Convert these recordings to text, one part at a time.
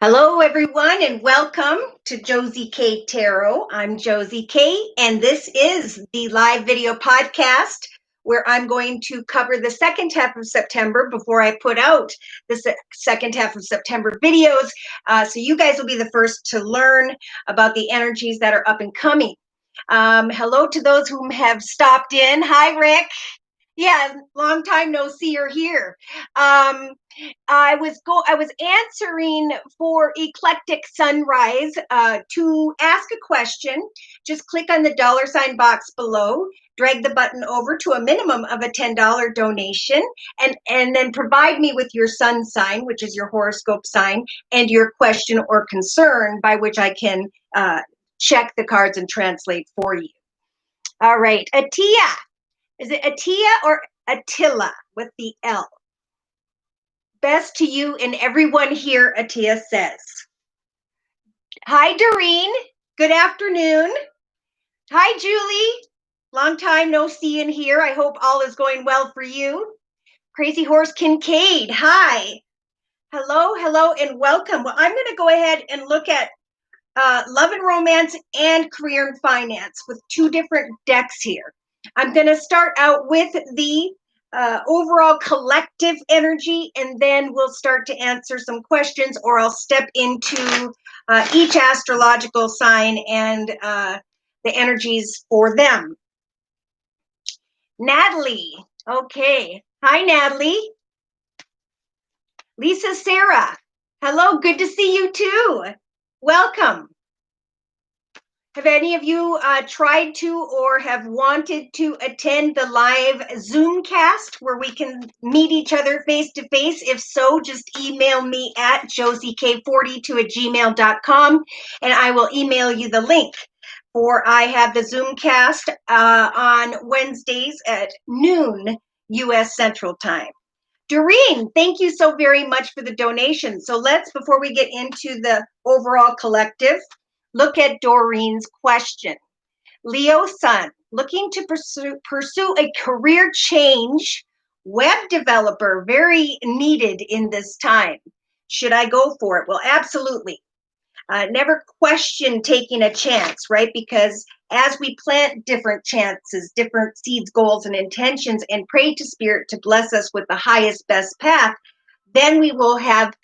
Hello, everyone, and welcome to Josie K Tarot. I'm Josie K, and this is the live video podcast where I'm going to cover the second half of September before I put out the second half of September videos. So you guys will be the first to learn about the energies that are up and coming. Hello to those who have stopped in. Hi, Rick. Yeah, long time no see or hear. I was answering for Eclectic Sunrise to ask a question. Just click on the $ box below, drag the button over to a minimum of a $10 donation, and then provide me with your sun sign, which is your horoscope sign, and your question or concern by which I can check the cards and translate for you. All right, Attila. Is it Attila or Attila with the L? Best to you and everyone here, Attila says. Hi, Doreen. Good afternoon. Hi, Julie. Long time no see in here. I hope all is going well for you. Crazy Horse Kincaid. Hi. Hello, and welcome. Well, I'm going to go ahead and look at love and romance and career and finance with two different decks here. I'm going to start out with the overall collective energy, and then we'll start to answer some questions, or I'll step into each astrological sign and the energies for them. Natalie. Okay. Hi, Natalie. Lisa Sarah. Hello. Good to see you too. Welcome. Have any of you tried to or have wanted to attend the live Zoom cast where we can meet each other face to face? If so, just email me at josiek42@gmail.com and I will email you the link. Or I have the Zoom cast on Wednesdays at noon U.S. Central Time. Doreen, thank you so very much for the donation. So let's, before we get into the overall collective, look at Doreen's question. Leo Sun, looking to pursue a career change, web developer, very needed in this time. Should I go for it? Well, absolutely. Never question taking a chance, right? Because as we plant different chances, different seeds, goals, and intentions, and pray to Spirit to bless us with the highest, best path, then we will have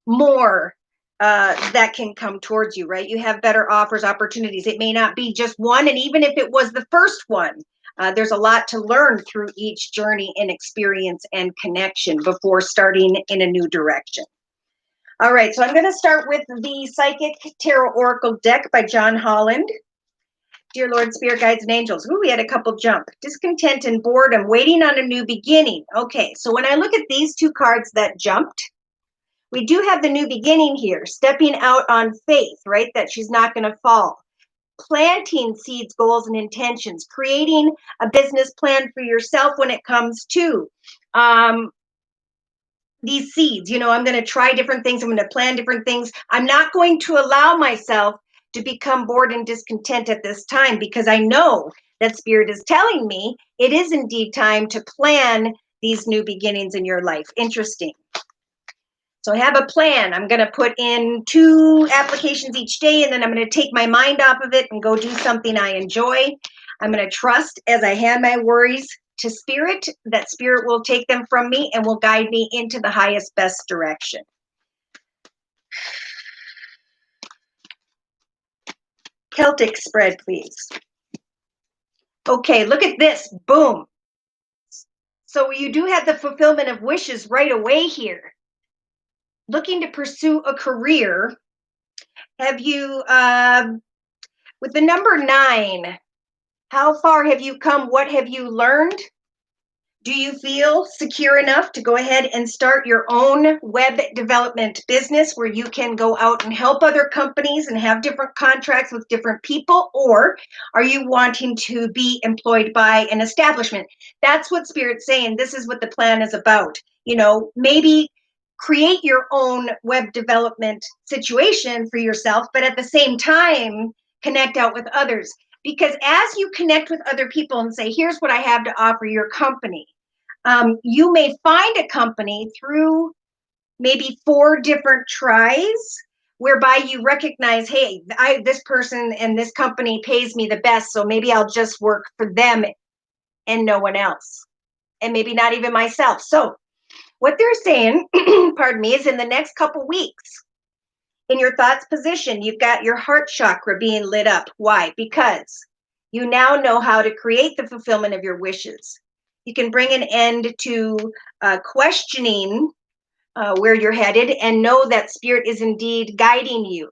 more that can come towards you, right? You have better offers, opportunities. It may not be just one, and even if it was the first one, there's a lot to learn through each journey and experience and connection before starting in a new direction. All right, so I'm going to start with the Psychic Tarot Oracle deck by John Holland. Dear Lord, Spirit, Guides, and Angels. Ooh, we had a couple jump. Discontent and boredom, waiting on a new beginning. Okay, so when I look at these two cards that jumped, we do have the new beginning here, stepping out on faith, right? That she's not going to fall. Planting seeds, goals, and intentions, creating a business plan for yourself when it comes to these seeds. You know, I'm going to try different things. I'm going to plan different things. I'm not going to allow myself to become bored and discontent at this time, because I know that Spirit is telling me it is indeed time to plan these new beginnings in your life. Interesting. So I have a plan. I'm going to put in 2 applications each day, and then I'm going to take my mind off of it and go do something I enjoy. I'm going to trust as I hand my worries to Spirit, that Spirit will take them from me and will guide me into the highest, best direction. Celtic spread, please. Okay, look at this. Boom. So you do have the fulfillment of wishes right away here. Looking to pursue a career. Have you, with the number 9, how far have you come? What have you learned? Do you feel secure enough to go ahead and start your own web development business where you can go out and help other companies and have different contracts with different people? Or are you wanting to be employed by an establishment? That's what Spirit's saying. This is what the plan is about. You know, maybe create your own web development situation for yourself, but at the same time, connect out with others. Because as you connect with other people and say, here's what I have to offer your company, you may find a company through maybe 4 different tries whereby you recognize, hey, this person and this company pays me the best, so maybe I'll just work for them and no one else, and maybe not even myself. So what they're saying, pardon me, is in the next couple weeks, in your thoughts position, you've got your heart chakra being lit up. Why? Because you now know how to create the fulfillment of your wishes. You can bring an end to questioning where you're headed and know that spirit is indeed guiding you.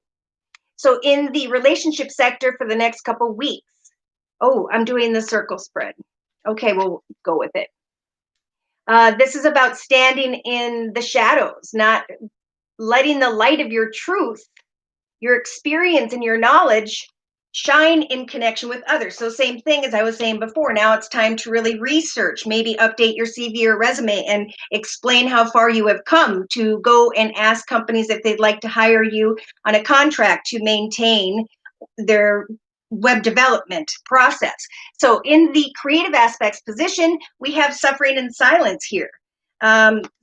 So in the relationship sector for the next couple weeks, oh, I'm doing the circle spread. Okay, we'll go with it. This is about standing in the shadows, not letting the light of your truth, your experience, and your knowledge shine in connection with others. So same thing as I was saying before, now it's time to really research, maybe update your CV or resume and explain how far you have come, to go and ask companies if they'd like to hire you on a contract to maintain their web development process. So in the creative aspects position, we have suffering in silence here.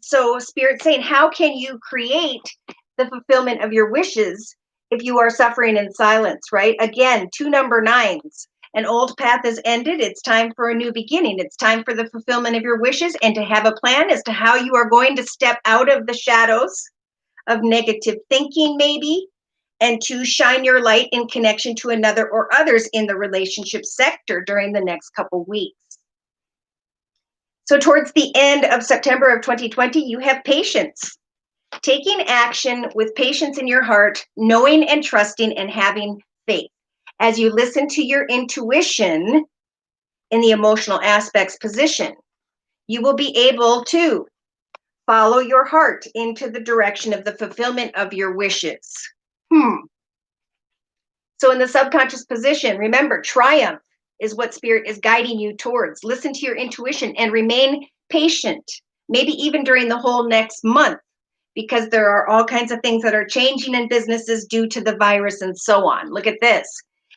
So Spirit's saying, how can you create the fulfillment of your wishes if you are suffering in silence, right? Again, 2 number 9s. An old path has ended. It's time for a new beginning. It's time for the fulfillment of your wishes and to have a plan as to how you are going to step out of the shadows of negative thinking, maybe, and to shine your light in connection to another or others in the relationship sector during the next couple weeks. So towards the end of September of 2020, you have patience. Taking action with patience in your heart, knowing and trusting and having faith. As you listen to your intuition in the emotional aspects position, you will be able to follow your heart into the direction of the fulfillment of your wishes. So in the subconscious position, remember, triumph is what spirit is guiding you towards. Listen to your intuition and remain patient, maybe even during the whole next month, because there are all kinds of things that are changing in businesses due to the virus and so on. Look at this.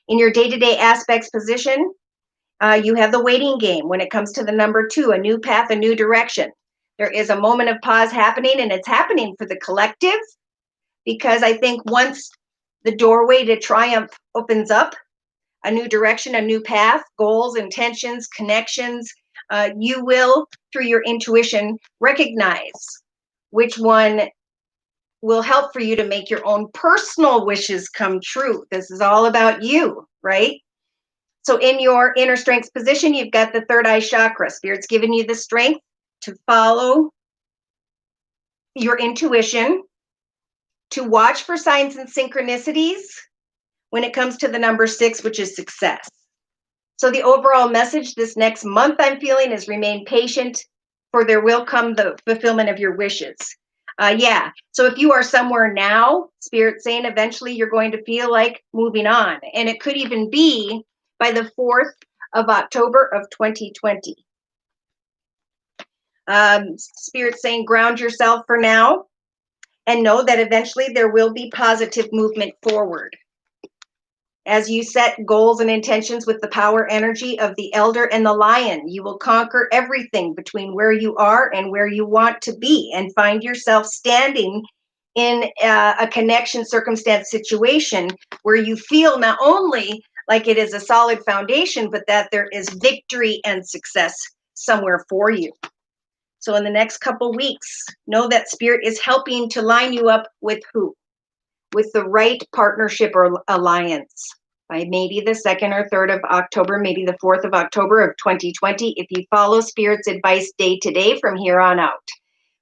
In your day-to-day aspects position, you have the waiting game when it comes to the number 2, a new path, a new direction. There is a moment of pause happening, and it's happening for the collective, because I think once the doorway to triumph opens up, a new direction, a new path, goals, intentions, connections, you will, through your intuition, recognize which one will help for you to make your own personal wishes come true. This is all about you, right? So in your inner strength position, you've got the third eye chakra. Spirit's giving you the strength to follow your intuition, to watch for signs and synchronicities when it comes to the number 6, which is success. So the overall message this next month I'm feeling is remain patient, for there will come the fulfillment of your wishes. So if you are somewhere now, Spirit's saying eventually you're going to feel like moving on. And it could even be by the 4th of October of 2020. Spirit's saying ground yourself for now and know that eventually there will be positive movement forward. As you set goals and intentions with the power energy of the elder and the lion, you will conquer everything between where you are and where you want to be, and find yourself standing in a connection, circumstance, situation where you feel not only like it is a solid foundation, but that there is victory and success somewhere for you. So in the next couple weeks, know that Spirit is helping to line you up with who? With the right partnership or alliance by maybe the 2nd or 3rd of October, maybe the 4th of October of 2020, if you follow Spirit's advice day to day from here on out.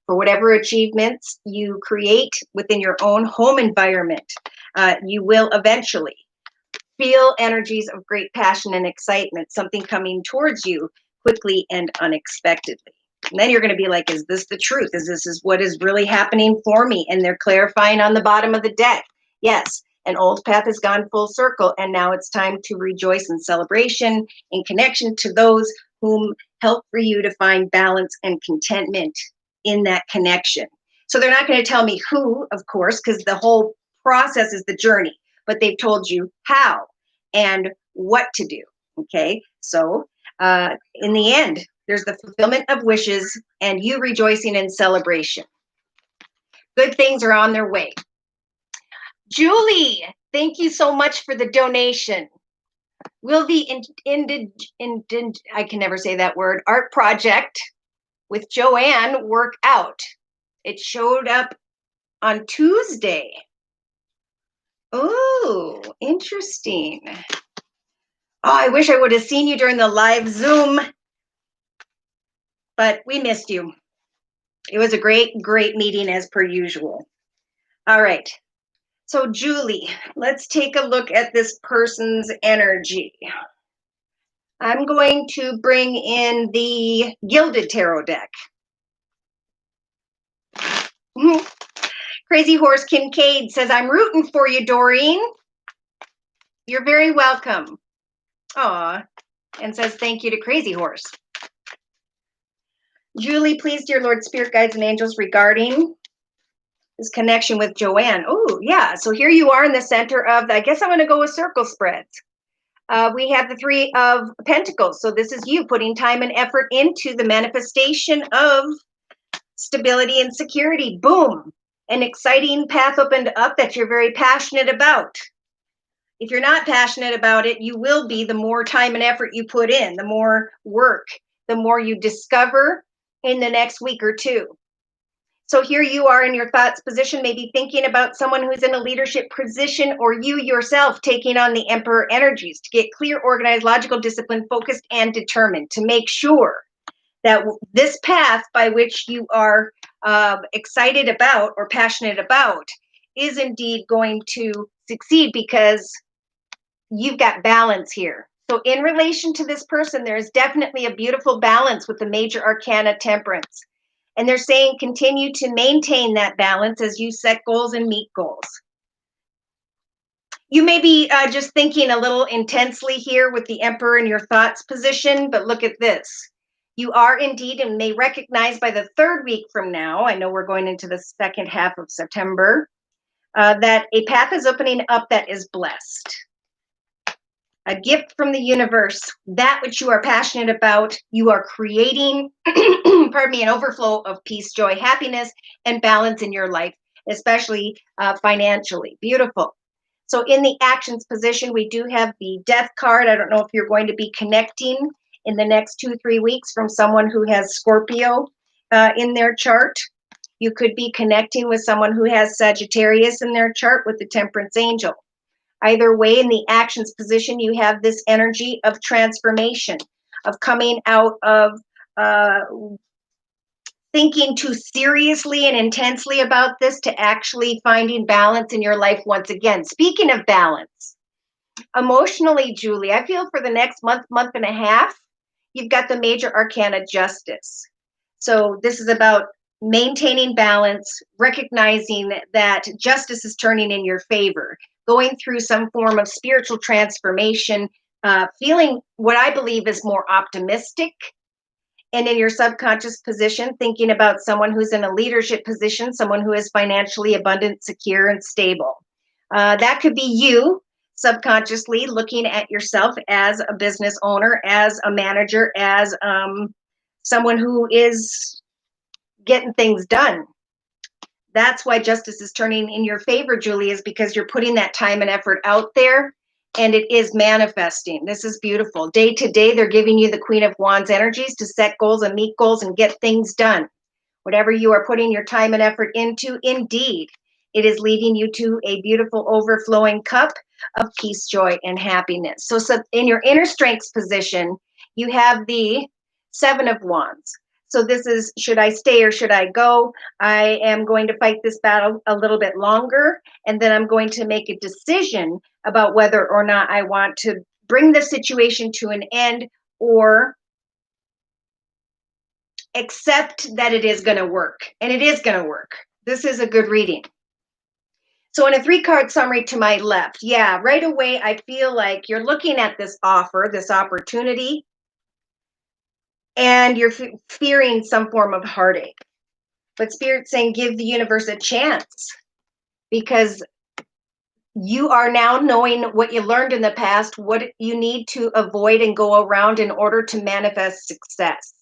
For whatever achievements you create within your own home environment, you will eventually feel energies of great passion and excitement, something coming towards you quickly and unexpectedly. And then you're going to be like, is this the truth? Is this what is really happening for me? And they're clarifying on the bottom of the deck. Yes, an old path has gone full circle, and now it's time to rejoice in celebration, in connection to those whom help for you to find balance and contentment in that connection. So they're not going to tell me who, of course, because the whole process is the journey, but they've told you how and what to do. Okay, so in the end, there's the fulfillment of wishes and you rejoicing in celebration. Good things are on their way. Julie, thank you so much for the donation. Will the I can never say that word, art project with Joanne work out? It showed up on Tuesday. Oh, interesting. Oh, I wish I would have seen you during the live Zoom, but we missed you. It was a great meeting as per usual. All right. So Julie, let's take a look at this person's energy. I'm going to bring in the Gilded Tarot deck. Crazy Horse Kincaid says, I'm rooting for you, Doreen. You're very welcome. Aw, and says thank you to Crazy Horse. Julie, please, dear Lord, Spirit Guides and Angels, regarding this connection with Joanne. Oh, yeah. So here you are in the center of, I guess I'm going to go with circle spreads. We have the Three of Pentacles. So this is you putting time and effort into the manifestation of stability and security. Boom. An exciting path opened up that you're very passionate about. If you're not passionate about it, you will be the more time and effort you put in, the more work, the more you discover in the next week or two. So here you are in your thoughts position, maybe thinking about someone who's in a leadership position, or you yourself taking on the Emperor energies to get clear, organized, logical, disciplined, focused, and determined to make sure that this path by which you are excited about or passionate about is indeed going to succeed, because you've got balance here. So in relation to this person, there is definitely a beautiful balance with the major arcana Temperance. And they're saying continue to maintain that balance as you set goals and meet goals. You may be just thinking a little intensely here with the Emperor in your thoughts position, but look at this. You are indeed, and may recognize by the third week from now, I know we're going into the second half of September, that a path is opening up that is blessed. A gift from the universe, that which you are passionate about, you are creating, pardon me, an overflow of peace, joy, happiness, and balance in your life, especially financially. Beautiful. So in the actions position, we do have the Death card. I don't know if you're going to be connecting in the next 2-3 weeks from someone who has Scorpio in their chart. You could be connecting with someone who has Sagittarius in their chart with the Temperance angel. Either way, in the actions position, you have this energy of transformation, of coming out of thinking too seriously and intensely about this to actually finding balance in your life once again. Speaking of balance, emotionally, Julie, I feel for the next month and a half, you've got the major arcana Justice. So this is about maintaining balance, recognizing that justice is turning in your favor, going through some form of spiritual transformation, feeling what I believe is more optimistic, and in your subconscious position, thinking about someone who's in a leadership position, someone who is financially abundant, secure, and stable. That could be you subconsciously looking at yourself as a business owner, as a manager, as someone who is getting things done. That's why justice is turning in your favor, Julie, is because you're putting that time and effort out there, and it is manifesting. This is beautiful. Day to day, they're giving you the Queen of Wands energies to set goals and meet goals and get things done. Whatever you are putting your time and effort into, indeed, it is leading you to a beautiful overflowing cup of peace, joy, and happiness. So in your inner strengths position, you have the Seven of Wands. So this is, should I stay or should I go? I am going to fight this battle a little bit longer, and then I'm going to make a decision about whether or not I want to bring the situation to an end or accept that it is going to work. And it is going to work. This is a good reading. So in a 3-card summary to my left, yeah, right away, I feel like you're looking at this offer, this opportunity, and you're fearing some form of heartache. But Spirit's saying give the universe a chance, because you are now knowing what you learned in the past, what you need to avoid and go around in order to manifest success.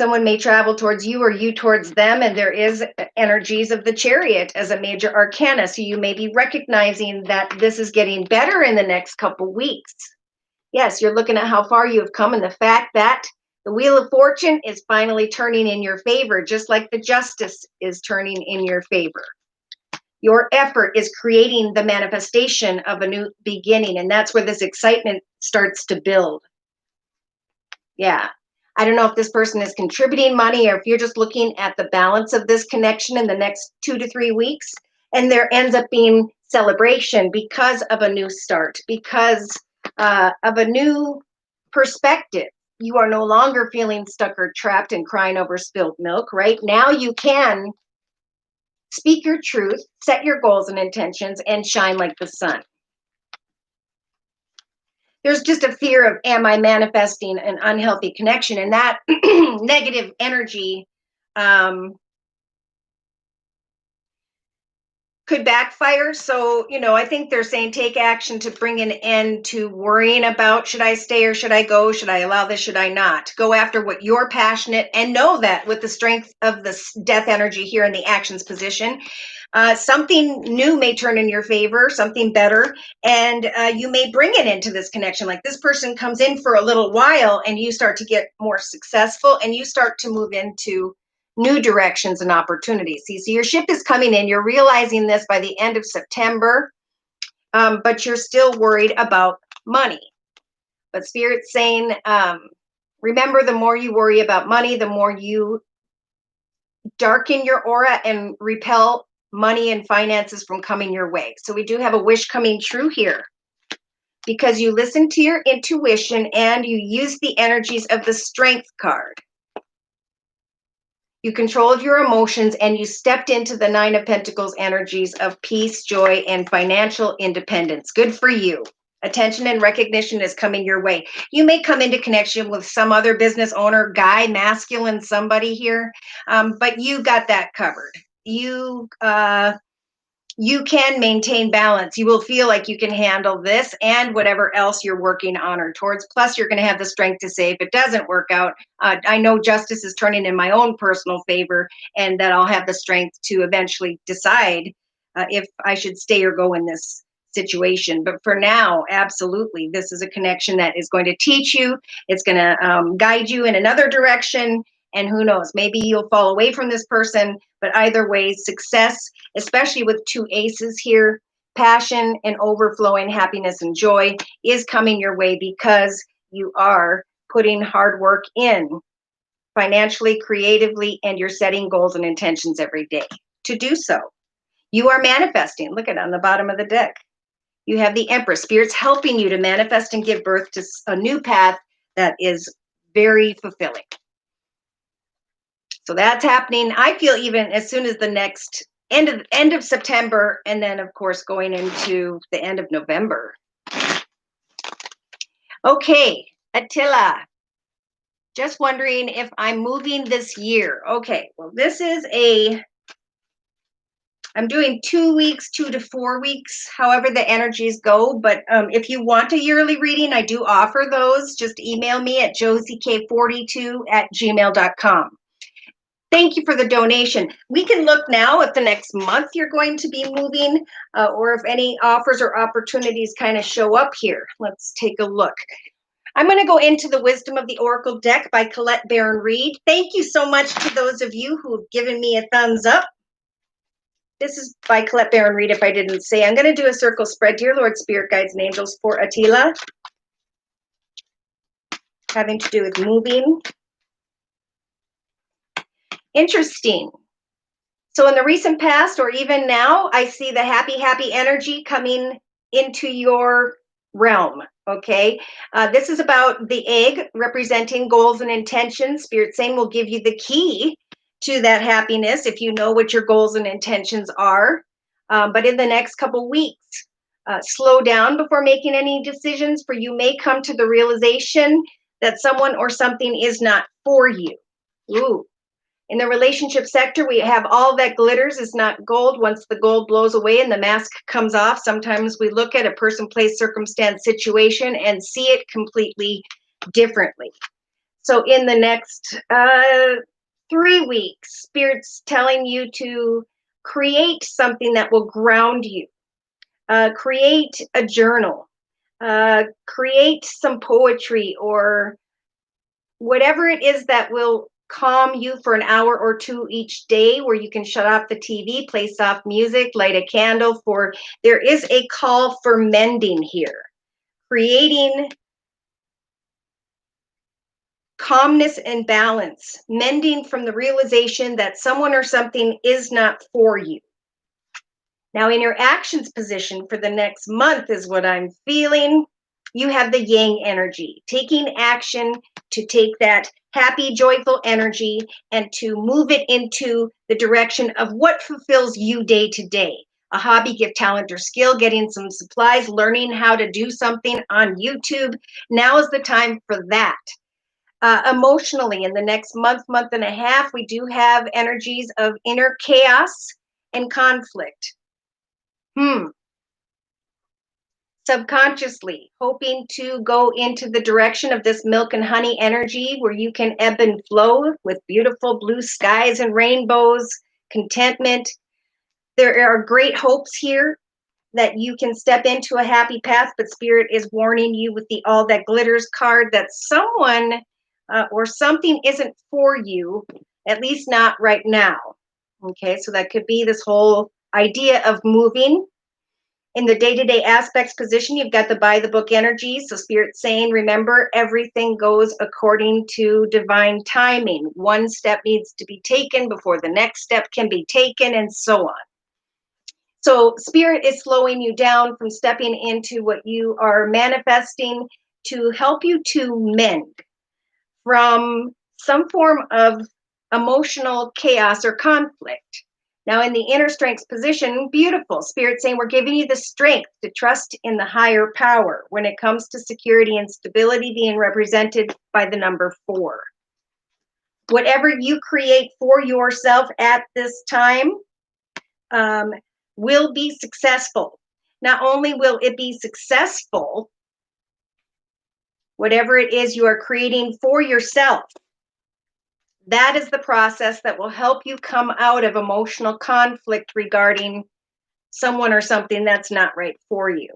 Someone may travel towards you or you towards them, and there is energies of the Chariot as a major arcana. So you may be recognizing that this is getting better in the next couple weeks. Yes, you're looking at how far you have come and the fact that the Wheel of Fortune is finally turning in your favor, just like the Justice is turning in your favor. Your effort is creating the manifestation of a new beginning, and that's where this excitement starts to build. Yeah. I don't know if this person is contributing money or if you're just looking at the balance of this connection in the next 2 to 3 weeks, and there ends up being celebration because of a new start, because of a new perspective. You are no longer feeling stuck or trapped and crying over spilled milk, right? Now you can speak your truth, set your goals and intentions, and shine like the sun. There's just a fear of, am I manifesting an unhealthy connection? And that negative energy could backfire. So, I think they're saying take action to bring an end to worrying about, should I stay or should I go? Should I allow this? Should I not? Go after what you're passionate, and know that with the strength of the death energy here in the actions position, something new may turn in your favor, something better, and you may bring it into this connection. Like this person comes in for a little while and you start to get more successful and you start to move into new directions and opportunities. See, so your ship is coming in. You're realizing this by the end of September, but you're still worried about money. But Spirit's saying, remember, the more you worry about money, the more you darken your aura and repel money and finances from coming your way. So we do have a wish coming true here because you listen to your intuition and you use the energies of the Strength card. You controlled your emotions and you stepped into the Nine of Pentacles energies of peace, joy, and financial independence. Good for you. Attention and recognition is coming your way. You may come into connection with some other business owner, guy, masculine, somebody here, but you got that covered. You can maintain balance. You will feel like you can handle this and whatever else you're working on or towards. Plus, you're going to have the strength to say, if it doesn't work out, I know justice is turning in my own personal favor, and that I'll have the strength to eventually decide if I should stay or go in this situation. But for now, absolutely, this is a connection that is going to teach you. It's going to guide you in another direction. And who knows, maybe you'll fall away from this person, but either way, success, especially with 2 aces here, passion and overflowing happiness and joy is coming your way because you are putting hard work in financially, creatively, and you're setting goals and intentions every day to do so. You are manifesting. Look at it on the bottom of the deck. You have the Empress. Spirit's helping you to manifest and give birth to a new path that is very fulfilling. So that's happening. I feel even as soon as the next end of September, and then of course going into the end of November. Okay, Attila. Just wondering if I'm moving this year. Okay, well I'm doing 2 weeks, 2 to 4 weeks, however the energies go. But if you want a yearly reading, I do offer those. Just email me at josiek42@gmail.com. Thank you for the donation. We can look now at the next month you're going to be moving, or if any offers or opportunities kind of show up here. Let's take a look. I'm going to go into the Wisdom of the Oracle deck by Colette Baron-Reed. Thank you so much to those of you who've given me a thumbs up. This is by Colette Baron-Reed, if I didn't say. I'm going to do a circle spread, dear Lord, Spirit Guides and Angels, for Attila, having to do with moving. Interesting. So in the recent past, or even now, I see the happy energy coming into your realm. Okay. This is about the egg representing goals and intentions. Spirit saying will give you the key to that happiness if you know what your goals and intentions are. But in the next couple weeks, slow down before making any decisions, for you may come to the realization that someone or something is not for you. Ooh. In the relationship sector, we have all that glitters is not gold. Once the gold blows away and the mask comes off, sometimes we look at a person, place, circumstance, situation and see it completely differently. So in the next 3 weeks, Spirit's telling you to create something that will ground you. Create a journal. Create some poetry or whatever it is that will calm you for an hour or two each day, where you can shut off the TV, play soft music, light a candle. For there is a call for mending here, creating calmness and balance, mending from the realization that someone or something is not for you. Now, in your actions position for the next month is what I'm feeling. You have the yang energy, taking action to take that happy, joyful energy and to move it into the direction of what fulfills you day to day. A hobby, gift, talent, or skill, getting some supplies, learning how to do something on YouTube. Now is the time for that. Emotionally, in the next month, month and a half, we do have energies of inner chaos and conflict. Subconsciously, hoping to go into the direction of this milk and honey energy where you can ebb and flow with beautiful blue skies and rainbows, contentment. There are great hopes here that you can step into a happy path, but Spirit is warning you with the all that glitters card that someone or something isn't for you, at least not right now. Okay, so that could be this whole idea of moving. In the day-to-day aspects position, you've got the by the book energy. So Spirit's saying, remember, everything goes according to divine timing. One step needs to be taken before the next step can be taken, and so on. So Spirit is slowing you down from stepping into what you are manifesting to help you to mend from some form of emotional chaos or conflict. Now, in the inner strength position, beautiful. Spirit saying we're giving you the strength to trust in the higher power when it comes to security and stability, being represented by the number 4. Whatever you create for yourself at this time will be successful. Not only will it be successful, whatever it is you are creating for yourself, that is the process that will help you come out of emotional conflict regarding someone or something that's not right for you.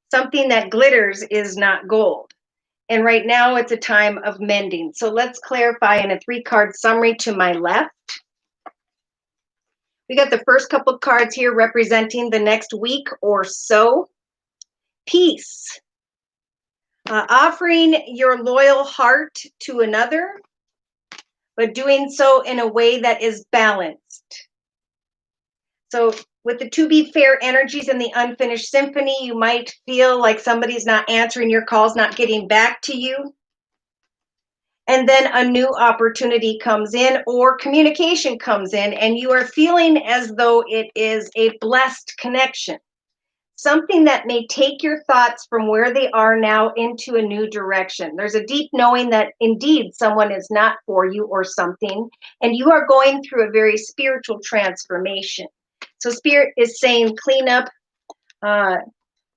Something that glitters is not gold. And right now it's a time of mending. So let's clarify in a 3-card summary to my left. We got the first couple of cards here representing the next week or so. Peace. Offering your loyal heart to another, but doing so in a way that is balanced. So with the to be fair energies and the unfinished symphony, you might feel like somebody's not answering your calls, not getting back to you. And then a new opportunity comes in or communication comes in, and you are feeling as though it is a blessed connection. Something that may take your thoughts from where they are now into a new direction. There's a deep knowing that indeed someone is not for you or something, and you are going through a very spiritual transformation. So Spirit is saying clean up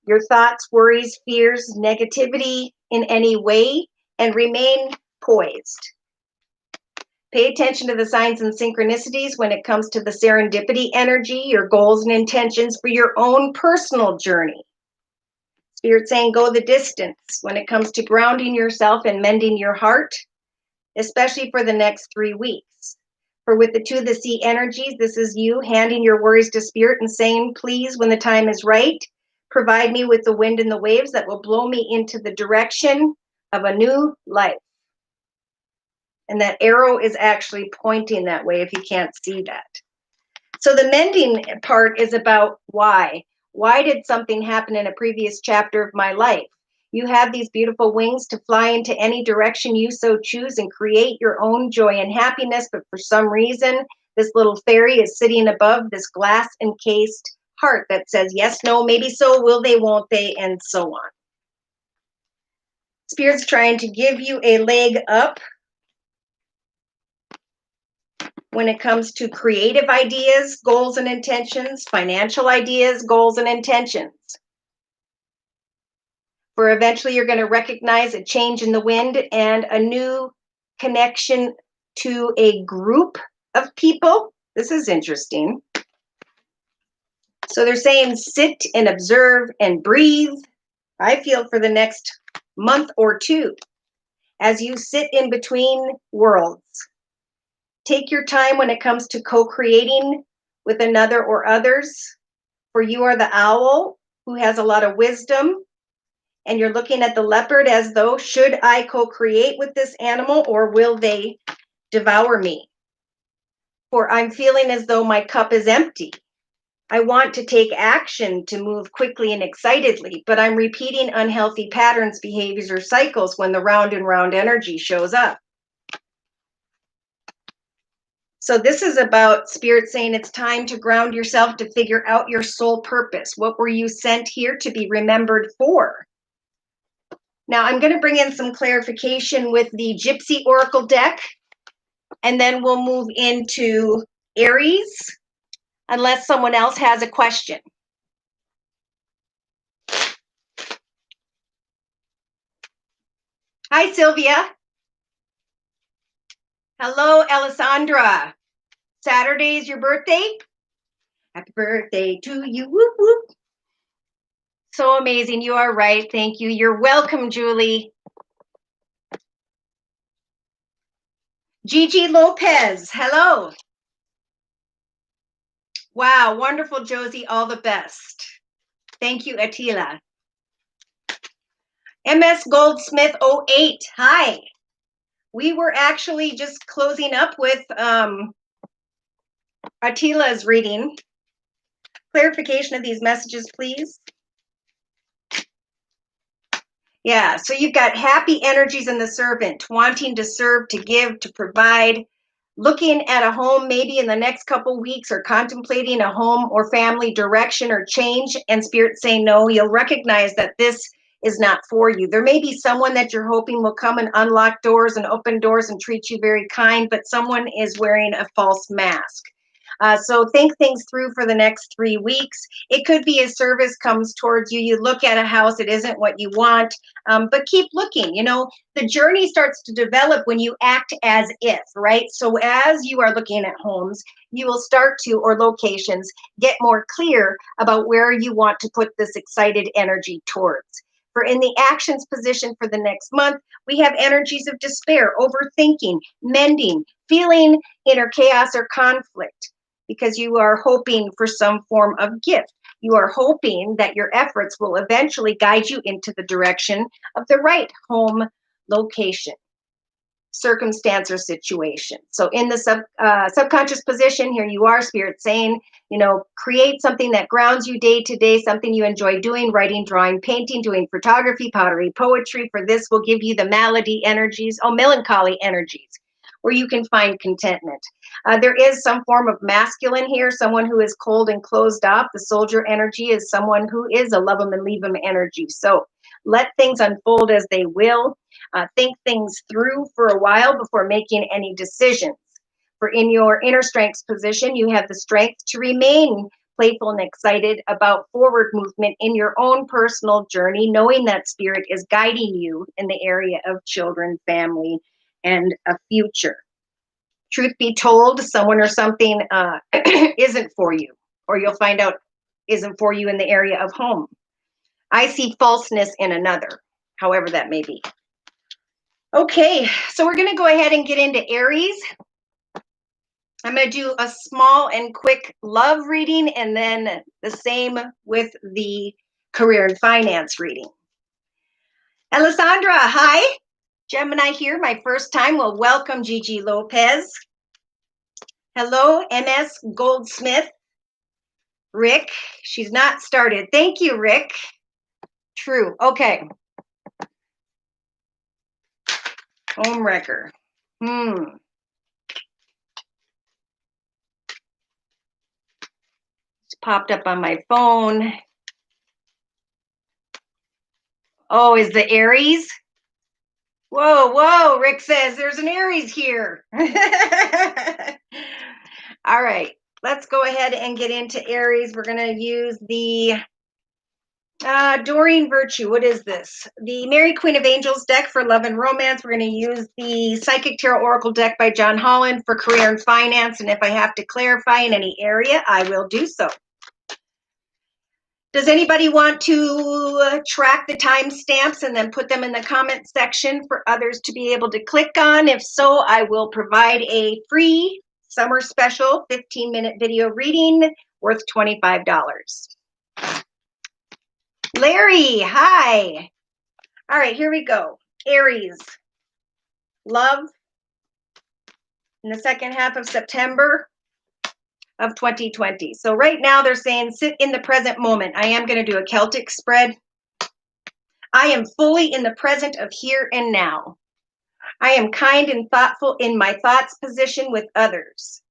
your thoughts, worries, fears, negativity in any way, and remain poised. Pay attention to the signs and synchronicities when it comes to the serendipity energy, your goals and intentions for your own personal journey. Spirit saying go the distance when it comes to grounding yourself and mending your heart, especially for the next 3 weeks. For with the 2 of the sea energies, this is you handing your worries to Spirit and saying, please, when the time is right, provide me with the wind and the waves that will blow me into the direction of a new life. And that arrow is actually pointing that way if you can't see that. So the mending part is about why. Why did something happen in a previous chapter of my life? You have these beautiful wings to fly into any direction you so choose and create your own joy and happiness. But for some reason, this little fairy is sitting above this glass encased heart that says, yes, no, maybe so, will they, won't they, and so on. Spirit's trying to give you a leg up when it comes to creative ideas, goals and intentions, financial ideas, goals and intentions. For eventually you're going to recognize a change in the wind and a new connection to a group of people. This is interesting. So they're saying sit and observe and breathe. I feel for the next month or two as you sit in between worlds. Take your time when it comes to co-creating with another or others. For you are the owl who has a lot of wisdom, and you're looking at the leopard as though, should I co-create with this animal or will they devour me? For I'm feeling as though my cup is empty. I want to take action to move quickly and excitedly, but I'm repeating unhealthy patterns, behaviors, or cycles when the round and round energy shows up. So this is about Spirit saying it's time to ground yourself to figure out your soul purpose. What were you sent here to be remembered for? Now I'm going to bring in some clarification with the Gypsy Oracle deck, and then we'll move into Aries, unless someone else has a question. Hi, Sylvia. Hello, Alessandra. Saturday is your birthday? Happy birthday to you. Whoop, whoop. So amazing. You are right. Thank you. You're welcome, Julie. Gigi Lopez. Hello. Wow. Wonderful, Josie. All the best. Thank you, Attila. MS Goldsmith 08. Hi. We were actually just closing up with Attila's reading. Clarification of these messages, please. Yeah, so you've got happy energies in the servant, wanting to serve, to give, to provide, looking at a home maybe in the next couple weeks, or contemplating a home or family direction or change, and Spirit saying no. You'll recognize that this is not for you. There may be someone that you're hoping will come and unlock doors and open doors and treat you very kind, but someone is wearing a false mask. So think things through for the next 3 weeks. It could be a service comes towards you. You look at a house, it isn't what you want, but keep looking. You know, the journey starts to develop when you act as if, right? So as you are looking at homes, you will start to, or locations, get more clear about where you want to put this excited energy towards. For in the actions position for the next month, we have energies of despair, overthinking, mending, feeling inner chaos or conflict, because you are hoping for some form of gift. You are hoping that your efforts will eventually guide you into the direction of the right home, location, circumstance, or situation. So in the subconscious position, here you are, Spirit saying, you know, create something that grounds you day to day, something you enjoy doing, writing, drawing, painting, doing photography, pottery, poetry. For this will give you the melancholy energies, where you can find contentment. There is some form of masculine here, someone who is cold and closed off. The soldier energy is someone who is a love them and leave them energy. So let things unfold as they will. Think things through for a while before making any decisions. For in your inner strengths position, you have the strength to remain playful and excited about forward movement in your own personal journey, knowing that Spirit is guiding you in the area of children, family, and a future. Truth be told, someone or something isn't for you, or you'll find out isn't for you in the area of home. I see falseness in another, however that may be. Okay, so we're going to go ahead and get into Aries. I'm going to do a small and quick love reading, and then the same with the career and finance reading. Alessandra, hi. Gemini here, my first time. Well, welcome, Gigi Lopez. Hello, MS Goldsmith. Rick, she's not started. Thank you, Rick. True. Okay. Home wrecker. It's popped up on my phone. Oh, is the Aries? Whoa, whoa, Rick says there's an Aries here. All right, let's go ahead and get into Aries. We're going to use the Doreen Virtue, what is this? The Mary Queen of Angels deck for love and romance. We're going to use the Psychic Tarot Oracle deck by John Holland for career and finance. And if I have to clarify in any area, I will do so. Does anybody want to track the timestamps and then put them in the comment section for others to be able to click on? If so, I will provide a free summer special 15-minute video reading worth $25. Larry, hi. All right, here we go. Aries, love in the second half of September of 2020. So right now they're saying sit in the present moment. I am going to do a Celtic spread. I am fully in the present of here and now. I am kind and thoughtful in my thoughts position with others.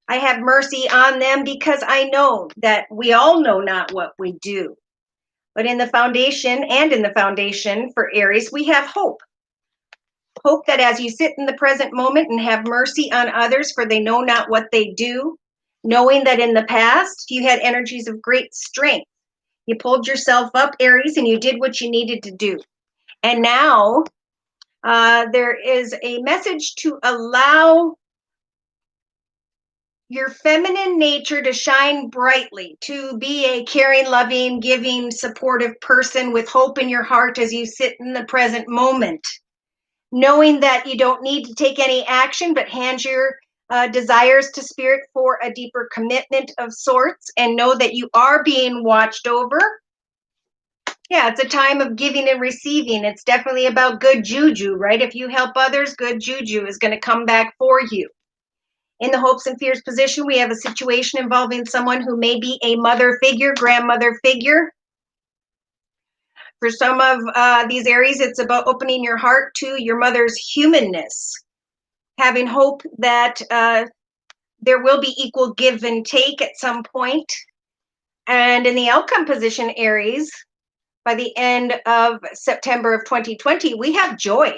I have mercy on them because I know that we all know not what we do. But in the foundation for Aries, we have hope. Hope that as you sit in the present moment and have mercy on others, for they know not what they do, knowing that in the past you had energies of great strength. You pulled yourself up, Aries, and you did what you needed to do. And now there is a message to allow your feminine nature to shine brightly, to be a caring, loving, giving, supportive person with hope in your heart as you sit in the present moment, knowing that you don't need to take any action, but hand your desires to spirit for a deeper commitment of sorts, and know that you are being watched over. Yeah, it's a time of giving and receiving. It's definitely about good juju, right? If you help others, good juju is going to come back for you. In the hopes and fears position, we have a situation involving someone who may be a mother figure, grandmother figure. For some of these Aries, it's about opening your heart to your mother's humanness, having hope that there will be equal give and take at some point. And in the outcome position, Aries, by the end of September of 2020, we have joy.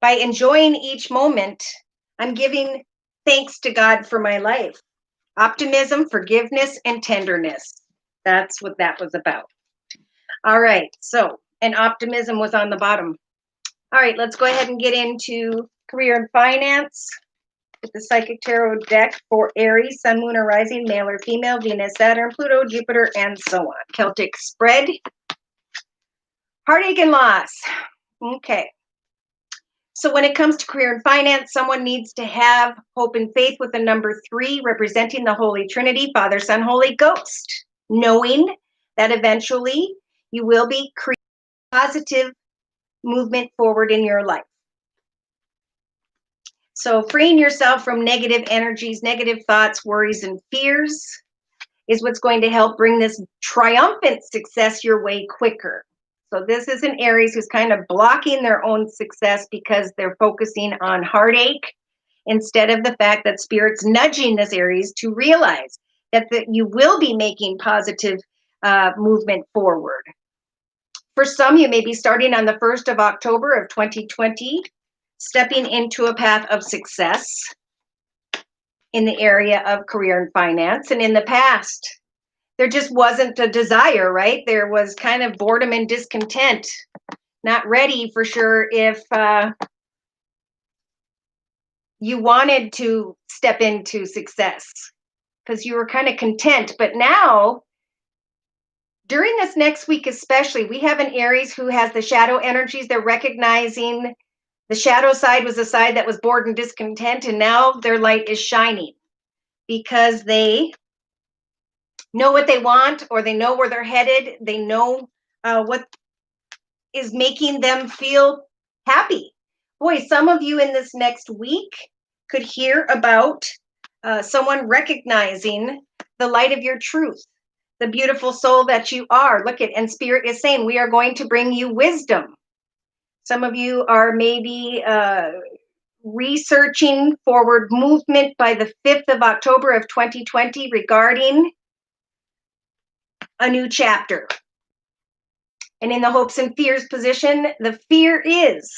By enjoying each moment, I'm giving thanks to God for my life. Optimism, forgiveness, and tenderness. That's what that was about. All right, so, and optimism was on the bottom. All right, let's go ahead and get into career and finance with the Psychic Tarot deck for Aries, Sun, Moon, or Rising, male or female, Venus, Saturn, Pluto, Jupiter, and so on. Celtic spread. Heartache and loss. Okay. So when it comes to career and finance, someone needs to have hope and faith with the number 3 representing the Holy Trinity, Father, Son, Holy Ghost, knowing that eventually you will be creating positive movement forward in your life. So freeing yourself from negative energies, negative thoughts, worries, and fears is what's going to help bring this triumphant success your way quicker. So this is an Aries who's kind of blocking their own success because they're focusing on heartache instead of the fact that Spirit's nudging this Aries to realize that you will be making positive movement forward. For some, you may be starting on the 1st of October of 2020, stepping into a path of success in the area of career and finance. And in the past, there just wasn't a desire, right? There was kind of boredom and discontent, not ready for sure if you wanted to step into success because you were kind of content. But now, during this next week especially, we have an Aries who has the shadow energies. They're recognizing the shadow side was the side that was bored and discontent, and now their light is shining because they know what they want, or they know where they're headed. They know what is making them feel happy. Boy, some of you in this next week could hear about someone recognizing the light of your truth, the beautiful soul that you are. Look at, and Spirit is saying, we are going to bring you wisdom. Some of you are maybe researching forward movement by the 5th of October of 2020 regarding a new chapter. And in the hopes and fears position, the fear is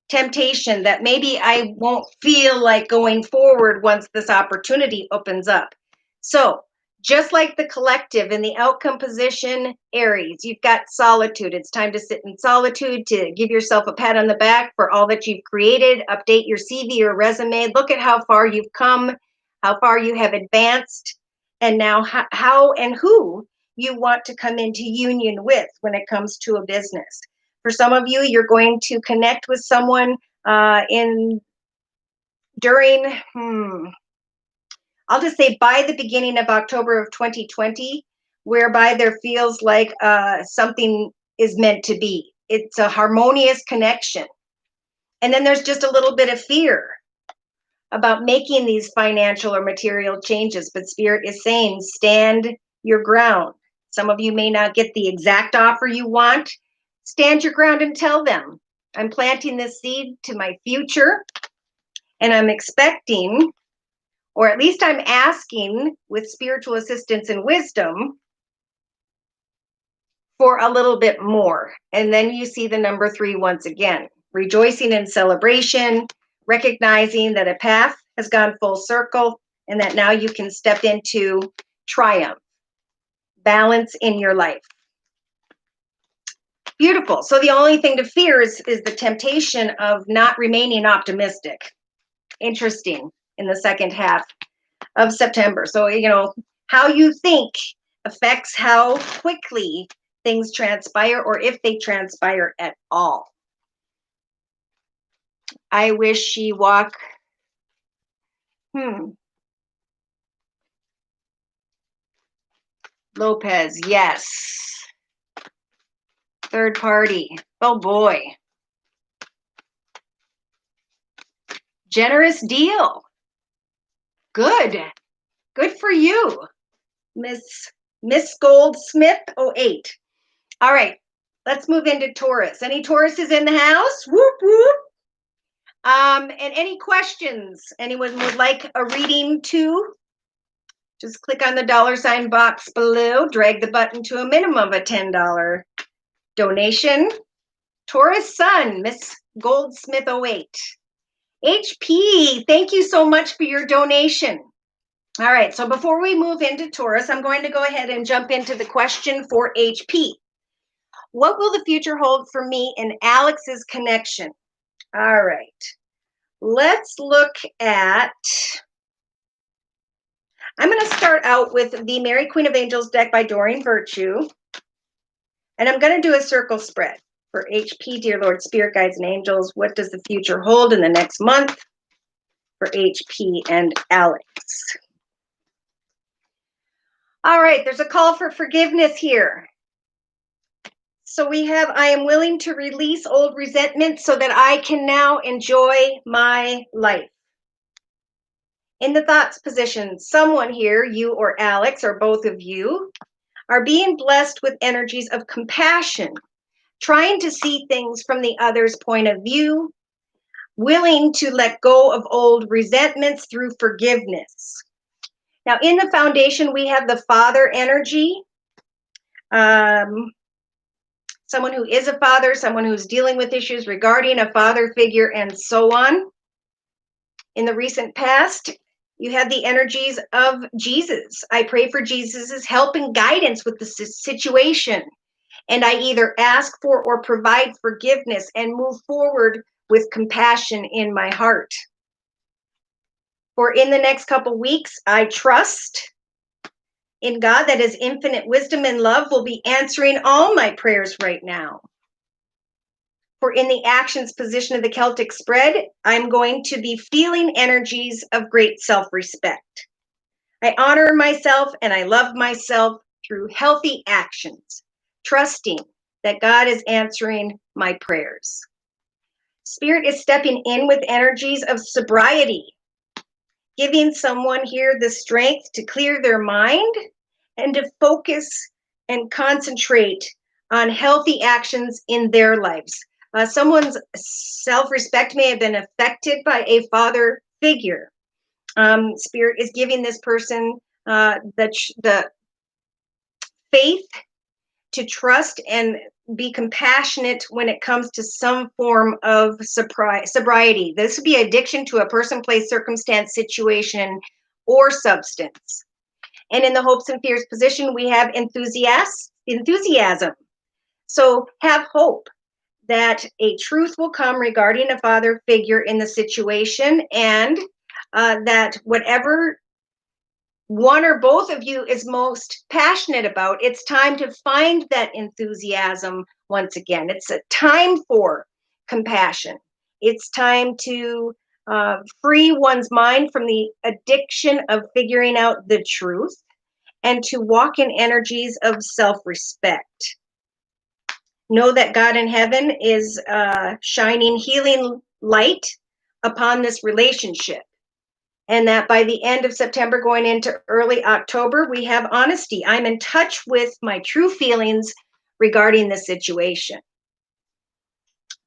temptation, that maybe I won't feel like going forward once this opportunity opens up. So Just like the collective in the outcome position, Aries, you've got solitude. It's time to sit in solitude, to give yourself a pat on the back for all that you've created, update your CV or resume, look at how far you've come, how far you have advanced, and now how and who you want to come into union with when it comes to a business. For some of you, you're going to connect with someone during I'll just say by the beginning of October of 2020, whereby there feels like something is meant to be. It's a harmonious connection. And then there's just a little bit of fear about making these financial or material changes, but Spirit is saying, stand your ground. Some of you may not get the exact offer you want. Stand your ground and tell them, I'm planting this seed to my future, and I'm expecting, or at least I'm asking with spiritual assistance and wisdom, for a little bit more. And then you see the number 3 once again, rejoicing in celebration, recognizing that a path has gone full circle and that now you can step into triumph, balance in your life. Beautiful. So the only thing to fear is the temptation of not remaining optimistic. Interesting in the second half of September. So, how you think affects how quickly things transpire, or if they transpire at all. I wish she walk. Lopez, yes. Third party. Oh boy. Generous deal. Good. Good for you, Miss Goldsmith 08. All right, let's move into Taurus. Any Tauruses in the house? Whoop, whoop. And any questions anyone would like a reading to? Just click on the $ box below, drag the button to a minimum of a $10 donation. Taurus Sun, Miss Goldsmith 08. HP, thank you so much for your donation. All right, so before we move into Taurus, I'm going to go ahead and jump into the question for HP. What will the future hold for me and Alex's connection? All right, let's look at, I'm going to start out with the Mary Queen of Angels deck by Doreen Virtue, and I'm going to do a circle spread for HP, dear Lord, Spirit Guides, and Angels. What does the future hold in the next month for HP and Alex? All right, there's a call for forgiveness here. So we have, I am willing to release old resentment so that I can now enjoy my life. In the thoughts position, someone here, you or Alex, or both of you, are being blessed with energies of compassion, trying to see things from the other's point of view, willing to let go of old resentments through forgiveness. Now, in the foundation, we have the father energy. Someone who is a father, someone who's dealing with issues regarding a father figure, and so on. In the recent past, you have the energies of Jesus. I pray for Jesus's help and guidance with the situation. And I either ask for or provide forgiveness and move forward with compassion in my heart. For in the next couple weeks, I trust in God that his infinite wisdom and love will be answering all my prayers right now. For in the actions position of the Celtic spread, I'm going to be feeling energies of great self-respect. I honor myself and I love myself through healthy actions, trusting that God is answering my prayers. Spirit is stepping in with energies of sobriety, giving someone here the strength to clear their mind and to focus and concentrate on healthy actions in their lives. Someone's self-respect may have been affected by a father figure. Spirit is giving this person the faith to trust and be compassionate when it comes to some form of sobriety. This would be addiction to a person, place, circumstance, situation, or substance. And in the hopes and fears position, we have enthusiasm. So have hope that a truth will come regarding a father figure in the situation, and that whatever one or both of you is most passionate about, it's time to find that enthusiasm once again. It's a time for compassion. It's time to free one's mind from the addiction of figuring out the truth and to walk in energies of self-respect. Know that God in heaven is shining healing light upon this relationship. And that by the end of September, going into early October, we have honesty. I'm in touch with my true feelings regarding the situation.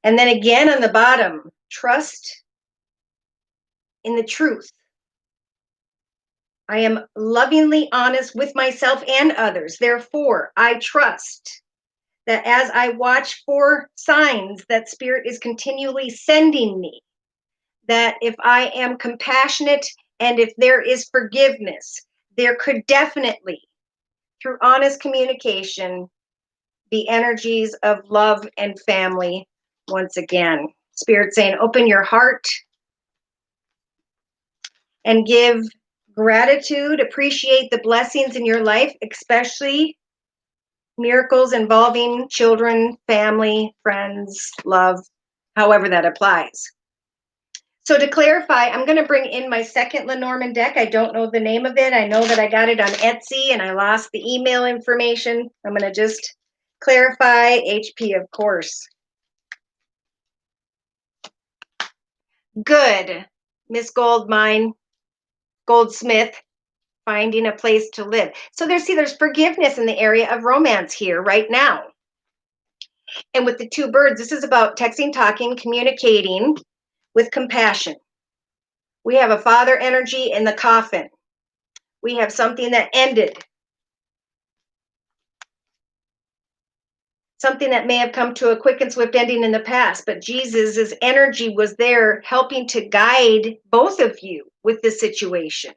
And then again on the bottom, trust in the truth. I am lovingly honest with myself and others. Therefore, I trust that as I watch for signs that Spirit is continually sending me, that if I am compassionate and if there is forgiveness, there could definitely, through honest communication, be energies of love and family once again. Spirit saying, open your heart and give gratitude, appreciate the blessings in your life, especially miracles involving children, family, friends, love, however that applies. So to clarify, I'm going to bring in my second Lenormand deck. I don't know the name of it. I know that I got it on Etsy and I lost the email information. I'm going to just clarify HP, of course. Good. Miss Goldsmith, finding a place to live. So there's forgiveness in the area of romance here right now. And with the two birds, this is about texting, talking, communicating with compassion. We have a father energy in the coffin. We have something that ended. Something that may have come to a quick and swift ending in the past, but Jesus's energy was there helping to guide both of you with the situation.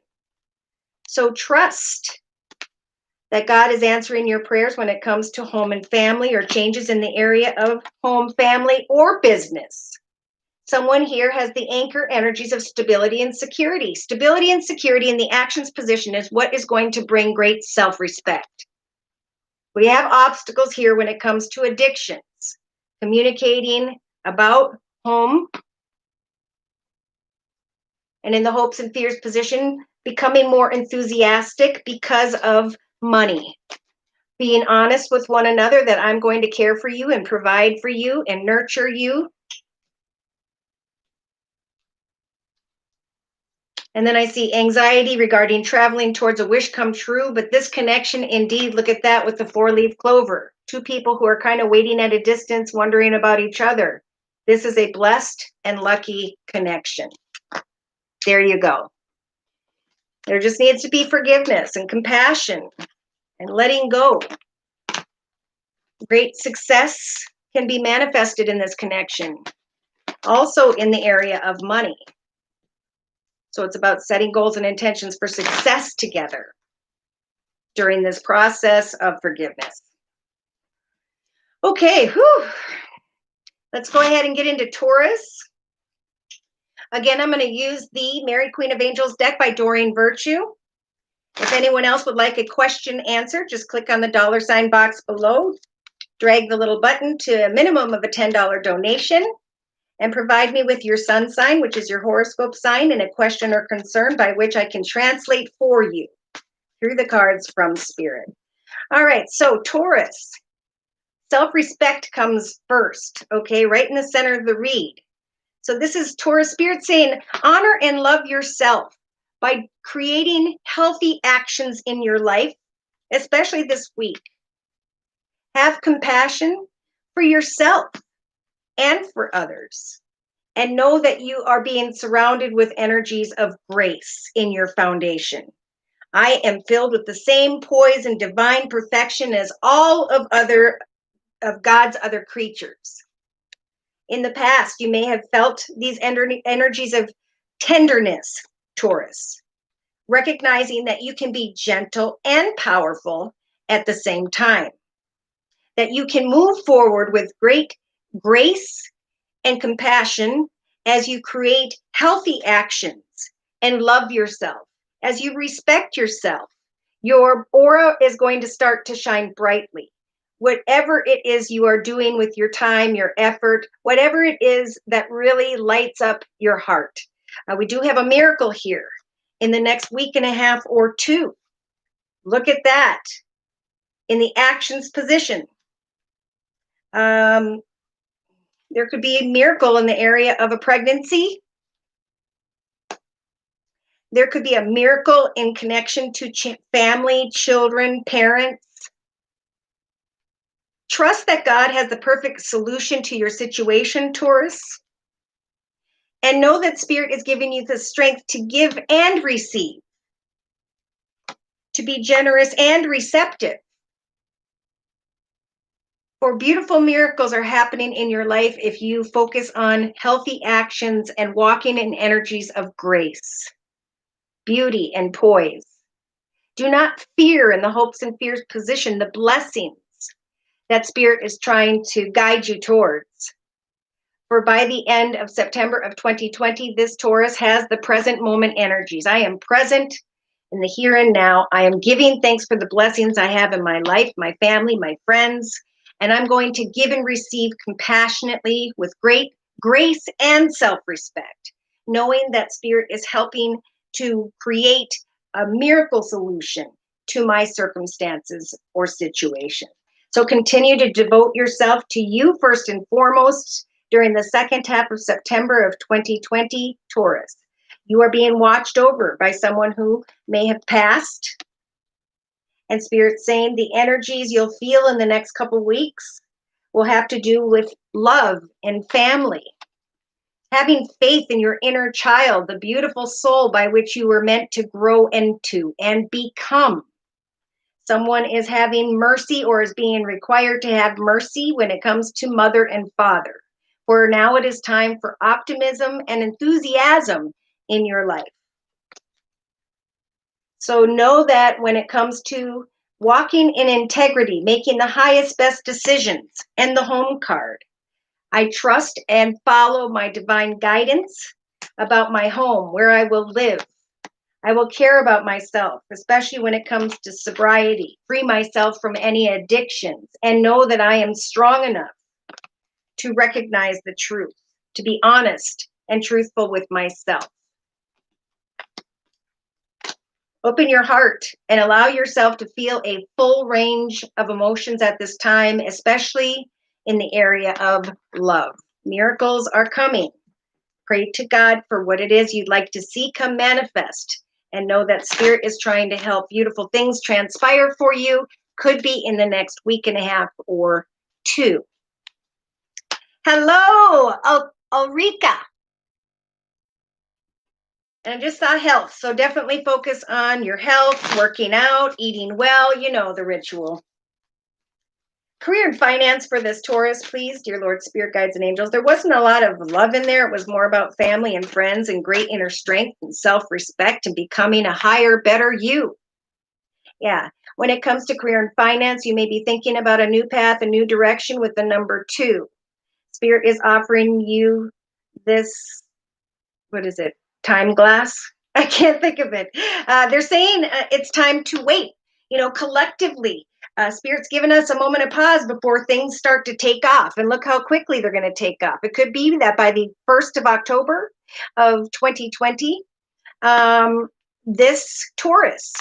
So trust that God is answering your prayers when it comes to home and family or changes in the area of home, family, or business. Someone here has the anchor energies of stability and security. Stability and security in the actions position is what is going to bring great self-respect. We have obstacles here when it comes to addictions, communicating about home, and in the hopes and fears position, becoming more enthusiastic because of money. Being honest with one another that I'm going to care for you and provide for you and nurture you. And then I see anxiety regarding traveling towards a wish come true, but this connection indeed, look at that with the 4-leaf clover. Two people who are kind of waiting at a distance, wondering about each other. This is a blessed and lucky connection. There you go. There just needs to be forgiveness and compassion and letting go. Great success can be manifested in this connection. Also in the area of money. So it's about setting goals and intentions for success together during this process of forgiveness. Okay, let's go ahead and get into Taurus. Again, I'm going to use the Mary Queen of Angels deck by Doreen Virtue. If anyone else would like a question answered, just click on the $ box below, drag the little button to a minimum of a $10 donation, and provide me with your sun sign, which is your horoscope sign, and a question or concern by which I can translate for you through the cards from Spirit. All right, so Taurus, self-respect comes first, okay, right in the center of the read. So this is Taurus Spirit saying, honor and love yourself by creating healthy actions in your life, especially this week. Have compassion for yourself and for others. And know that you are being surrounded with energies of grace in your foundation. I am filled with the same poise and divine perfection as all of God's other creatures. In the past, you may have felt these energies of tenderness, Taurus. recognizing that you can be gentle and powerful at the same time, that you can move forward with great grace and compassion as you create healthy actions and love yourself, as you respect yourself. Your aura is going to start to shine brightly. Whatever it is you are doing with your time, your effort, whatever it is that really lights up your heart. We do have a miracle here in the next week and a half or two. Look at that in the actions position. There could be a miracle in the area of a pregnancy. There could be a miracle in connection to family, children, parents. Trust that God has the perfect solution to your situation, Taurus. And know that Spirit is giving you the strength to give and receive, to be generous and receptive. For beautiful miracles are happening in your life if you focus on healthy actions and walking in energies of grace, beauty, and poise. Do not fear in the hopes and fears position the blessings that Spirit is trying to guide you towards. For by the end of September of 2020, this Taurus has the present moment energies. I am present in the here and now. I am giving thanks for the blessings I have in my life, my family, my friends, and I'm going to give and receive compassionately with great grace and self-respect, knowing that Spirit is helping to create a miracle solution to my circumstances or situation. So continue to devote yourself to you first and foremost during the second half of September of 2020, Taurus. You are being watched over by someone who may have passed. And Spirit's saying the energies you'll feel in the next couple weeks will have to do with love and family. Having faith in your inner child, the beautiful soul by which you were meant to grow into and become. Someone is having mercy or is being required to have mercy when it comes to mother and father. For now it is time for optimism and enthusiasm in your life. So know that when it comes to walking in integrity, making the highest, best decisions, and the home card, I trust and follow my divine guidance about my home, where I will live. I will care about myself, especially when it comes to sobriety, free myself from any addictions, and know that I am strong enough to recognize the truth, to be honest and truthful with myself. Open your heart and allow yourself to feel a full range of emotions at this time, especially in the area of love. Miracles are coming. Pray to God for what it is you'd like to see come manifest, and know that Spirit is trying to help beautiful things transpire for you. Could be in the next week and a half or two. Hello, Ulrika. And I just saw health. So definitely focus on your health, working out, eating well, you know the ritual. Career and finance for this Taurus, please, dear Lord, Spirit, guides, and angels. There wasn't a lot of love in there. It was more about family and friends and great inner strength and self-respect and becoming a higher, better you. Yeah. When it comes to career and finance, you may be thinking about a new path, a new direction with the number 2. Spirit is offering you this, what is it? Time glass? I can't think of it. They're saying it's time to wait. You know, collectively, Spirit's given us a moment of pause before things start to take off. And look how quickly they're going to take off. It could be that by the 1st of October of 2020, this Taurus,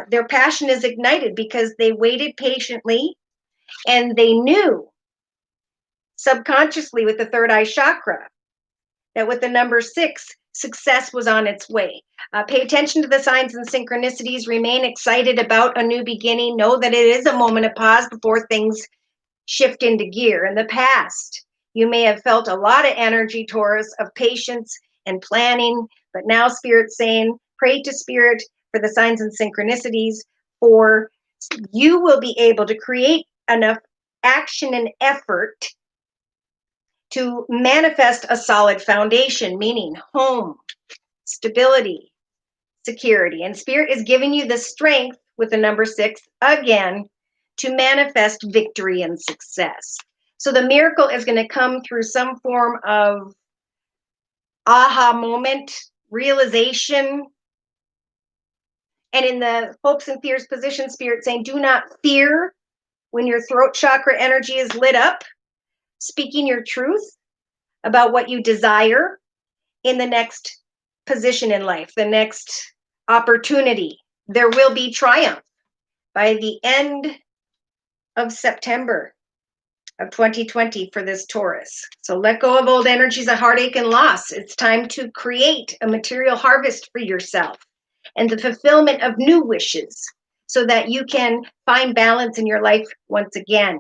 their passion is ignited because they waited patiently and they knew subconsciously with the third eye chakra that with the number 6, success was on its way. Pay attention to the signs and synchronicities. Remain excited about a new beginning. Know that it is a moment of pause before things shift into gear. In the past, you may have felt a lot of energy, Taurus, of patience and planning, but now Spirit's saying, pray to Spirit for the signs and synchronicities, for you will be able to create enough action and effort to manifest a solid foundation, meaning home, stability, security. And Spirit is giving you the strength with the number 6 again to manifest victory and success. So the miracle is going to come through some form of aha moment, realization. And in the hopes and fears position, Spirit saying, do not fear when your throat chakra energy is lit up, speaking your truth about what you desire in the next position in life, the next opportunity. There will be triumph by the end of September of 2020 for this Taurus. So let go of old energies of heartache and loss. It's time to create a material harvest for yourself and the fulfillment of new wishes so that you can find balance in your life once again.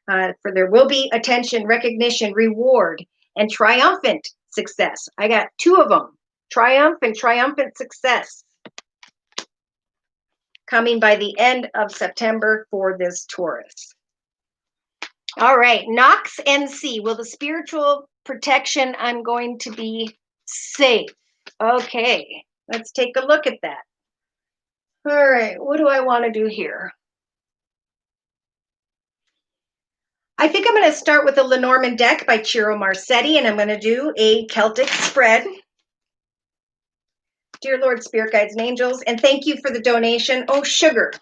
For there will be attention, recognition, reward, and triumphant success. I got 2 of them, triumph and triumphant success, coming by the end of September for this Taurus. All right, Knox NC. Will the spiritual protection I'm going to be safe? Okay, let's take a look at that. All right, what do I want to do here? I think I'm going to start with the Lenormand deck by Ciro Marsetti, and I'm going to do a Celtic spread. Dear Lord, Spirit Guides and Angels, and thank you for the donation. Oh, sugar.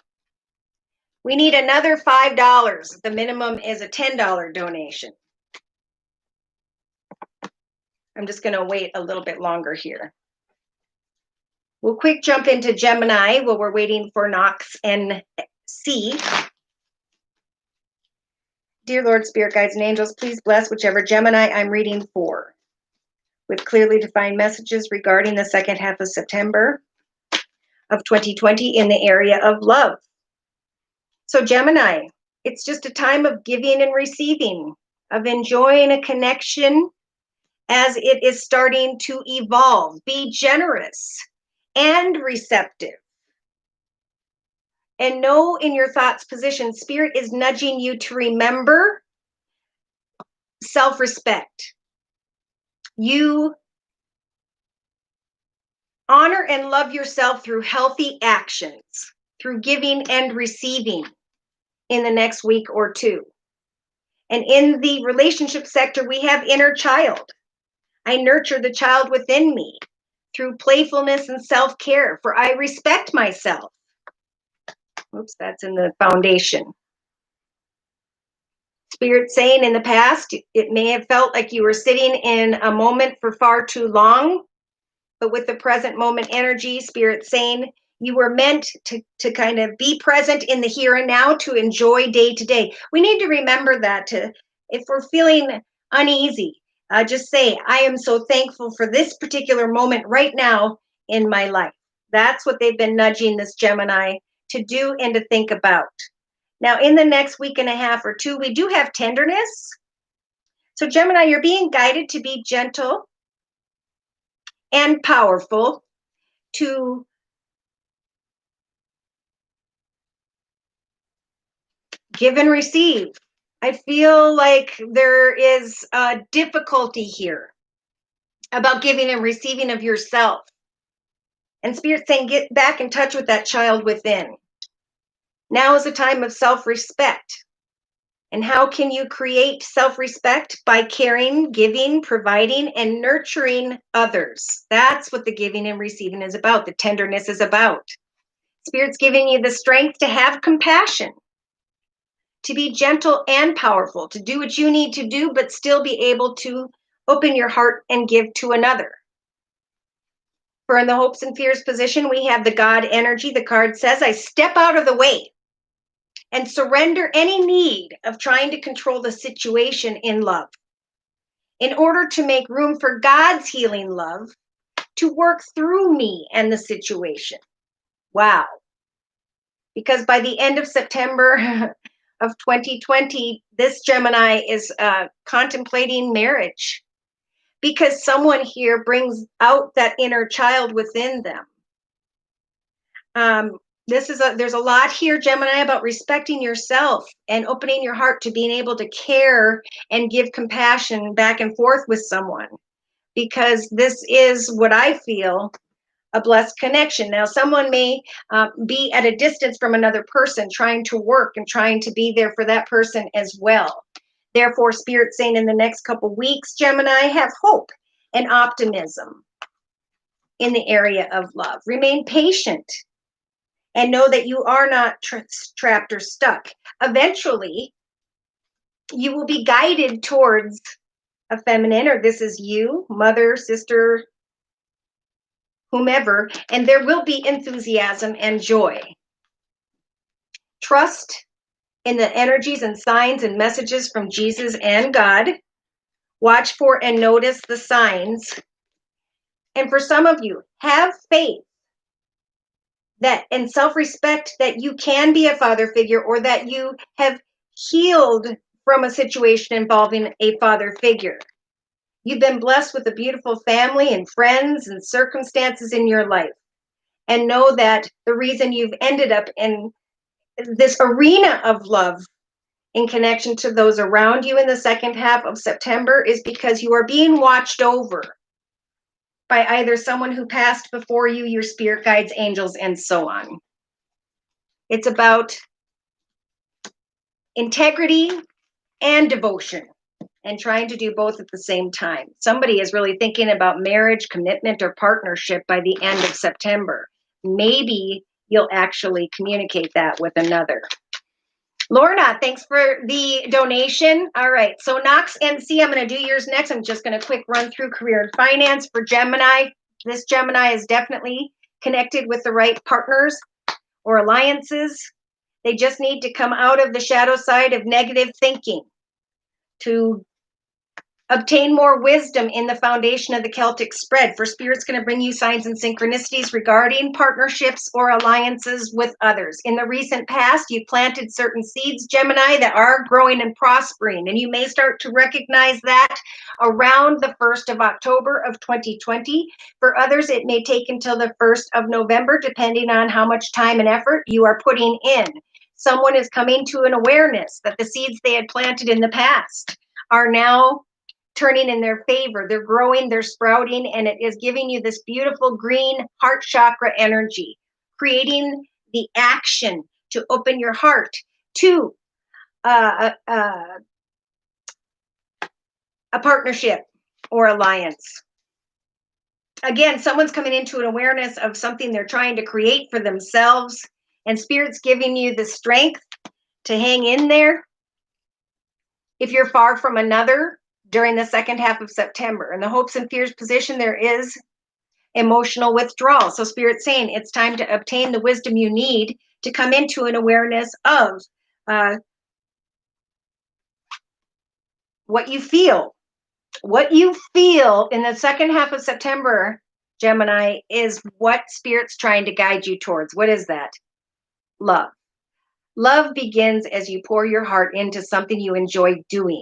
We need another $5. The minimum is a $10 donation. I'm just going to wait a little bit longer here. We'll quick jump into Gemini while we're waiting for Knox NC. Dear Lord, Spirit Guides and Angels, please bless whichever Gemini I'm reading for with clearly defined messages regarding the second half of September of 2020 in the area of love. So Gemini, it's just a time of giving and receiving, of enjoying a connection as it is starting to evolve. Be generous and receptive. And know in your thoughts position, Spirit is nudging you to remember self-respect. You honor and love yourself through healthy actions, through giving and receiving in the next week or 2. And in the relationship sector, we have inner child. I nurture the child within me through playfulness and self-care, for I respect myself. Oops, that's in the foundation. Spirit saying in the past, it may have felt like you were sitting in a moment for far too long, but with the present moment energy, Spirit saying you were meant to kind of be present in the here and now, to enjoy day to day. We need to remember that if we're feeling uneasy, just say, I am so thankful for this particular moment right now in my life. That's what they've been nudging this Gemini to do and to think about. Now, in the next week and a half or 2, we do have tenderness. So Gemini, you're being guided to be gentle and powerful, to give and receive. I feel like there is a difficulty here about giving and receiving of yourself. And Spirit saying, get back in touch with that child within. Now is a time of self-respect. And how can you create self-respect? By caring, giving, providing, and nurturing others. That's what the giving and receiving is about. The tenderness is about. Spirit's giving you the strength to have compassion, to be gentle and powerful, to do what you need to do, but still be able to open your heart and give to another. For in the hopes and fears position, we have the God energy. The card says, I step out of the way and surrender any need of trying to control the situation in love, in order to make room for God's healing love to work through me and the situation. Wow. Because by the end of September of 2020, this Gemini is contemplating marriage, because someone here brings out that inner child within them. There's a lot here, Gemini, about respecting yourself and opening your heart to being able to care and give compassion back and forth with someone, because this is what I feel a blessed connection. Now, someone may be at a distance from another person, trying to work and trying to be there for that person as well. Therefore, Spirit's saying in the next couple weeks, Gemini, have hope and optimism in the area of love. Remain patient and know that you are not trapped or stuck. Eventually, you will be guided towards a feminine, or this is you, mother, sister, whomever, and there will be enthusiasm and joy. Trust in the energies and signs and messages from Jesus and God. Watch for and notice the signs. And for some of you, have faith that and self-respect that you can be a father figure, or that you have healed from a situation involving a father figure. You've been blessed with a beautiful family and friends and circumstances in your life. And know that the reason you've ended up in this arena of love in connection to those around you in the second half of September is because you are being watched over by either someone who passed before you, your spirit guides, angels, and so on. It's about integrity and devotion, and trying to do both at the same time. Somebody is really thinking about marriage, commitment, or partnership by the end of September. Maybe you'll actually communicate that with another. Lorna, thanks for the donation. All right, so Knox NC, I'm going to do yours next. I'm just going to quick run through career and finance for Gemini. This Gemini is definitely connected with the right partners or alliances. They just need to come out of the shadow side of negative thinking to obtain more wisdom in the foundation of the Celtic spread. For Spirit's going to bring you signs and synchronicities regarding partnerships or alliances with others. In the recent past, you planted certain seeds, Gemini, that are growing and prospering, and you may start to recognize that around the 1st of October of 2020. For others, it may take until the 1st of November, depending on how much time and effort you are putting in. Someone is coming to an awareness that the seeds they had planted in the past are now turning in their favor. They're growing, they're sprouting, and it is giving you this beautiful green heart chakra energy, creating the action to open your heart to a partnership or alliance. Again, someone's coming into an awareness of something they're trying to create for themselves, and Spirit's giving you the strength to hang in there. If you're far from another during the second half of September, in the hopes and fears position, there is emotional withdrawal. So Spirit's saying it's time to obtain the wisdom you need to come into an awareness of what you feel. What you feel in the second half of September, Gemini, is what Spirit's trying to guide you towards. What is that? Love. Love begins as you pour your heart into something you enjoy doing.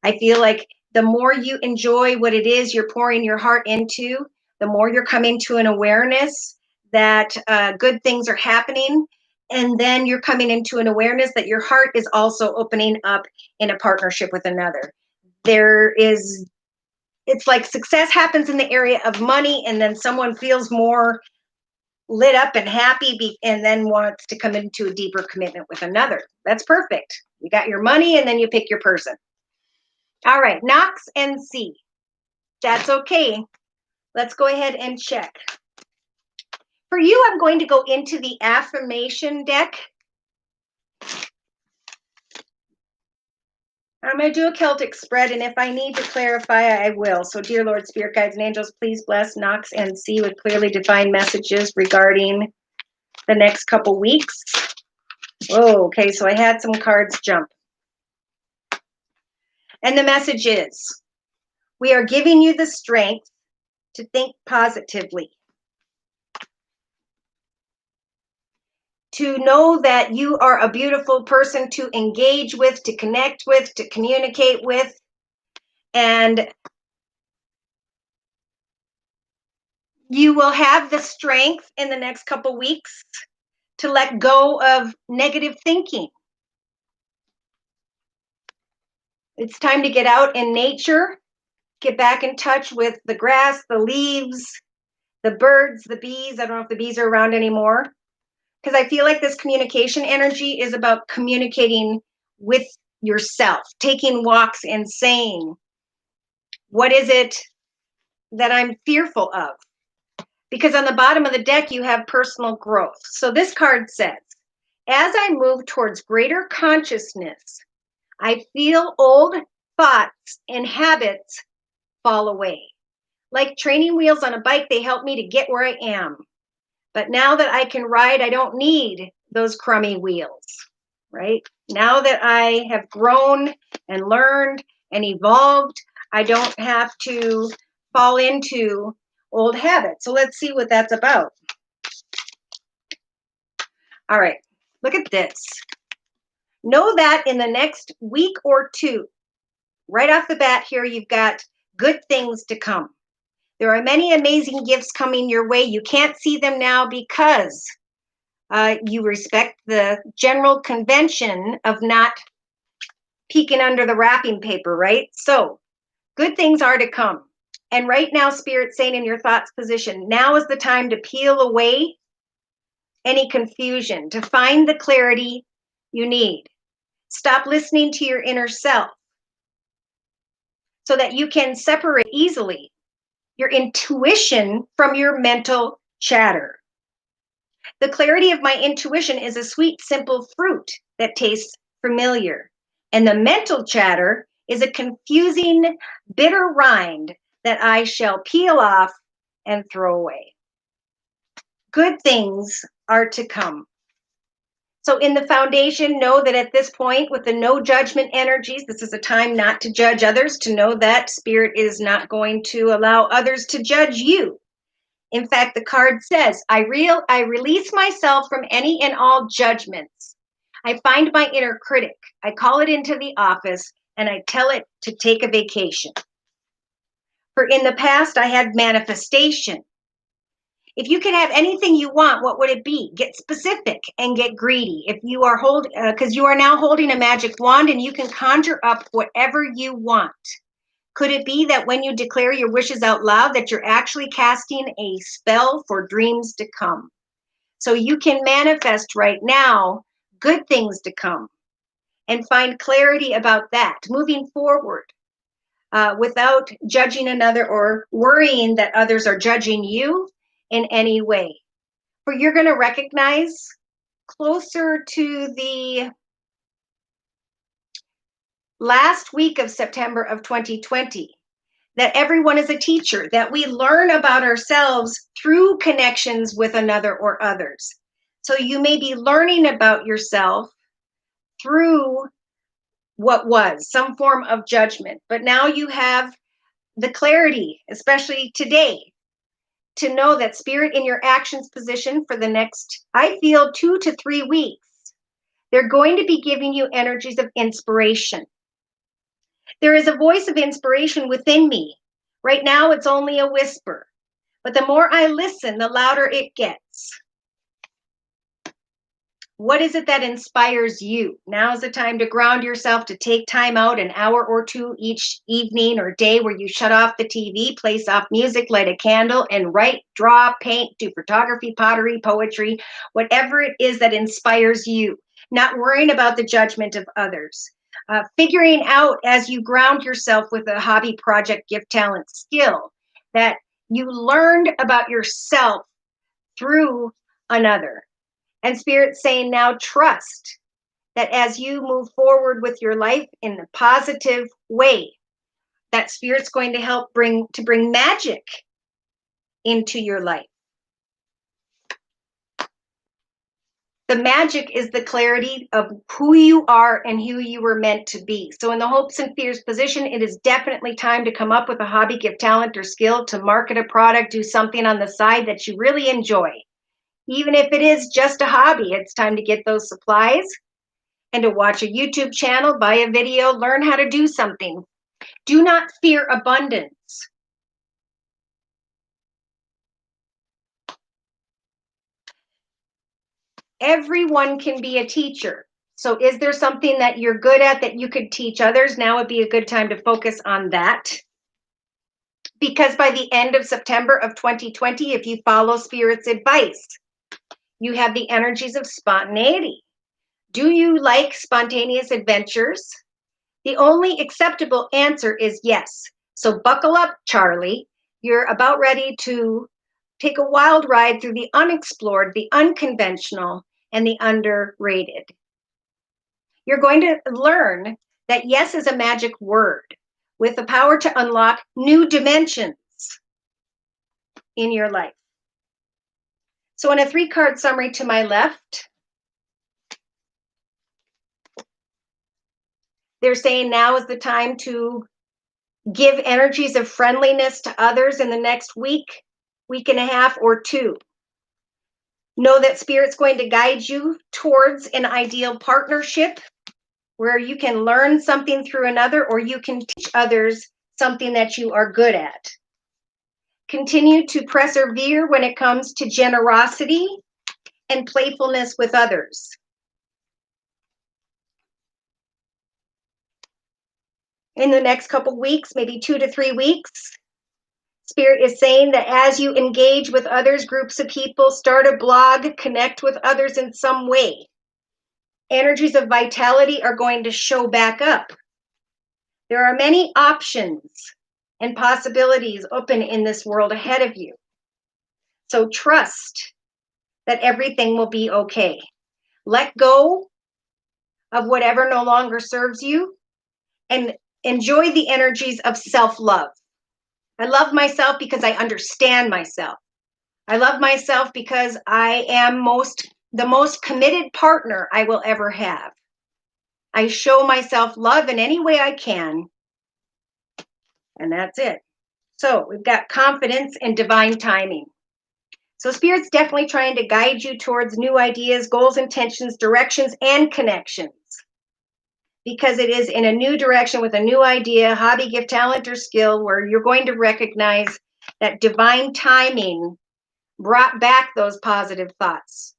I feel like the more you enjoy what it is you're pouring your heart into, the more you're coming to an awareness that good things are happening. And then you're coming into an awareness that your heart is also opening up in a partnership with another. It's like success happens in the area of money, and then someone feels more lit up and happy and then wants to come into a deeper commitment with another. That's perfect. You got your money and then you pick your person. All right, Knox NC. That's okay. Let's go ahead and check. For you, I'm going to go into the affirmation deck. I'm going to do a Celtic spread, and if I need to clarify, I will. So, dear Lord, Spirit Guides, and Angels, please bless Knox NC with clearly defined messages regarding the next couple weeks. Oh, okay, so I had some cards jump. And the message is, we are giving you the strength to think positively. To know that you are a beautiful person to engage with, to connect with, to communicate with. And you will have the strength in the next couple weeks to let go of negative thinking. It's time to get out in nature, get back in touch with the grass, the leaves, the birds, the bees. I don't know if the bees are around anymore, because I feel like this communication energy is about communicating with yourself, taking walks and saying, what is it that I'm fearful of? Because on the bottom of the deck, you have personal growth. So this card says, as I move towards greater consciousness, I feel old thoughts and habits fall away. Like training wheels on a bike, they help me to get where I am. But now that I can ride, I don't need those crummy wheels, right? Now that I have grown and learned and evolved, I don't have to fall into old habits. So let's see what that's about. All right, look at this. Know that in the next week or two, right off the bat here, you've got good things to come. There are many amazing gifts coming your way. You can't see them now because you respect the general convention of not peeking under the wrapping paper, right? So good things are to come. And right now, Spirit's saying in your thoughts position, now is the time to peel away any confusion, to find the clarity you need. Stop listening to your inner self so that you can separate easily your intuition from your mental chatter. The clarity of my intuition is a sweet, simple fruit that tastes familiar. And the mental chatter is a confusing, bitter rind that I shall peel off and throw away. Good things are to come. So in the foundation, know that at this point, with the no judgment energies, this is a time not to judge others, to know that Spirit is not going to allow others to judge you. In fact, the card says, I release myself from any and all judgments. I find my inner critic. I call it into the office and I tell it to take a vacation. For in the past, I had manifestation. If you could have anything you want, what would it be? Get specific and get greedy. If you are because you are now holding a magic wand and you can conjure up whatever you want. Could it be that when you declare your wishes out loud, that you're actually casting a spell for dreams to come? So you can manifest right now good things to come and find clarity about that, moving forward without judging another or worrying that others are judging you in any way. For you're going to recognize closer to the last week of September of 2020 that everyone is a teacher, that we learn about ourselves through connections with another or others. So you may be learning about yourself through what was some form of judgment, but now you have the clarity, especially today, to know that Spirit in your actions position for the next, I feel, 2 to 3 weeks, they're going to be giving you energies of inspiration. There is a voice of inspiration within me. Right now, it's only a whisper, but the more I listen, the louder it gets. What is it that inspires you? Now is the time to ground yourself, to take time out, an hour or two each evening or day where you shut off the TV, play soft music, light a candle, and write, draw, paint, do photography, pottery, poetry, whatever it is that inspires you. Not worrying about the judgment of others. Figuring out as you ground yourself with a hobby, project, gift, talent, skill, that you learned about yourself through another. And Spirit's saying now trust that as you move forward with your life in a positive way, that Spirit's going to help bring magic into your life. The magic is the clarity of who you are and who you were meant to be. So in the hopes and fears position, it is definitely time to come up with a hobby, gift, talent, or skill to market a product, do something on the side that you really enjoy. Even if it is just a hobby, it's time to get those supplies and to watch a YouTube channel, buy a video, learn how to do something. Do not fear abundance. Everyone can be a teacher. So is there something that you're good at that you could teach others? Now would be a good time to focus on that. Because by the end of September of 2020, if you follow Spirit's advice, you have the energies of spontaneity. Do you like spontaneous adventures? The only acceptable answer is yes. So buckle up, Charlie. You're about ready to take a wild ride through the unexplored, the unconventional, and the underrated. You're going to learn that yes is a magic word with the power to unlock new dimensions in your life. So in a 3-card summary to my left, they're saying now is the time to give energies of friendliness to others in the next week, week and a half, or 2. Know that Spirit's going to guide you towards an ideal partnership where you can learn something through another, or you can teach others something that you are good at. Continue to persevere when it comes to generosity and playfulness with others. In the next couple weeks, maybe 2 to 3 weeks, Spirit is saying that as you engage with others, groups of people, start a blog, connect with others in some way, energies of vitality are going to show back up. There are many options and possibilities open in this world ahead of you. So trust that everything will be okay. Let go of whatever no longer serves you and enjoy the energies of self-love. I love myself because I understand myself. I love myself because I am the most committed partner I will ever have. I show myself love in any way I can, and that's it. So we've got confidence and divine timing. So Spirit's definitely trying to guide you towards new ideas, goals, intentions, directions, and connections. Because it is in a new direction with a new idea, hobby, gift, talent, or skill where you're going to recognize that divine timing brought back those positive thoughts,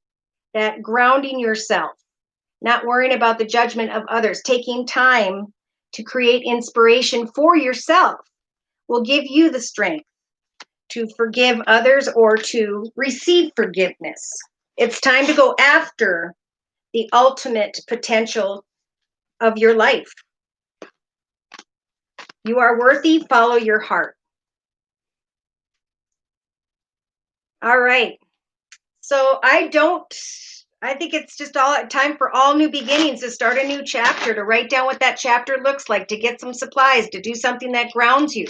that grounding yourself, not worrying about the judgment of others, taking time to create inspiration for yourself will give you the strength to forgive others or to receive forgiveness. It's time to go after the ultimate potential of your life. You are worthy, follow your heart. All right. So I think it's just all time for all new beginnings, to start a new chapter, to write down what that chapter looks like, to get some supplies, to do something that grounds you.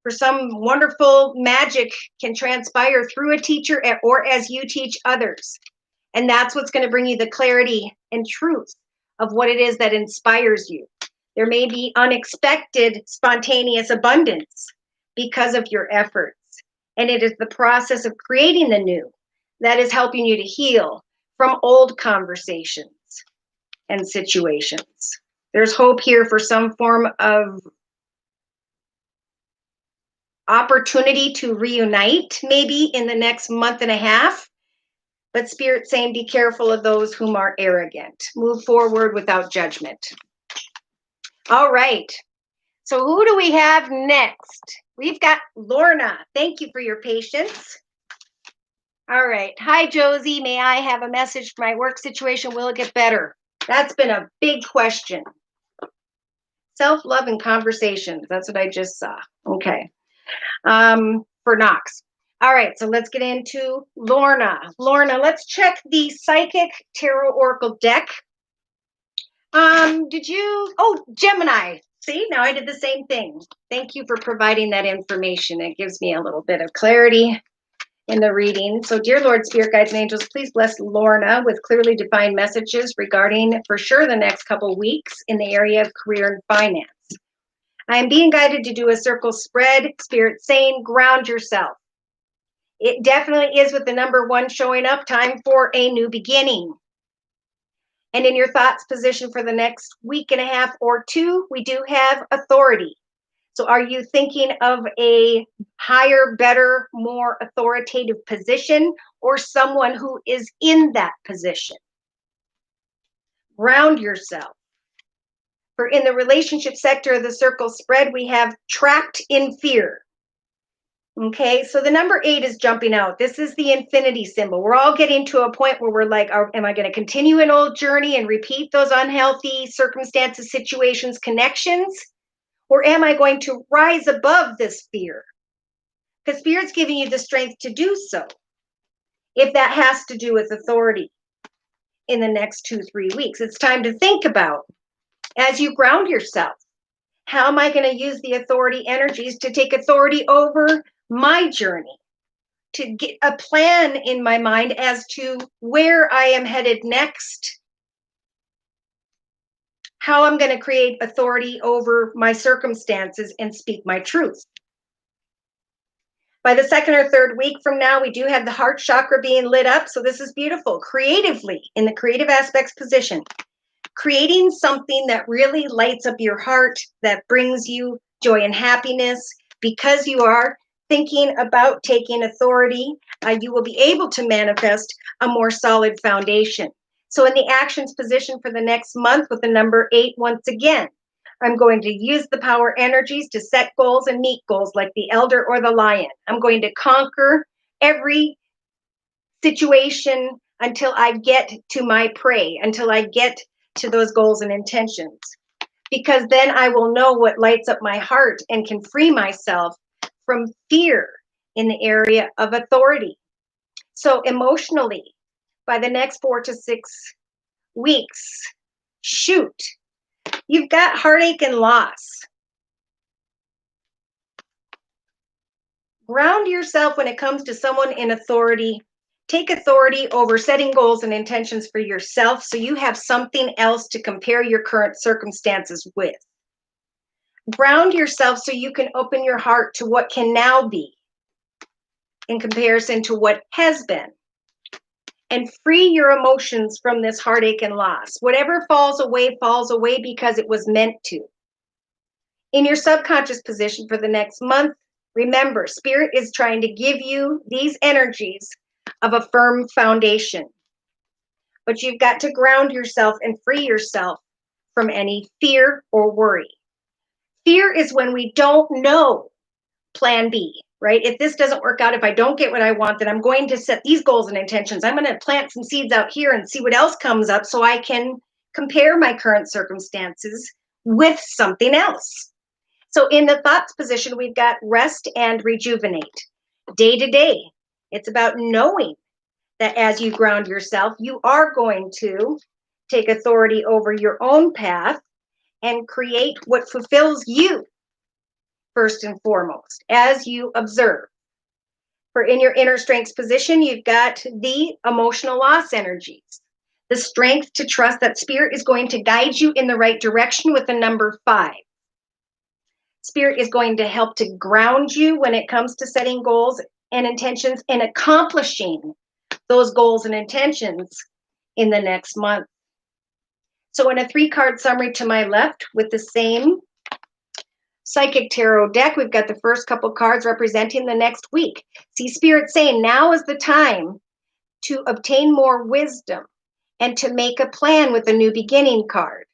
For some wonderful magic can transpire through a teacher or as you teach others. And that's what's going to bring you the clarity and truth of what it is that inspires you. There may be unexpected, spontaneous abundance because of your efforts. And it is the process of creating the new that is helping you to heal from old conversations and situations. There's hope here for some form of opportunity to reunite, maybe in the next month and a half. But Spirit's saying, be careful of those whom are arrogant. Move forward without judgment. All right. So who do we have next? We've got Lorna. Thank you for your patience. All right. Hi, Josie. May I have a message for my work situation? Will it get better? That's been a big question. Self-love and conversations. That's what I just saw. Okay. For Knox. All right, so let's get into Lorna. Lorna, let's check the Psychic Tarot Oracle deck. Gemini. See, now I did the same thing. Thank you for providing that information. It gives me a little bit of clarity in the reading. So, dear Lord, Spirit Guides and Angels, please bless Lorna with clearly defined messages regarding, for sure, the next couple weeks in the area of career and finance. I am being guided to do a circle spread. Spirit saying, ground yourself. It definitely is with the number 1 showing up, time for a new beginning. And in your thoughts position for the next week and a half or 2, we do have authority. So are you thinking of a higher, better, more authoritative position, or someone who is in that position? Ground yourself. For in the relationship sector of the circle spread, we have trapped in fear. Okay, so the number 8 is jumping out. This is the infinity symbol. We're all getting to a point where we're like, am I going to continue an old journey and repeat those unhealthy circumstances, situations, connections? Or am I going to rise above this fear? Because Spirit's giving you the strength to do so. If that has to do with authority in the next 2-3 weeks, it's time to think about, as you ground yourself, how am I going to use the authority energies to take authority over my journey, to get a plan in my mind as to where I am headed next, how I'm going to create authority over my circumstances and speak my truth. By the second or third week from now, we do have the heart chakra being lit up. So this is beautiful. Creatively, in the creative aspects position, creating something that really lights up your heart, that brings you joy and happiness, because you are thinking about taking authority, you will be able to manifest a more solid foundation. So in the actions position for the next month with the number 8, once again, I'm going to use the power energies to set goals and meet goals like the elder or the lion. I'm going to conquer every situation until I get to my prey, until I get to those goals and intentions. Because then I will know what lights up my heart and can free myself from fear in the area of authority. So emotionally, by the next 4 to 6 weeks, shoot, you've got heartache and loss. Ground yourself when it comes to someone in authority. Take authority over setting goals and intentions for yourself so you have something else to compare your current circumstances with. Ground yourself so you can open your heart to what can now be in comparison to what has been. And free your emotions from this heartache and loss. Whatever falls away because it was meant to. In your subconscious position for the next month, remember, Spirit is trying to give you these energies of a firm foundation. But you've got to ground yourself and free yourself from any fear or worry. Fear is when we don't know plan B, right? If this doesn't work out, if I don't get what I want, then I'm going to set these goals and intentions. I'm going to plant some seeds out here and see what else comes up so I can compare my current circumstances with something else. So in the thoughts position, we've got rest and rejuvenate. Day to day, it's about knowing that as you ground yourself, you are going to take authority over your own path and create what fulfills you first and foremost, as you observe. For in your inner strengths position, you've got the emotional loss energies, the strength to trust that Spirit is going to guide you in the right direction with the number 5. Spirit is going to help to ground you when it comes to setting goals and intentions and accomplishing those goals and intentions in the next month. So in a 3-card summary to my left with the same Psychic Tarot deck, we've got the first couple cards representing the next week. See, Spirit saying now is the time to obtain more wisdom and to make a plan with the new beginning card.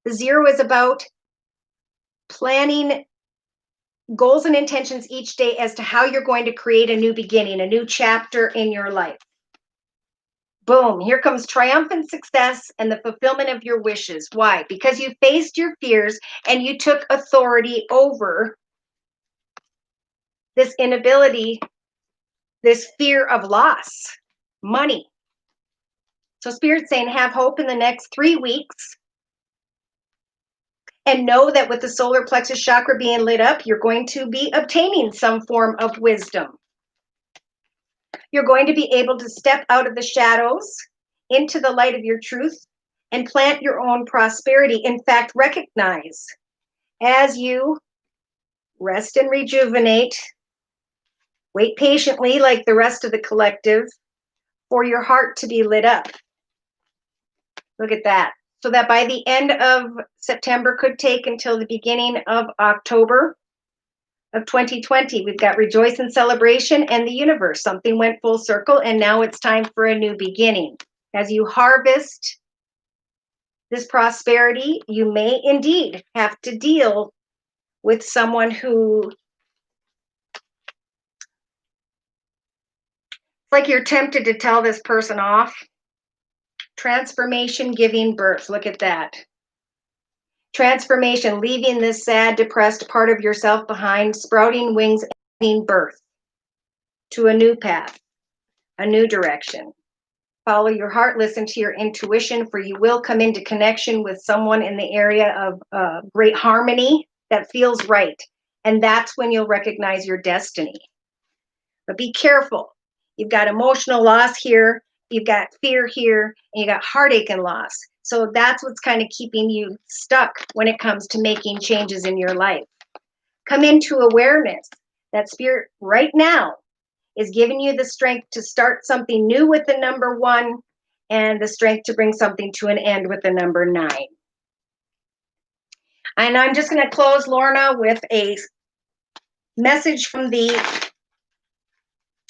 The 0 is about planning goals and intentions each day as to how you're going to create a new beginning, a new chapter in your life. Boom, here comes triumphant success and the fulfillment of your wishes. Why? Because you faced your fears and you took authority over this inability, this fear of loss, money. So Spirit's saying have hope in the next 3 weeks. And know that with the solar plexus chakra being lit up, you're going to be obtaining some form of wisdom. You're going to be able to step out of the shadows into the light of your truth and plant your own prosperity. In fact, recognize as you rest and rejuvenate, wait patiently like the rest of the collective for your heart to be lit up. Look at that. So that by the end of September could take until the beginning of October of 2020. We've got rejoice and celebration and the universe. Something went full circle and now it's time for a new beginning. As you harvest this prosperity, you may indeed have to deal with someone who like you're tempted to tell this person off. Transformation giving birth. Look at that. Transformation, leaving this sad, depressed part of yourself behind, sprouting wings, and giving birth to a new path, a new direction. Follow your heart, listen to your intuition, for you will come into connection with someone in the area of great harmony that feels right. And that's when you'll recognize your destiny. But be careful. You've got emotional loss here, you've got fear here, and you got heartache and loss. So that's what's kind of keeping you stuck when it comes to making changes in your life. Come into awareness that spirit right now is giving you the strength to start something new with the number 1 and the strength to bring something to an end with the number 9. And I'm just going to close, Lorna, with a message from the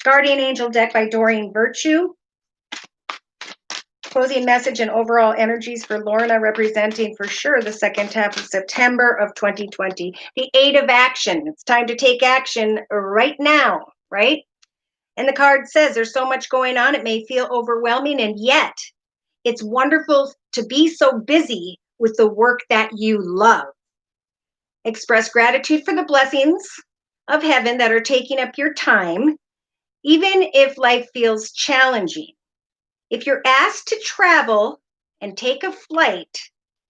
Guardian Angel deck by Doreen Virtue. Closing message and overall energies for Lorna, representing for sure the second half of September of 2020. The 8 of action. It's time to take action right now, right? And the card says there's so much going on, it may feel overwhelming, and yet it's wonderful to be so busy with the work that you love. Express gratitude for the blessings of heaven that are taking up your time, even if life feels challenging. If you're asked to travel and take a flight,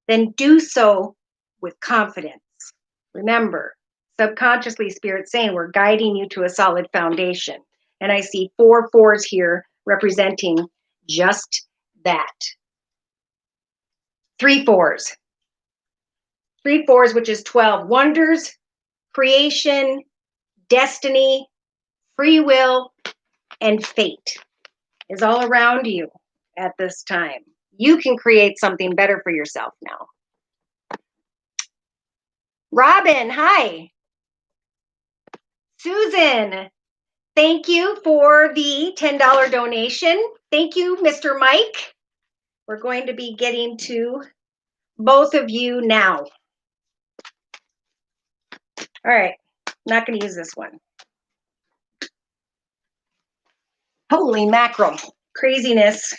then do so with confidence. Remember, subconsciously, Spirit's saying we're guiding you to a solid foundation. And I see 4 4s here representing just that. 3 4s. 3 4s, which is 12. Wonders, creation, destiny, free will, and fate is all around you at this time. You can create something better for yourself now. Robin, hi. Susan, thank you for the $10 donation. Thank you, Mr. Mike. We're going to be getting to both of you now. All right, not going to use this one. Holy mackerel, craziness.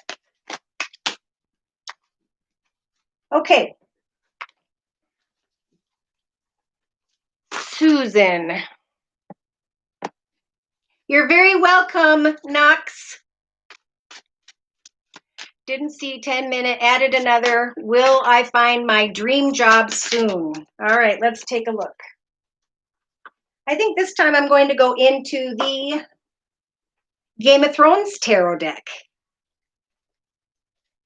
Okay. Susan. You're very welcome, Knox. Didn't see 10-minute, added another. Will I find my dream job soon? All right, let's take a look. I think this time I'm going to go into the Game of Thrones tarot deck.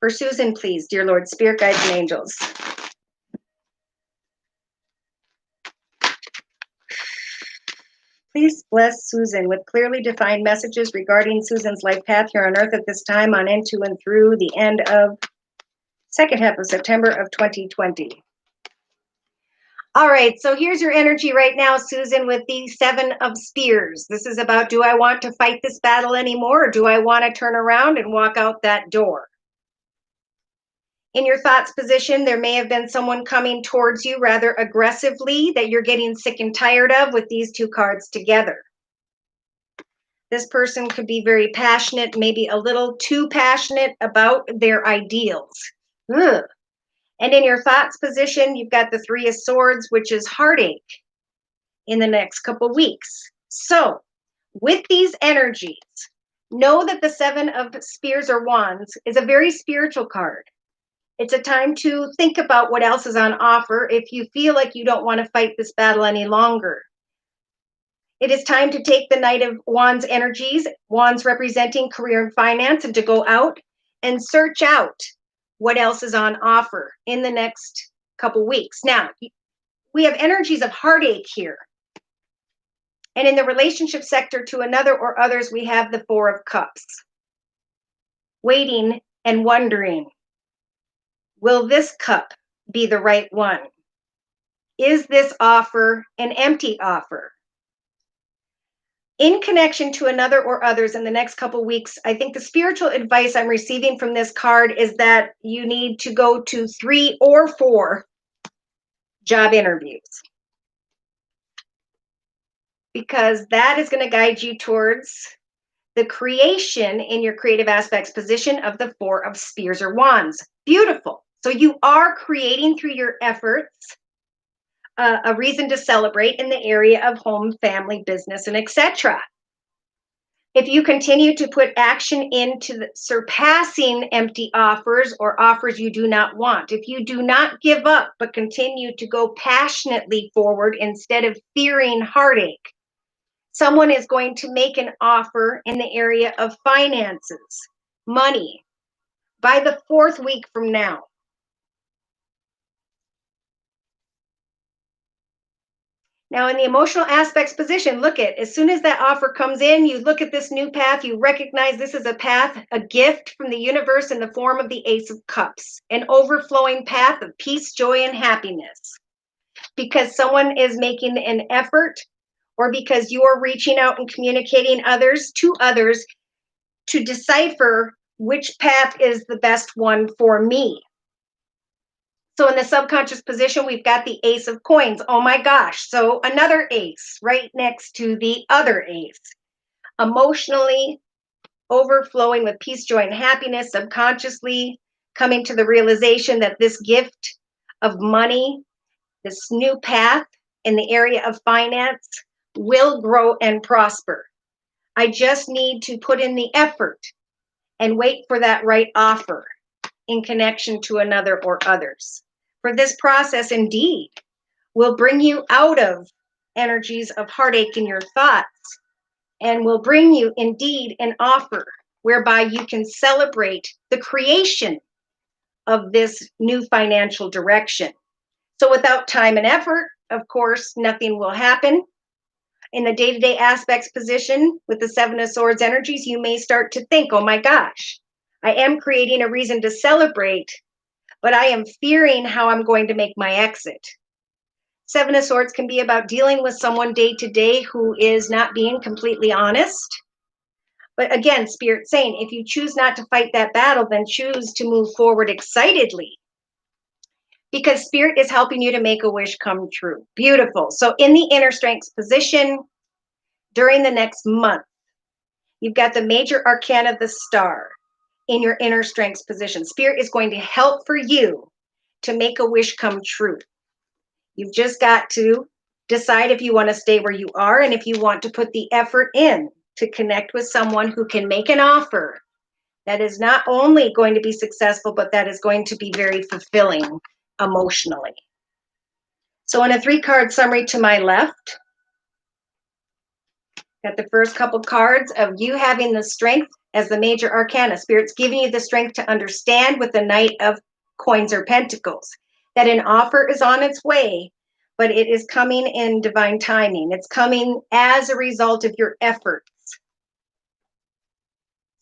For Susan, please, dear Lord, Spirit, Guides, and Angels. Please bless Susan with clearly defined messages regarding Susan's life path here on Earth at this time on into and through the end of second half of September of 2020. All right, so here's your energy right now, Susan, with the 7 of Spears. This is about, do I want to fight this battle anymore, or do I want to turn around and walk out that door? In your thoughts position, there may have been someone coming towards you rather aggressively that you're getting sick and tired of with these 2 cards together. This person could be very passionate, maybe a little too passionate about their ideals. Ugh. And in your thoughts position, you've got the 3 of Swords, which is heartache in the next couple weeks. So with these energies, know that the 7 of Spears or Wands is a very spiritual card. It's a time to think about what else is on offer if you feel like you don't want to fight this battle any longer. It is time to take the Knight of Wands energies, Wands representing career and finance, and to go out and search out what else is on offer in the next couple weeks. Now, we have energies of heartache here. And in the relationship sector to another or others, we have the 4 of Cups. Waiting and wondering, will this cup be the right one? Is this offer an empty offer? In connection to another or others in the next couple weeks, I think the spiritual advice I'm receiving from this card is that you need to go to 3 or 4 job interviews, because that is going to guide you towards the creation in your creative aspects position of the Four of Spears or Wands. Beautiful. So you are creating through your efforts a reason to celebrate in the area of home, family, business, and etc. If you continue to put action into surpassing empty offers or offers you do not want, if you do not give up but continue to go passionately forward instead of fearing heartache, someone is going to make an offer in the area of finances, money, by the 4th week from now. Now, in the emotional aspects position, look at, as soon as that offer comes in, you look at this new path, you recognize this is a path, a gift from the universe in the form of the Ace of Cups, an overflowing path of peace, joy, and happiness. Because someone is making an effort, or because you're reaching out and communicating others to decipher which path is the best one for me. So in the subconscious position, we've got the Ace of Coins. Oh my gosh. So another ace right next to the other ace. Emotionally overflowing with peace, joy, and happiness, subconsciously coming to the realization that this gift of money, this new path in the area of finance will grow and prosper. I just need to put in the effort and wait for that right offer in connection to another or others. For this process indeed will bring you out of energies of heartache in your thoughts and will bring you indeed an offer whereby you can celebrate the creation of this new financial direction. So without time and effort, of course, nothing will happen. In the day-to-day aspects position with the Seven of Swords energies, you may start to think, oh my gosh, I am creating a reason to celebrate, but I am fearing how I'm going to make my exit. Seven of Swords can be about dealing with someone day to day who is not being completely honest. But again, Spirit saying, if you choose not to fight that battle, then choose to move forward excitedly. Because Spirit is helping you to make a wish come true. Beautiful. So in the inner strengths position, during the next month, you've got the major arcana, the star, in your inner strengths position. Spirit is going to help for you to make a wish come true. You've just got to decide if you want to stay where you are and if you want to put the effort in to connect with someone who can make an offer that is not only going to be successful, but that is going to be very fulfilling emotionally. So in a 3-card summary to my left, got the first couple cards of you having the strength as the major arcana. Spirit's giving you the strength to understand with the Knight of Coins or Pentacles that an offer is on its way, but it is coming in divine timing. It's coming as a result of your efforts.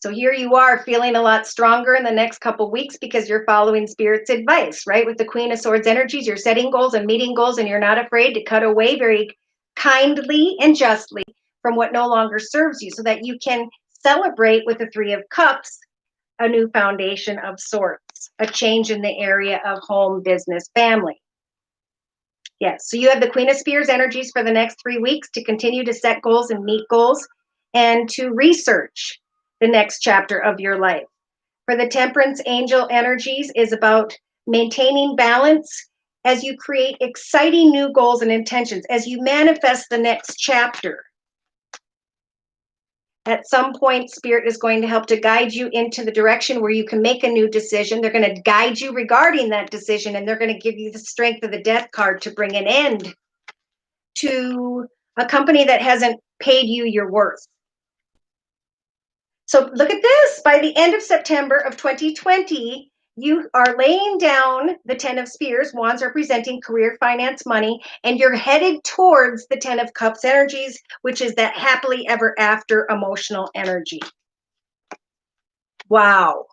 So here you are feeling a lot stronger in the next couple weeks because you're following Spirit's advice, right? With the Queen of Swords energies, you're setting goals and meeting goals, and you're not afraid to cut away very kindly and justly from what no longer serves you so that you can celebrate with the Three of Cups a new foundation of sorts, a change in the area of home, business, family. Yes, so you have the Queen of Spears energies for the next 3 weeks to continue to set goals and meet goals and to research the next chapter of your life. For the Temperance angel energies is about maintaining balance as you create exciting new goals and intentions, as you manifest the next chapter. At some point, Spirit is going to help to guide you into the direction where you can make a new decision. They're going to guide you regarding that decision, and they're going to give you the strength of the Death card to bring an end to a company that hasn't paid you your worth. So look at this. By the end of September of 2020, you are laying down the 10 of Spears, wands representing career, finance, money, and you're headed towards the 10 of Cups energies, which is that happily ever after emotional energy. Wow.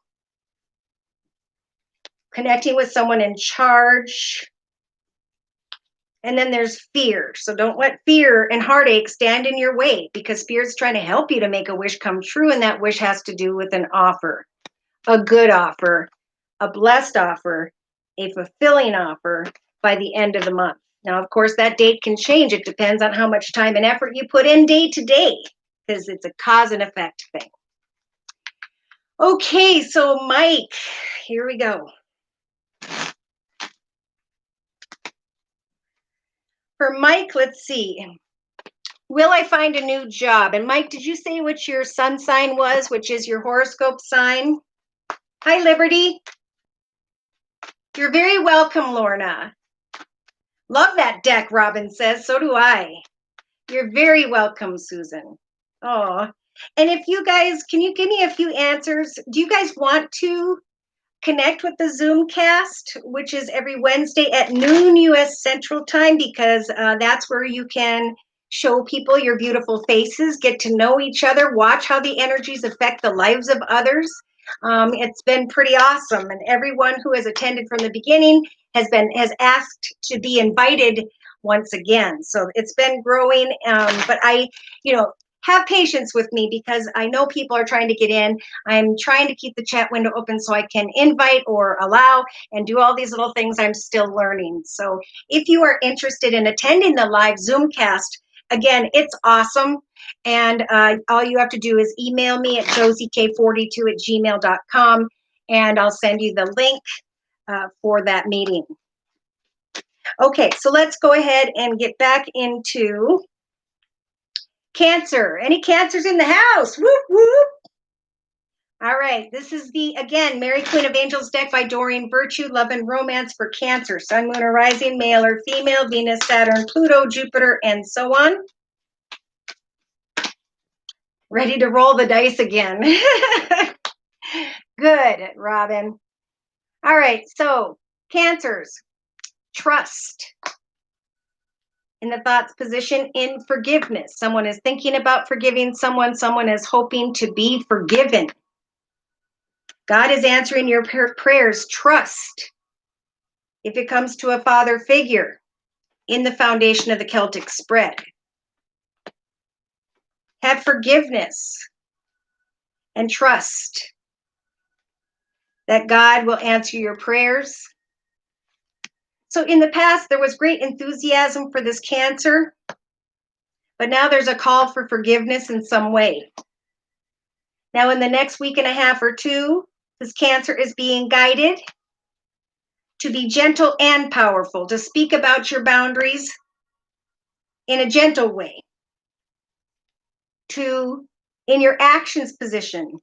Connecting with someone in charge. And then there's fear. So don't let fear and heartache stand in your way, because Spirit's trying to help you to make a wish come true. And that wish has to do with an offer, a good offer, a blessed offer, a fulfilling offer by the end of the month. Now, of course, that date can change. It depends on how much time and effort you put in day to day, because it's a cause and effect thing. Okay, so Mike, here we go. For Mike, let's see. Will I find a new job? And Mike, did you say which your sun sign was, which is your horoscope sign? Hi, Liberty. You're very welcome, Lorna. Love that deck, Robin says. So do I. You're very welcome, Susan. Oh, and if you guys, can you give me a few answers? Do you guys want to connect with the Zoom cast, which is every Wednesday at noon U.S. Central Time, because that's where you can show people your beautiful faces, get to know each other, watch how the energies affect the lives of others. It's been pretty awesome, and everyone who has attended from the beginning has asked to be invited once again. So it's been growing, but have patience with me because I know people are trying to get in. I'm trying to keep the chat window open so I can invite or allow and do all these little things. I'm still learning. So if you are interested in attending the live Zoomcast, again, it's awesome. And all you have to do is email me at josiek42@gmail.com, and I'll send you the link for that meeting. Okay, so let's go ahead and get back into Cancer. Any Cancers in the house? Whoop, whoop. All right, this is the, again, Mary Queen of Angels deck by Doreen Virtue, Love and Romance for Cancer. Sun, Moon, or Rising, male or female, Venus, Saturn, Pluto, Jupiter, and so on. Ready to roll the dice again. Good, Robin. All right, so Cancers, trust. In the thoughts position, in forgiveness. Someone is thinking about forgiving someone. Someone is hoping to be forgiven. God is answering your prayers. Trust. If it comes to a father figure in the foundation of the Celtic spread. Have forgiveness and trust that God will answer your prayers. So in the past, there was great enthusiasm for this Cancer, but now there's a call for forgiveness in some way. Now in the next week and a half or two, this Cancer is being guided to be gentle and powerful, to speak about your boundaries in a gentle way, to, in your actions position,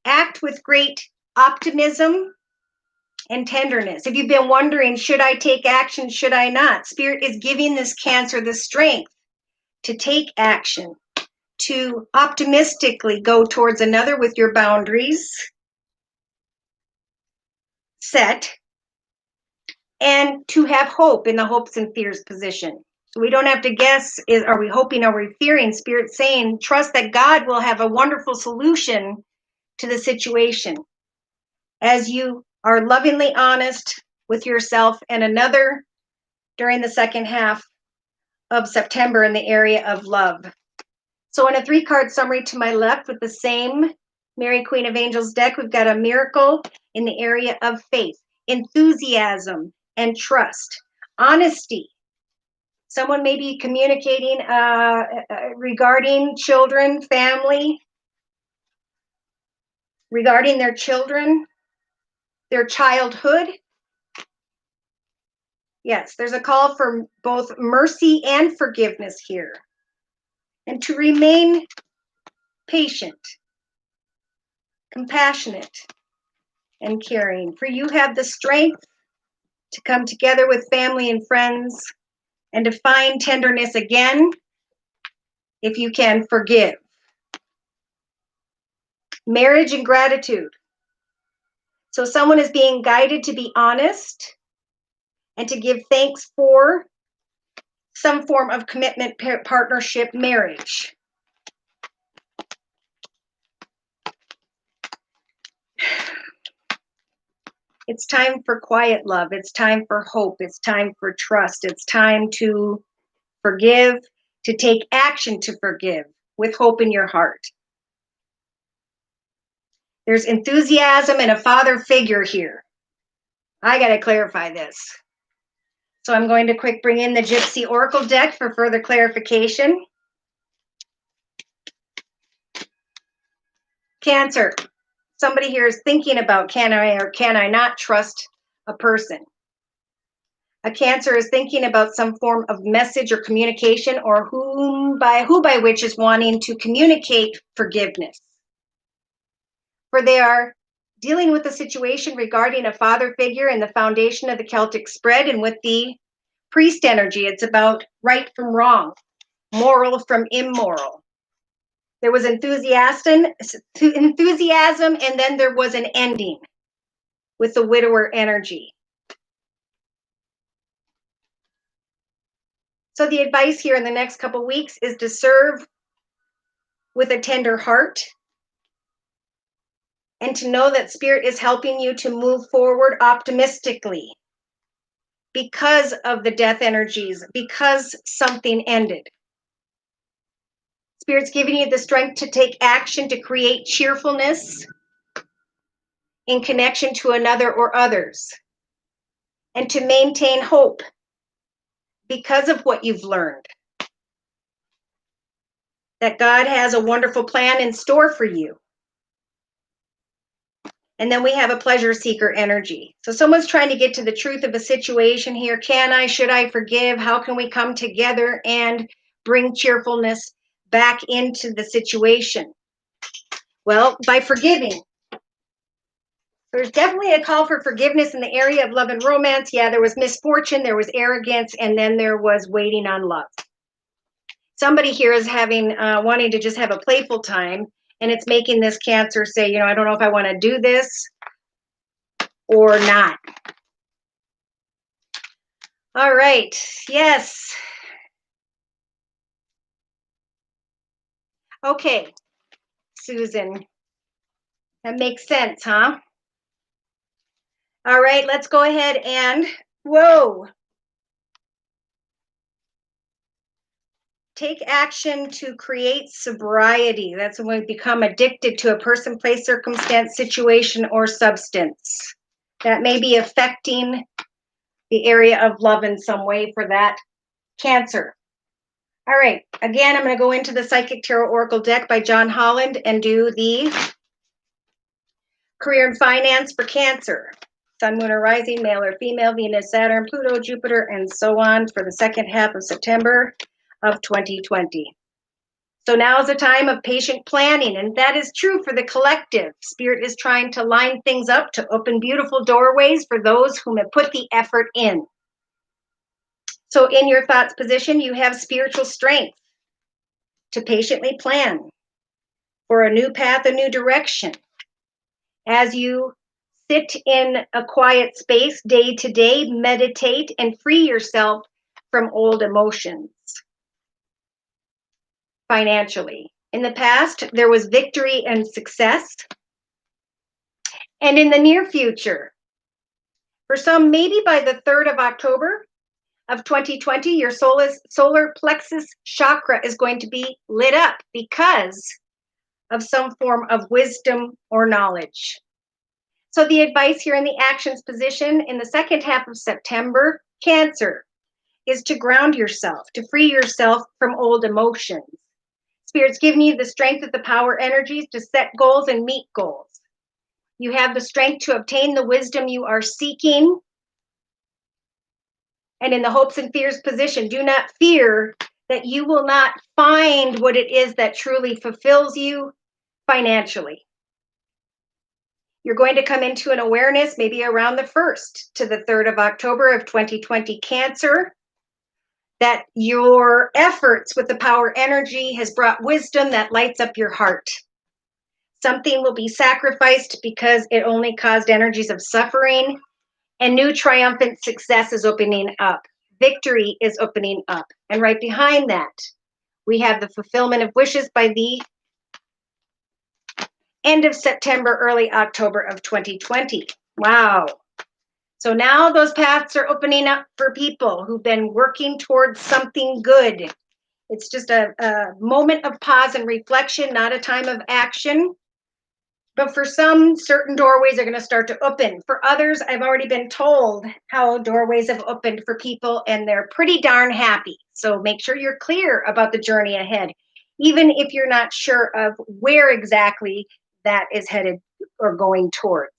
act with great optimism and tenderness. If you've been wondering, should I take action, should I not? Spirit is giving this Cancer the strength to take action, to optimistically go towards another with your boundaries set, and to have hope in the hopes and fears position. So we don't have to guess, are we hoping, are we fearing? Spirit saying, trust that God will have a wonderful solution to the situation as you are lovingly honest with yourself and another during the second half of September in the area of love. So in a 3-card summary to my left with the same Mary Queen of Angels deck, we've got a miracle in the area of faith, enthusiasm, and trust, honesty. Someone may be communicating regarding children, family, regarding their children, their childhood. Yes, there's a call for both mercy and forgiveness here. And to remain patient, compassionate, and caring. For you have the strength to come together with family and friends and to find tenderness again if you can forgive. Marriage and gratitude. So someone is being guided to be honest and to give thanks for some form of commitment, partnership, marriage. It's time for quiet love. It's time for hope. It's time for trust. It's time to forgive, to take action to forgive with hope in your heart. There's enthusiasm and a father figure here. I got to clarify this. So I'm going to quick bring in the Gypsy Oracle deck for further clarification. Cancer. Somebody here is thinking about, can I or can I not trust a person? A Cancer is thinking about some form of message or communication, or who by which is wanting to communicate forgiveness. For they are dealing with a situation regarding a father figure in the foundation of the Celtic spread, and with the priest energy, it's about right from wrong, moral from immoral. There was enthusiasm, and then there was an ending with the widower energy. So the advice here in the next couple weeks is to serve with a tender heart, and to know that Spirit is helping you to move forward optimistically because of the death energies, because something ended. Spirit's giving you the strength to take action, to create cheerfulness in connection to another or others, and to maintain hope because of what you've learned. That God has a wonderful plan in store for you. And then we have a pleasure seeker energy. So someone's trying to get to the truth of a situation here. Can I, should I forgive? How can we come together and bring cheerfulness back into the situation? Well, by forgiving. There's definitely a call for forgiveness in the area of love and romance. Yeah, there was misfortune, there was arrogance, and then there was waiting on love. Somebody here is having, wanting to just have a playful time, and it's making this Cancer say, I don't know if I want to do this or not. All right, yes. Okay, Susan. That makes sense, huh? All right, let's go ahead and, whoa. Take action to create sobriety. That's when we become addicted to a person, place, circumstance, situation, or substance. That may be affecting the area of love in some way for that Cancer. All right, again, I'm going to go into the Psychic Tarot Oracle deck by John Holland and do the career and finance for Cancer. Sun, moon, or rising, male or female, Venus, Saturn, Pluto, Jupiter, and so on for the second half of September of 2020. So now is a time of patient planning, and that is true for the collective. Spirit is trying to line things up to open beautiful doorways for those whom have put the effort in. So in your thoughts position, you have spiritual strength to patiently plan for a new path, a new direction. As you sit in a quiet space day to day, meditate, and free yourself from old emotions. Financially, in the past, there was victory and success. And in the near future, for some, maybe by the 3rd of October of 2020, your solar plexus chakra is going to be lit up because of some form of wisdom or knowledge. So the advice here in the actions position in the second half of September, Cancer, is to ground yourself, to free yourself from old emotions. Spirit's giving you the strength of the power energies to set goals and meet goals. You have the strength to obtain the wisdom you are seeking. And in the hopes and fears position, do not fear that you will not find what it is that truly fulfills you financially. You're going to come into an awareness maybe around the 1st to the 3rd of October of 2020, Cancer, that your efforts with the power energy has brought wisdom that lights up your heart. Something will be sacrificed because it only caused energies of suffering, and new triumphant success is opening up. Victory is opening up. And right behind that, we have the fulfillment of wishes by the end of September, early October of 2020. Wow. So now those paths are opening up for people who've been working towards something good. It's just a moment of pause and reflection, not a time of action. But for some, certain doorways are going to start to open. For others, I've already been told how doorways have opened for people, and they're pretty darn happy. So make sure you're clear about the journey ahead, even if you're not sure of where exactly that is headed or going towards.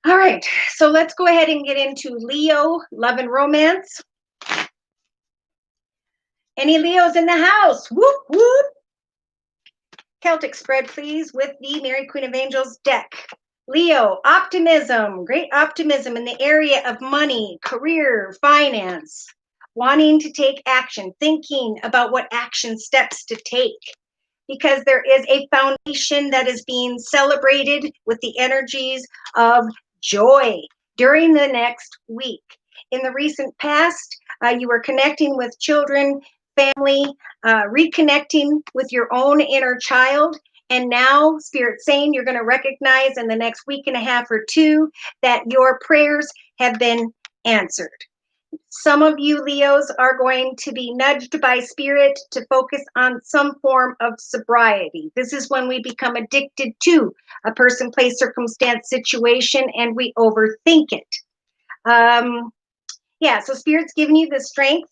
All right, so let's go ahead and get into Leo, love and romance. Any Leos in the house? Whoop, whoop. Celtic spread, please, with the Mary Queen of Angels deck. Leo, optimism, great optimism in the area of money, career, finance, wanting to take action, thinking about what action steps to take, because there is a foundation that is being celebrated with the energies of joy during the next week. In the recent past, you were connecting with children, family, reconnecting with your own inner child. And now, Spirit's saying you're going to recognize in the next week and a half or two that your prayers have been answered. Some of you Leos are going to be nudged by Spirit to focus on some form of sobriety. This is when we become addicted to a person, place, circumstance, situation, and we overthink it. So Spirit's giving you the strength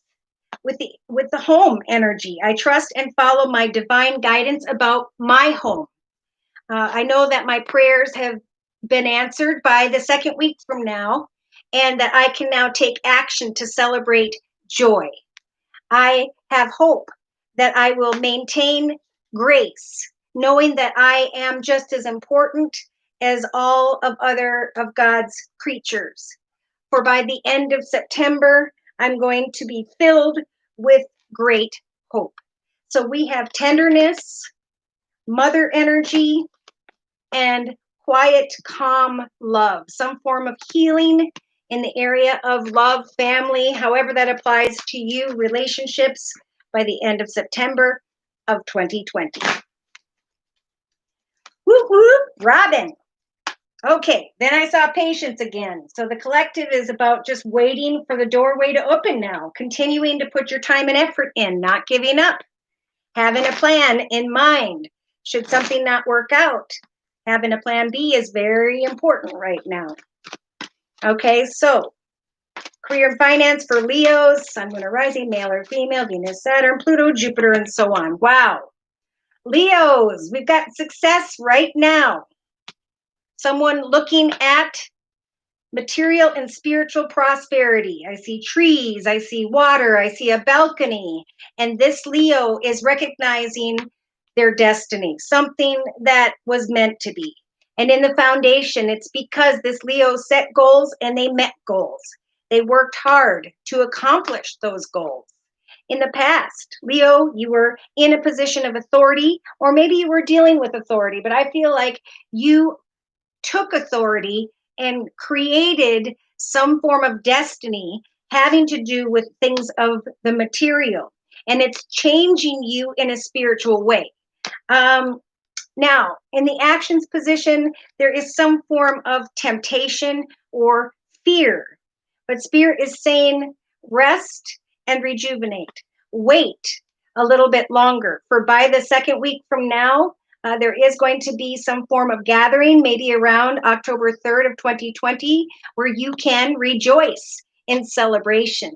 with the home energy. I trust and follow my divine guidance about my home. I know that my prayers have been answered by the second week from now, and that I can now take action to celebrate joy. I have hope that I will maintain grace, knowing that I am just as important as all of God's creatures. For by the end of September, I'm going to be filled with great hope. So we have tenderness, mother energy, and quiet, calm love, some form of healing in the area of love, family, however that applies to you, relationships by the end of September of 2020. Whoop, whoop, Robin. Okay, then I saw patience again. So the collective is about just waiting for the doorway to open now, continuing to put your time and effort in, not giving up, having a plan in mind. Should something not work out, having a plan B is very important right now. Okay, so career and finance for Leos, Sun, Moon, or Rising, male or female, Venus, Saturn, Pluto, Jupiter, and so on. Wow. Leos, we've got success right now. Someone looking at material and spiritual prosperity. I see trees, I see water, I see a balcony. And this Leo is recognizing their destiny, something that was meant to be. And in the foundation, it's because this Leo set goals and they met goals. They worked hard to accomplish those goals. In the past, Leo, you were in a position of authority, or maybe you were dealing with authority, but I feel like you took authority and created some form of destiny having to do with things of the material. And it's changing you in a spiritual way. Now, in the actions position, there is some form of temptation or fear. But Spirit is saying rest and rejuvenate. Wait a little bit longer. For by the second week from now, there is going to be some form of gathering, maybe around October 3rd of 2020, where you can rejoice in celebration.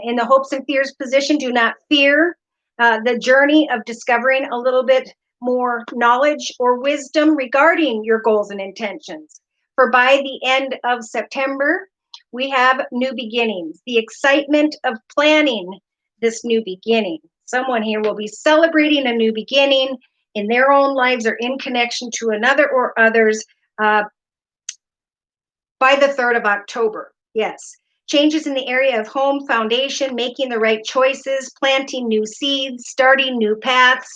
In the hopes and fears position, do not fear the journey of discovering a little bit more knowledge or wisdom regarding your goals and intentions. For by the end of September, we have new beginnings, the excitement of planning this new beginning. Someone here will be celebrating a new beginning in their own lives or in connection to another or others by the 3rd of October. Yes. Changes in the area of home, foundation, making the right choices, planting new seeds, starting new paths,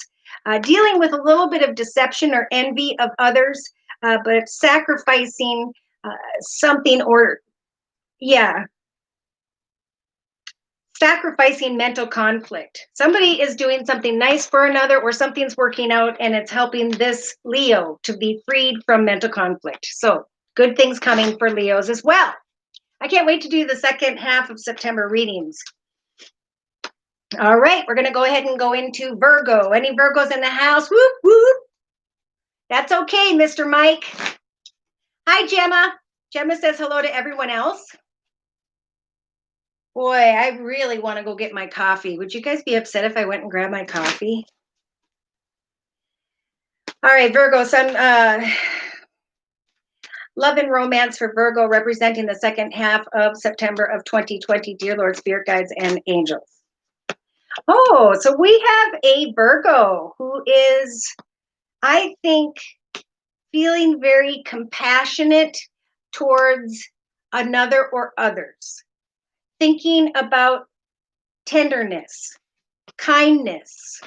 dealing with a little bit of deception or envy of others, but sacrificing something or, sacrificing mental conflict. Somebody is doing something nice for another, or something's working out and it's helping this Leo to be freed from mental conflict. So good things coming for Leos as well. I can't wait to do the second half of September readings. All right, we're going to go ahead and go into Virgo. Any Virgos in the house? Whoop, whoop. That's okay, Mr. Mike. Hi, Gemma. Gemma says hello to everyone else. Boy, I really want to go get my coffee. Would you guys be upset if I went and grabbed my coffee? All right, Virgo, some love and romance for Virgo, representing the second half of September of 2020. Dear Lord, Spirit Guides, and Angels. Oh, so we have a Virgo who is, I think, feeling very compassionate towards another or others, thinking about tenderness, kindness,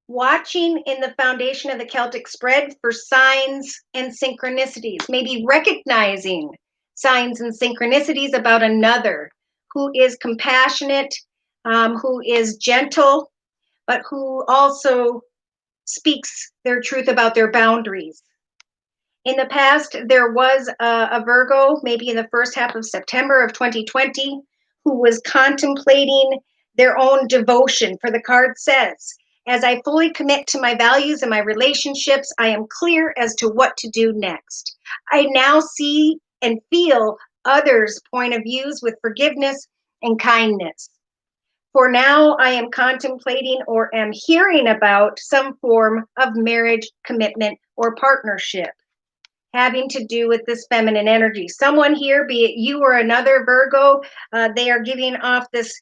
watching in the foundation of the Celtic spread for signs and synchronicities, maybe recognizing signs and synchronicities about another who is compassionate, who is gentle, but who also speaks their truth about their boundaries. In the past, there was a Virgo, maybe in the first half of September of 2020, who was contemplating their own devotion. For the card says, as I fully commit to my values and my relationships, I am clear as to what to do next. I now see and feel others' point of views with forgiveness and kindness. For now, I am contemplating or am hearing about some form of marriage, commitment, or partnership having to do with this feminine energy. Someone here, be it you or another Virgo, they are giving off this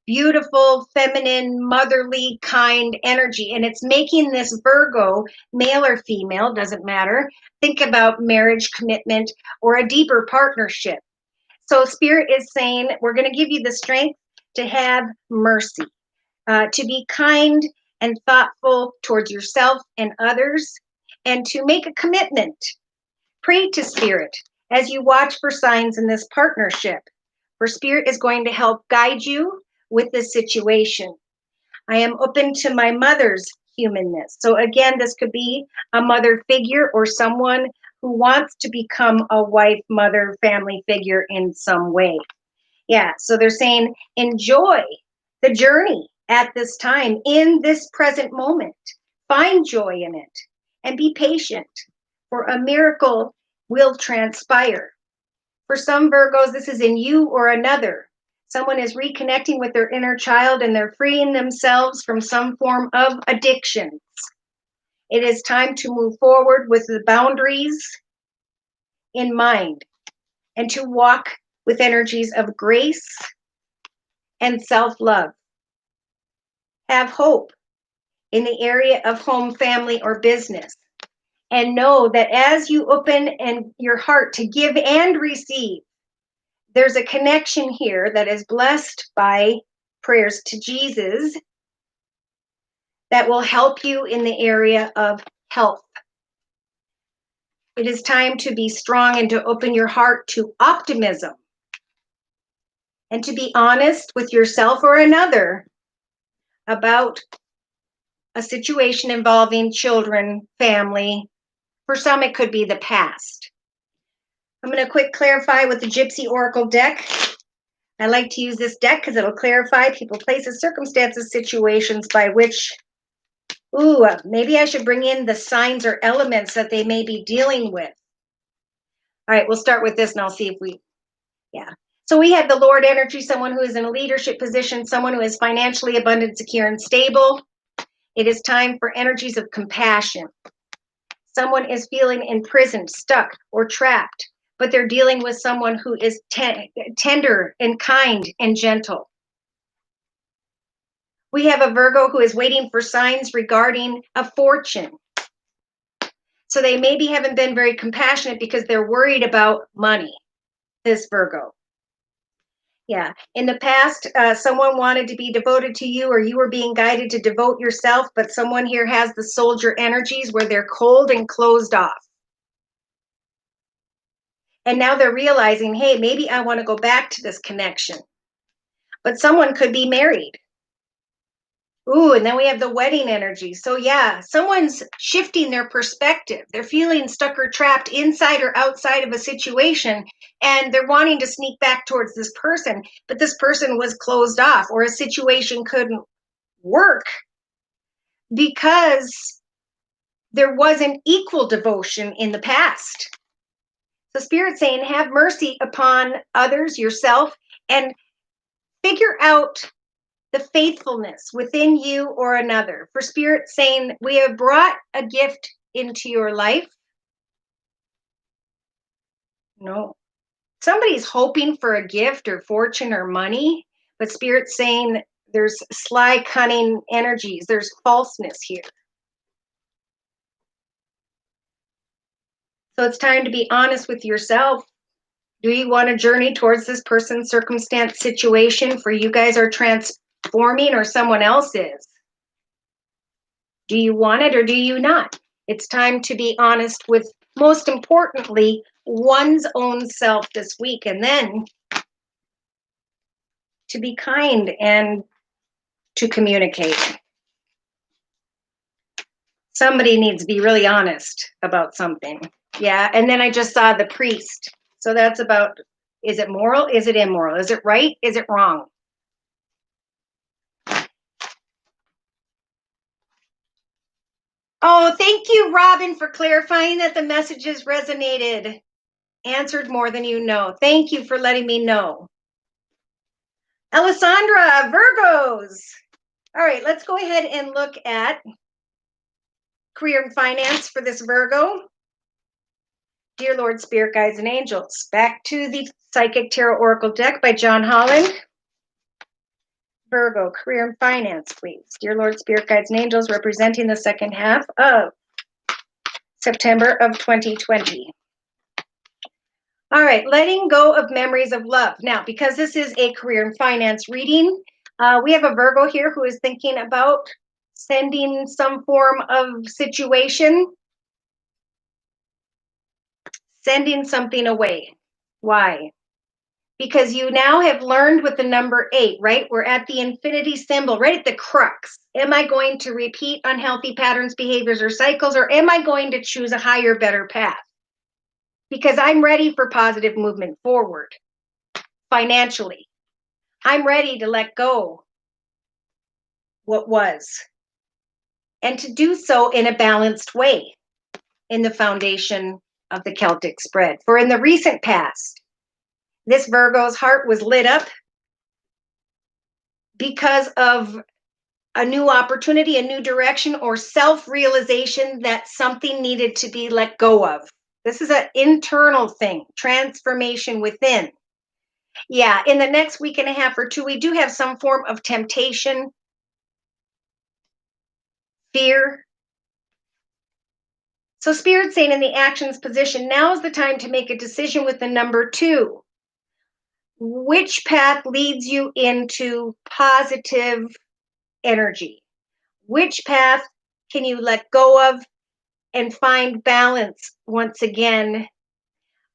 beautiful, feminine, motherly, kind energy. And it's making this Virgo, male or female, doesn't matter, think about marriage, commitment, or a deeper partnership. So Spirit is saying, we're going to give you the strength to have mercy, to be kind and thoughtful towards yourself and others, and to make a commitment. Pray to Spirit as you watch for signs in this partnership, for Spirit is going to help guide you with this situation. I am open to my mother's humanness. So again, this could be a mother figure or someone who wants to become a wife, mother, family figure in some way. Yeah, so they're saying enjoy the journey at this time, in this present moment. Find joy in it and be patient, for a miracle will transpire. For some Virgos, this is in you or another. Someone is reconnecting with their inner child and they're freeing themselves from some form of addictions. It is time to move forward with the boundaries in mind and to walk with energies of grace and self-love. Have hope in the area of home, family, or business. And know that as you open and your heart to give and receive, there's a connection here that is blessed by prayers to Jesus that will help you in the area of health. It is time to be strong and to open your heart to optimism and to be honest with yourself or another about a situation involving children, family. For some, it could be the past. I'm going to quick clarify with the Gypsy Oracle deck. I like to use this deck because it'll clarify people, places, circumstances, situations by which, maybe I should bring in the signs or elements that they may be dealing with. All right, we'll start with this and I'll see if So we have the Lord energy, someone who is in a leadership position, someone who is financially abundant, secure, and stable. It is time for energies of compassion. Someone is feeling imprisoned, stuck, or trapped, but they're dealing with someone who is tender and kind and gentle. We have a Virgo who is waiting for signs regarding a fortune. So they maybe haven't been very compassionate because they're worried about money, this Virgo. Yeah, in the past, someone wanted to be devoted to you or you were being guided to devote yourself, but someone here has the soldier energies where they're cold and closed off. And now they're realizing, hey, maybe I want to go back to this connection. But someone could be married. And then we have the wedding energy. So yeah, someone's shifting their perspective. They're feeling stuck or trapped inside or outside of a situation, and they're wanting to sneak back towards this person, but this person was closed off, or a situation couldn't work because there wasn't equal devotion in the past. So Spirit's saying, have mercy upon others, yourself, and figure out the faithfulness within you or another. For Spirit saying, we have brought a gift into your life. No. Somebody's hoping for a gift or fortune or money, but Spirit's saying there's sly, cunning energies. There's falseness here. So it's time to be honest with yourself. Do you want to journey towards this person, circumstance, situation for you guys are transforming or someone else is? Do you want it or do you not? It's time to be honest with, most importantly, one's own self this week, and then to be kind and to communicate. Somebody needs to be really honest about something. Yeah, and then I just saw the priest. So that's about, is it moral? Is it immoral? Is it right? Is it wrong? Oh, thank you, Robin, for clarifying that the messages resonated. Answered more than you know. Thank you for letting me know. Alessandra, Virgos. All right, let's go ahead and look at career and finance for this Virgo. Dear Lord, Spirit, Guides, and Angels. Back to the Psychic Tarot Oracle deck by John Holland. Virgo, career and finance, please. Dear Lord, Spirit, Guides, and Angels, representing the second half of September of 2020. All right, letting go of memories of love. Now, because this is a career and finance reading, we have a Virgo here who is thinking about sending some form of situation, sending something away. Why? Because you now have learned with the number 8, right? We're at the infinity symbol, right at the crux. Am I going to repeat unhealthy patterns, behaviors, or cycles, or am I going to choose a higher, better path? Because I'm ready for positive movement forward financially. I'm ready to let go what was, and to do so in a balanced way in the foundation of the Celtic spread. For in the recent past, this Virgo's heart was lit up because of a new opportunity, a new direction, or self-realization that something needed to be let go of. This is an internal thing, transformation within. Yeah, in the next week and a half or two, we do have some form of temptation, fear. So Spirit's saying in the actions position, now is the time to make a decision with the number 2. Which path leads you into positive energy? Which path can you let go of and find balance once again?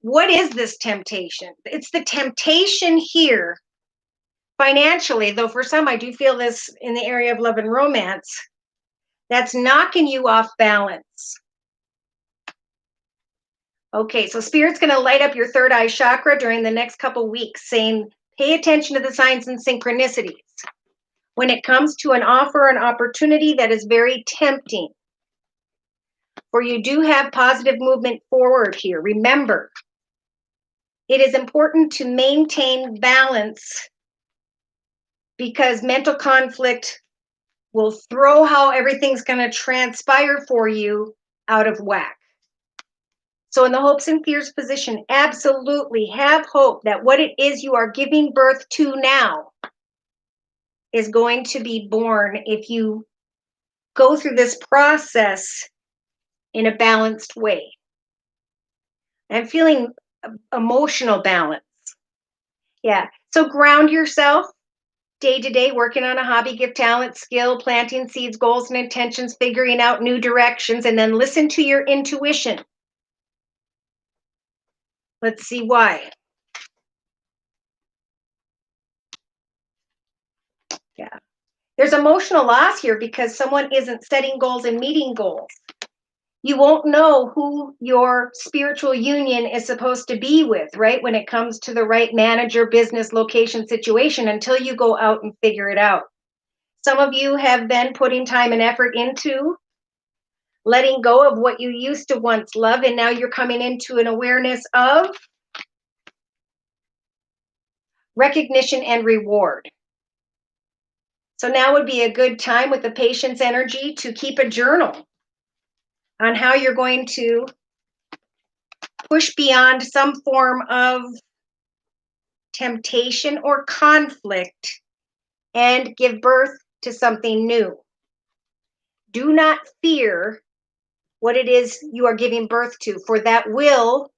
What is this temptation? It's the temptation here financially, though for some I do feel this in the area of love and romance, that's knocking you off balance. Okay, so Spirit's going to light up your third eye chakra during the next couple weeks, saying pay attention to the signs and synchronicities when it comes to an offer, an opportunity that is very tempting. For you do have positive movement forward here. Remember, it is important to maintain balance because mental conflict will throw how everything's going to transpire for you out of whack. So in the hopes and fears position, absolutely have hope that what it is you are giving birth to now is going to be born if you go through this process in a balanced way. I'm feeling emotional balance. Yeah. So ground yourself day to day, working on a hobby, gift, talent, skill, planting seeds, goals, and intentions, figuring out new directions, and then listen to your intuition. Let's see why. Yeah. There's emotional loss here because someone isn't setting goals and meeting goals. You won't know who your spiritual union is supposed to be with, right? When it comes to the right manager, business, location, situation, until you go out and figure it out. Some of you have been putting time and effort into letting go of what you used to once love, and now you're coming into an awareness of recognition and reward. So now would be a good time with the patience energy to keep a journal on how you're going to push beyond some form of temptation or conflict and give birth to something new. Do not fear what it is you are giving birth to, for that will,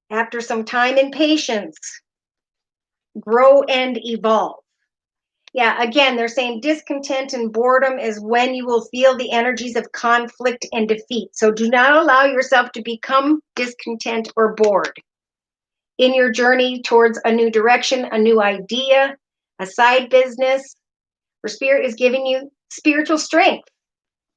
after some time and patience, grow and evolve. Yeah, again, they're saying discontent and boredom is when you will feel the energies of conflict and defeat. So do not allow yourself to become discontent or bored in your journey towards a new direction, a new idea, a side business, where Spirit is giving you spiritual strength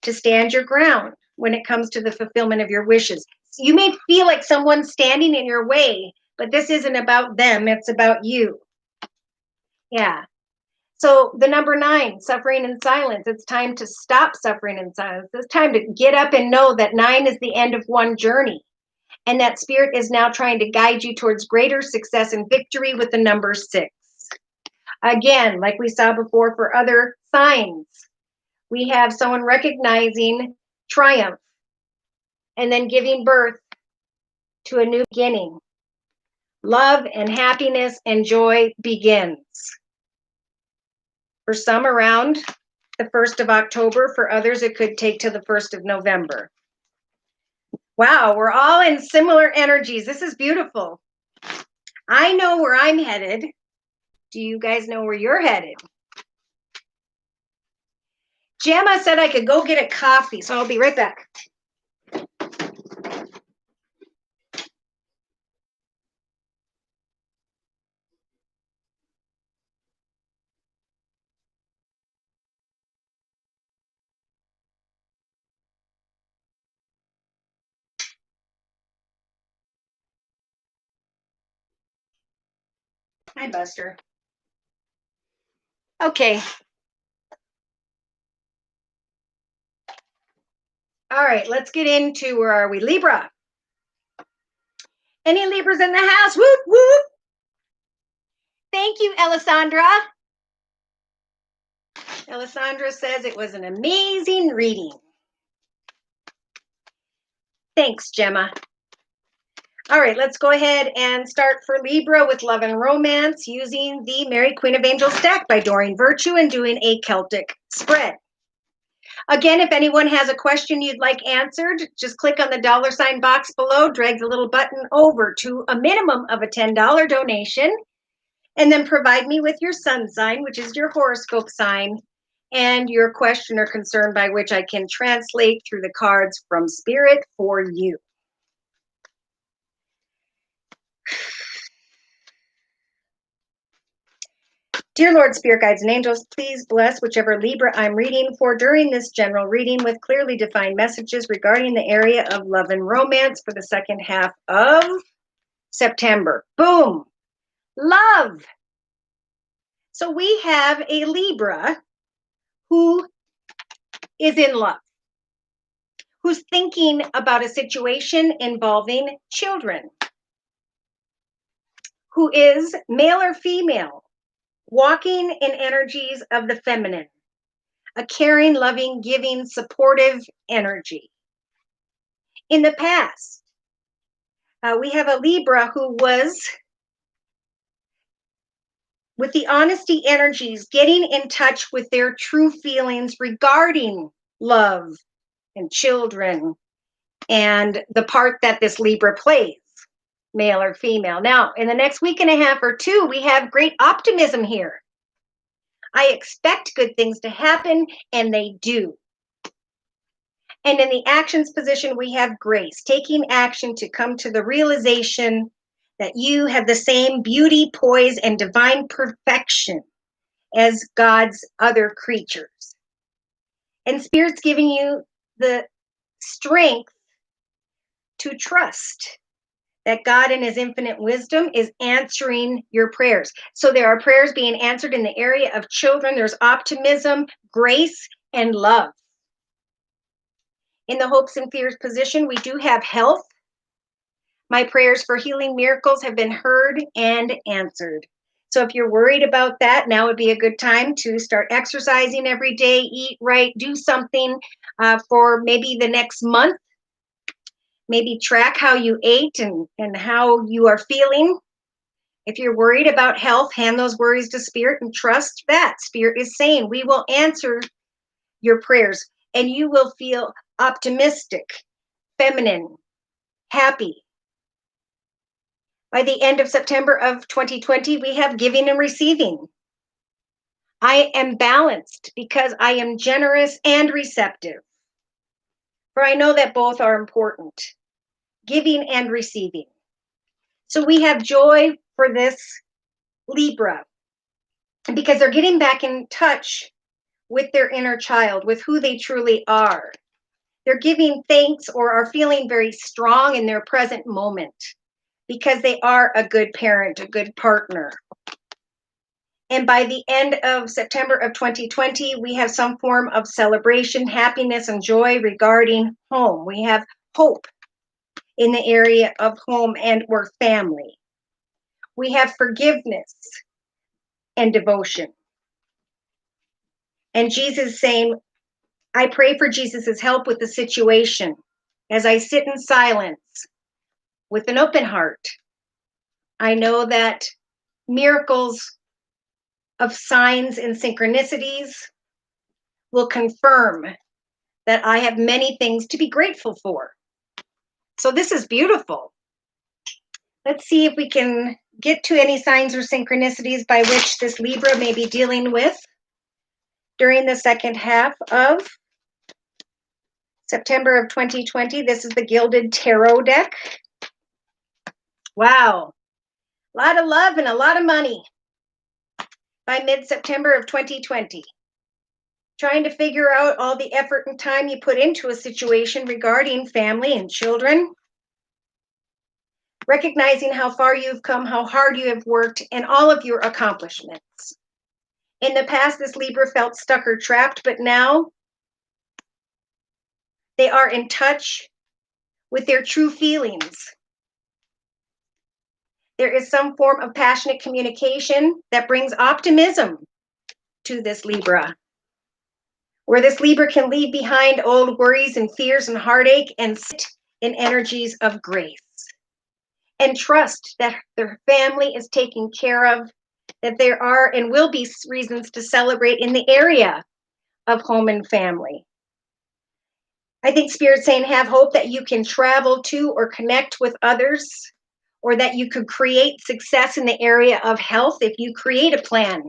to stand your ground when it comes to the fulfillment of your wishes. You may feel like someone's standing in your way, but this isn't about them, it's about you. Yeah. So the number 9, suffering in silence. It's time to stop suffering in silence. It's time to get up and know that 9 is the end of one journey, and that Spirit is now trying to guide you towards greater success and victory with the number 6. Again, like we saw before for other signs, we have someone recognizing triumph and then giving birth to a new beginning. Love and happiness and joy begins. For some around the 1st of October, for others it could take to the 1st of November. Wow, we're all in similar energies. This is beautiful. I know where I'm headed. Do you guys know where you're headed? Gemma said I could go get a coffee, so I'll be right back. Hi, Buster. Okay. All right, let's get into, where are we? Libra. Any Libras in the house? Whoop, whoop. Thank you, Alessandra. Alessandra says it was an amazing reading. Thanks, Gemma. All right, let's go ahead and start for Libra with love and romance using the Mary Queen of Angels deck by Doreen Virtue and doing a Celtic spread. Again, if anyone has a question you'd like answered, just click on the $ box below, drag the little button over to a minimum of a $10 donation, and then provide me with your sun sign, which is your horoscope sign, and your question or concern by which I can translate through the cards from Spirit for you. Dear Lord, Spirit Guides, and Angels, please bless whichever Libra I'm reading for during this general reading with clearly defined messages regarding the area of love and romance for the second half of September. Boom! Love! So we have a Libra who is in love, who's thinking about a situation involving children, who is male or female, walking in energies of the feminine, a caring, loving, giving, supportive energy. In the past, we have a Libra who was, with the honesty energies, getting in touch with their true feelings regarding love and children and the part that this Libra plays, male or female. Now, in the next week and a half or two, we have great optimism here. I expect good things to happen, and they do. And in the actions position, we have grace, taking action to come to the realization that you have the same beauty, poise, and divine perfection as God's other creatures. And Spirit's giving you the strength to trust that God in his infinite wisdom is answering your prayers. So there are prayers being answered in the area of children. There's optimism, grace, and love. In the hopes and fears position, we do have health. My prayers for healing miracles have been heard and answered. So if you're worried about that, now would be a good time to start exercising every day, eat right, do something for maybe the next month. Maybe track how you ate and how you are feeling. If you're worried about health, hand those worries to Spirit and trust that. Spirit is saying, we will answer your prayers and you will feel optimistic, feminine, happy. By the end of September of 2020, we have giving and receiving. I am balanced because I am generous and receptive. For I know that both are important, giving and receiving. So we have joy for this Libra because they're getting back in touch with their inner child, with who they truly are. They're giving thanks or are feeling very strong in their present moment because they are a good parent, a good partner. And by the end of September of 2020, we have some form of celebration, happiness, and joy regarding home. We have hope in the area of home and or family. We have forgiveness and devotion. And Jesus saying, I pray for Jesus's help with the situation as I sit in silence with an open heart. I know that miracles of signs and synchronicities will confirm that I have many things to be grateful for. So this is beautiful. Let's see if we can get to any signs or synchronicities by which this Libra may be dealing with during the second half of September of 2020. This is the Gilded Tarot deck. Wow. A lot of love and a lot of money by mid-September of 2020. Trying to figure out all the effort and time you put into a situation regarding family and children. Recognizing how far you've come, how hard you have worked, and all of your accomplishments. In the past, this Libra felt stuck or trapped, but now they are in touch with their true feelings. There is some form of passionate communication that brings optimism to this Libra, where this Libra can leave behind old worries and fears and heartache and sit in energies of grace and trust that their family is taken care of, that there are and will be reasons to celebrate in the area of home and family. I think Spirit's saying have hope that you can travel to or connect with others, or that you could create success in the area of health if you create a plan.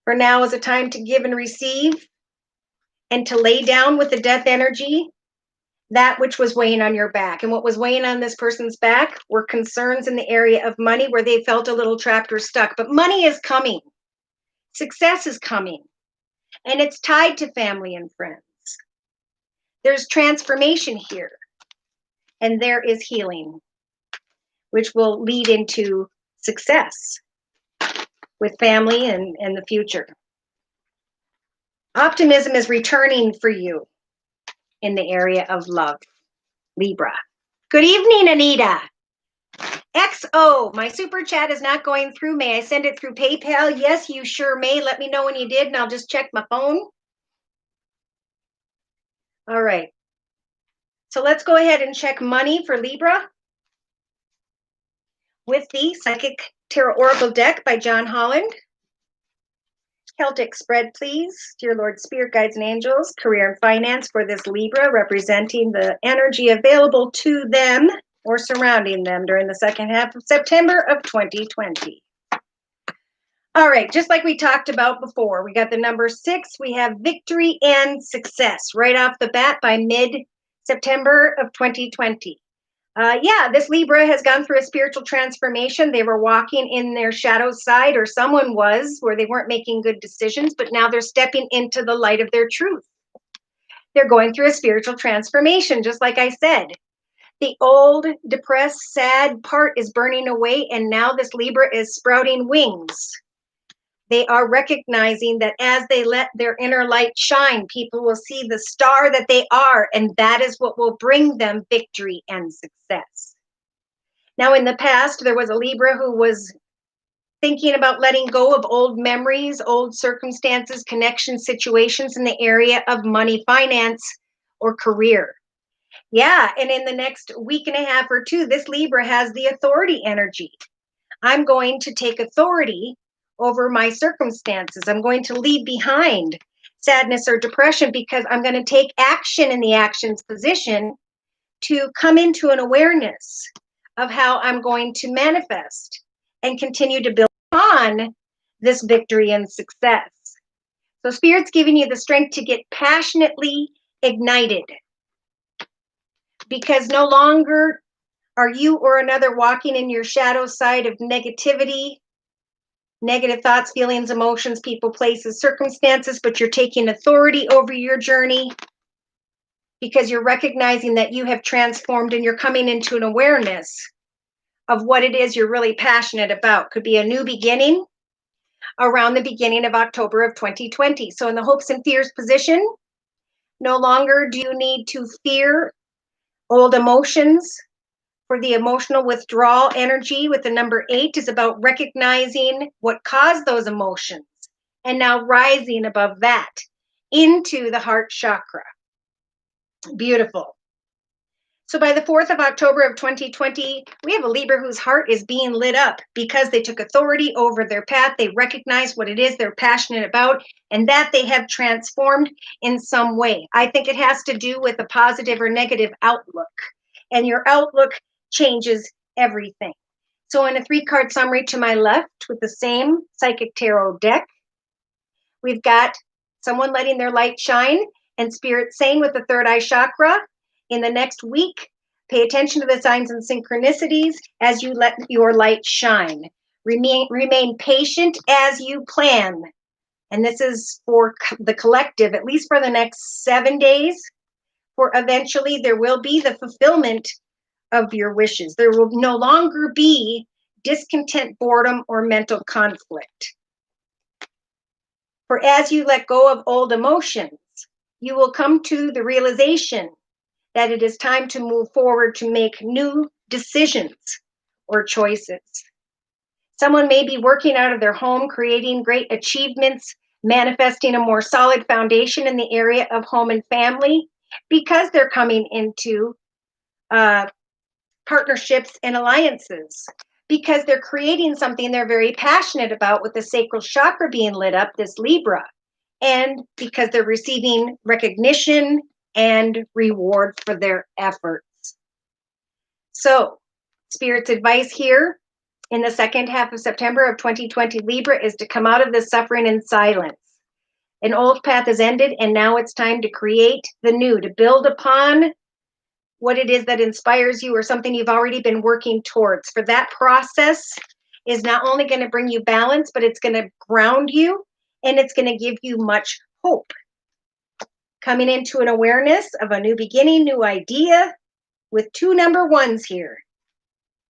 For now is a time to give and receive and to lay down with the death energy that which was weighing on your back. And what was weighing on this person's back were concerns in the area of money where they felt a little trapped or stuck. But money is coming. Success is coming. And it's tied to family and friends. There's transformation here. And there is healing, which will lead into success with family and the future. Optimism is returning for you in the area of love, Libra. Good evening, Anita. XO, my super chat is not going through. May I send it through PayPal? Yes, you sure may. Let me know when you did, and I'll just check my phone. All right. So let's go ahead and check money for Libra with the Psychic Tarot Oracle deck by John Holland. Celtic spread, please. Dear Lord, Spirit, Guides, and Angels, career and finance for this Libra, representing the energy available to them or surrounding them during the second half of September of 2020. All right, just like we talked about before, we got the number 6. We have victory and success right off the bat by mid-September of 2020. This Libra has gone through a spiritual transformation. They were walking in their shadow side, or someone was, where they weren't making good decisions, but now they're stepping into the light of their truth. They're going through a spiritual transformation, just like I said. The old, depressed, sad part is burning away, and now this Libra is sprouting wings. They are recognizing that as they let their inner light shine, people will see the star that they are, and that is what will bring them victory and success. Now, in the past, there was a Libra who was thinking about letting go of old memories, old circumstances, connections, situations in the area of money, finance, or career. Yeah, and in the next week and a half or two, this Libra has the authority energy. I'm going to take authority over my circumstances. I'm going to leave behind sadness or depression because I'm going to take action in the actions position to come into an awareness of how I'm going to manifest and continue to build on this victory and success. So Spirit's giving you the strength to get passionately ignited, because no longer are you or another walking in your shadow side of negativity, negative thoughts, feelings, emotions, people, places, circumstances, but you're taking authority over your journey because you're recognizing that you have transformed and you're coming into an awareness of what it is you're really passionate about. Could be a new beginning around the beginning of October of 2020. So in the hopes and fears position, no longer do you need to fear old emotions. For the emotional withdrawal energy with the number 8 is about recognizing what caused those emotions and now rising above that into the heart chakra. Beautiful. So by the 4th of October of 2020, we have a Libra whose heart is being lit up because they took authority over their path. They recognize what it is they're passionate about and that they have transformed in some way. I think it has to do with a positive or negative outlook. And your outlook changes everything. So in a 3-card summary to my left with the same Psychic Tarot deck, we've got someone letting their light shine and Spirit saying with the third eye chakra, in the next week, pay attention to the signs and synchronicities as you let your light shine. Remain patient as you plan. And this is for the collective, at least for the next 7 days, for eventually there will be the fulfillment of your wishes. There will no longer be discontent, boredom, or mental conflict. For as you let go of old emotions, you will come to the realization that it is time to move forward to make new decisions or choices. Someone may be working out of their home, creating great achievements, manifesting a more solid foundation in the area of home and family because they're coming into partnerships and alliances, because they're creating something they're very passionate about with the sacral chakra being lit up, this Libra, and because they're receiving recognition and reward for their efforts. So Spirit's advice here in the second half of September of 2020 Libra is to come out of this suffering in silence. An old path has ended and now it's time to create the new, to build upon what it is that inspires you or something you've already been working towards. For that process is not only going to bring you balance, but it's going to ground you and it's going to give you much hope. Coming into an awareness of a new beginning, new idea with 2 number 1s here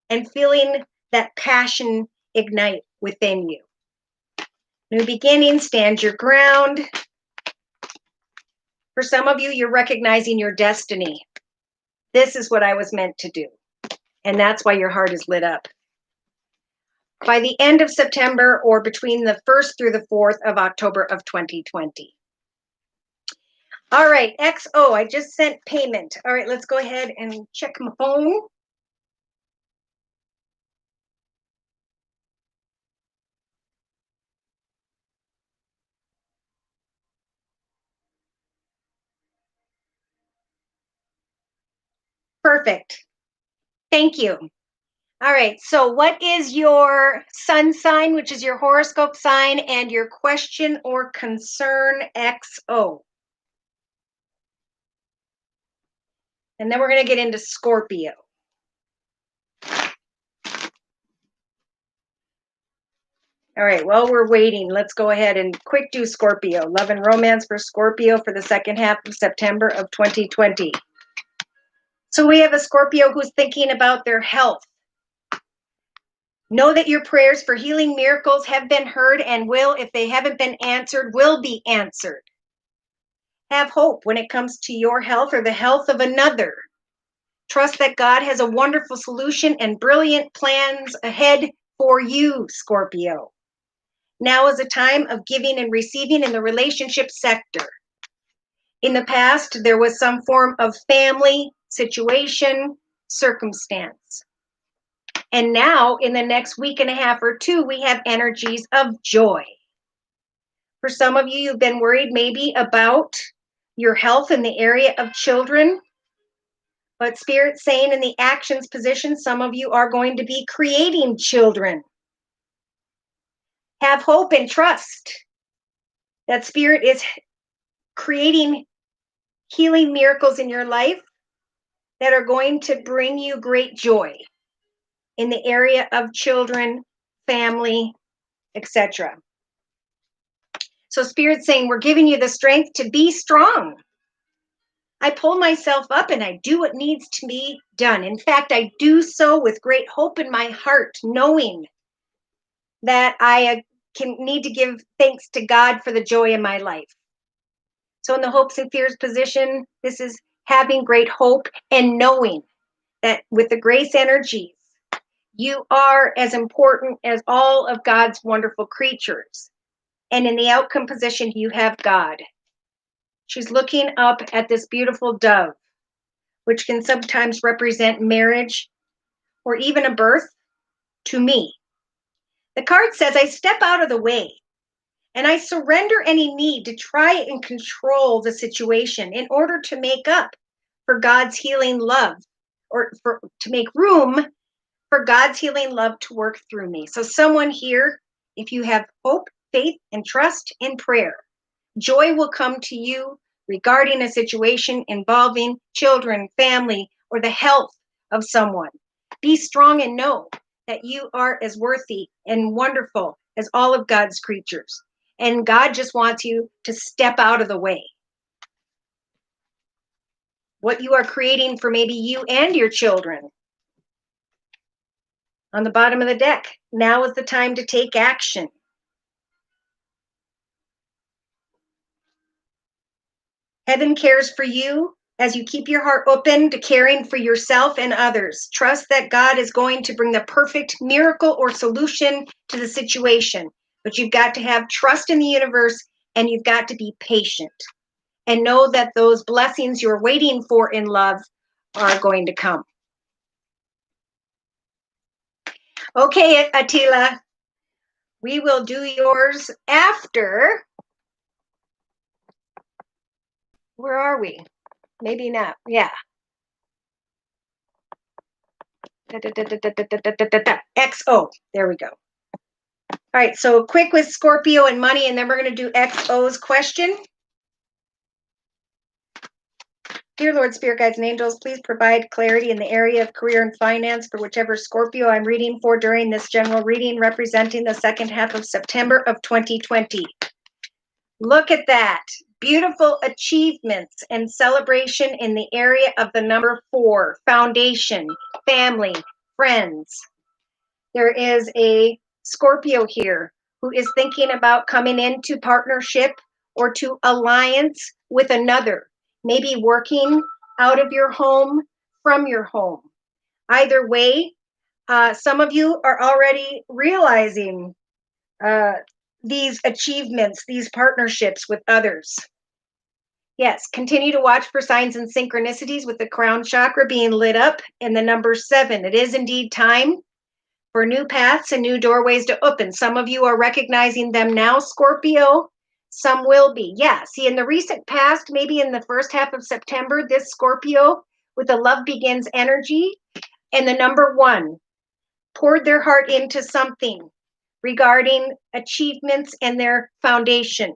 and feeling that passion ignite within you. New beginning, stand your ground. For some of you, you're recognizing your destiny. This is what I was meant to do. And that's why your heart is lit up. By the end of September or between the 1st through the 4th of October of 2020. All right, XO, I just sent payment. All right, let's go ahead and check my phone. Perfect. Thank you. All right, so what is your sun sign, which is your horoscope sign, and your question or concern, XO? And then we're going to get into Scorpio. All right, while we're waiting, let's go ahead and quick do Scorpio. Love and romance for Scorpio for the second half of September of 2020. So we have a Scorpio who's thinking about their health. Know that your prayers for healing miracles have been heard and will, if they haven't been answered, will be answered. Have hope when it comes to your health or the health of another. Trust that God has a wonderful solution and brilliant plans ahead for you, Scorpio. Now is a time of giving and receiving in the relationship sector. In the past, there was some form of family, situation, circumstance. And now, in the next week and a half or two, we have energies of joy. For some of you, you've been worried maybe about your health in the area of children. But Spirit's saying in the actions position, some of you are going to be creating children. Have hope and trust that Spirit is creating healing miracles in your life that are going to bring you great joy in the area of children, family, etc. So Spirit's saying, we're giving you the strength to be strong. I pull myself up and I do what needs to be done. In fact, I do so with great hope in my heart, knowing that I need to give thanks to God for the joy in my life. So in the hopes and fears position, this is having great hope and knowing that with the grace energies, you are as important as all of God's wonderful creatures. And in the outcome position, you have God. She's looking up at this beautiful dove, which can sometimes represent marriage or even a birth to me. The card says, I step out of the way and I surrender any need to try and control the situation in order to make up for God's healing love, or to make room for God's healing love to work through me. So someone here, if you have hope, faith, and trust in prayer, joy will come to you regarding a situation involving children, family, or the health of someone. Be strong and know that you are as worthy and wonderful as all of God's creatures. And God just wants you to step out of the way. What you are creating for maybe you and your children. On the bottom of the deck, now is the time to take action. Heaven cares for you as you keep your heart open to caring for yourself and others. Trust that God is going to bring the perfect miracle or solution to the situation. But you've got to have trust in the universe and you've got to be patient. And know that those blessings you're waiting for in love are going to come. Okay, Attila, we will do yours after. Where are we? Maybe not. Yeah. XO. There we go. All right, so quick with Scorpio and money, and then we're going to do XO's question. Dear Lord, Spirit Guides and Angels, please provide clarity in the area of career and finance for whichever Scorpio I'm reading for during this general reading representing the second half of September of 2020. Look at that. Beautiful achievements and celebration in the area of the number 4, foundation, family, friends. There is a Scorpio here who is thinking about coming into partnership or to alliance with another, maybe working out of your home, from your home. Either way, some of you are already realizing these achievements, these partnerships with others. Yes, continue to watch for signs and synchronicities with the crown chakra being lit up and the number 7. It is indeed time for new paths and new doorways to open. Some of you are recognizing them now, Scorpio. Some will be. Yeah, see, in the recent past, maybe in the first half of September, this Scorpio with the love begins energy and the number 1 poured their heart into something regarding achievements and their foundation.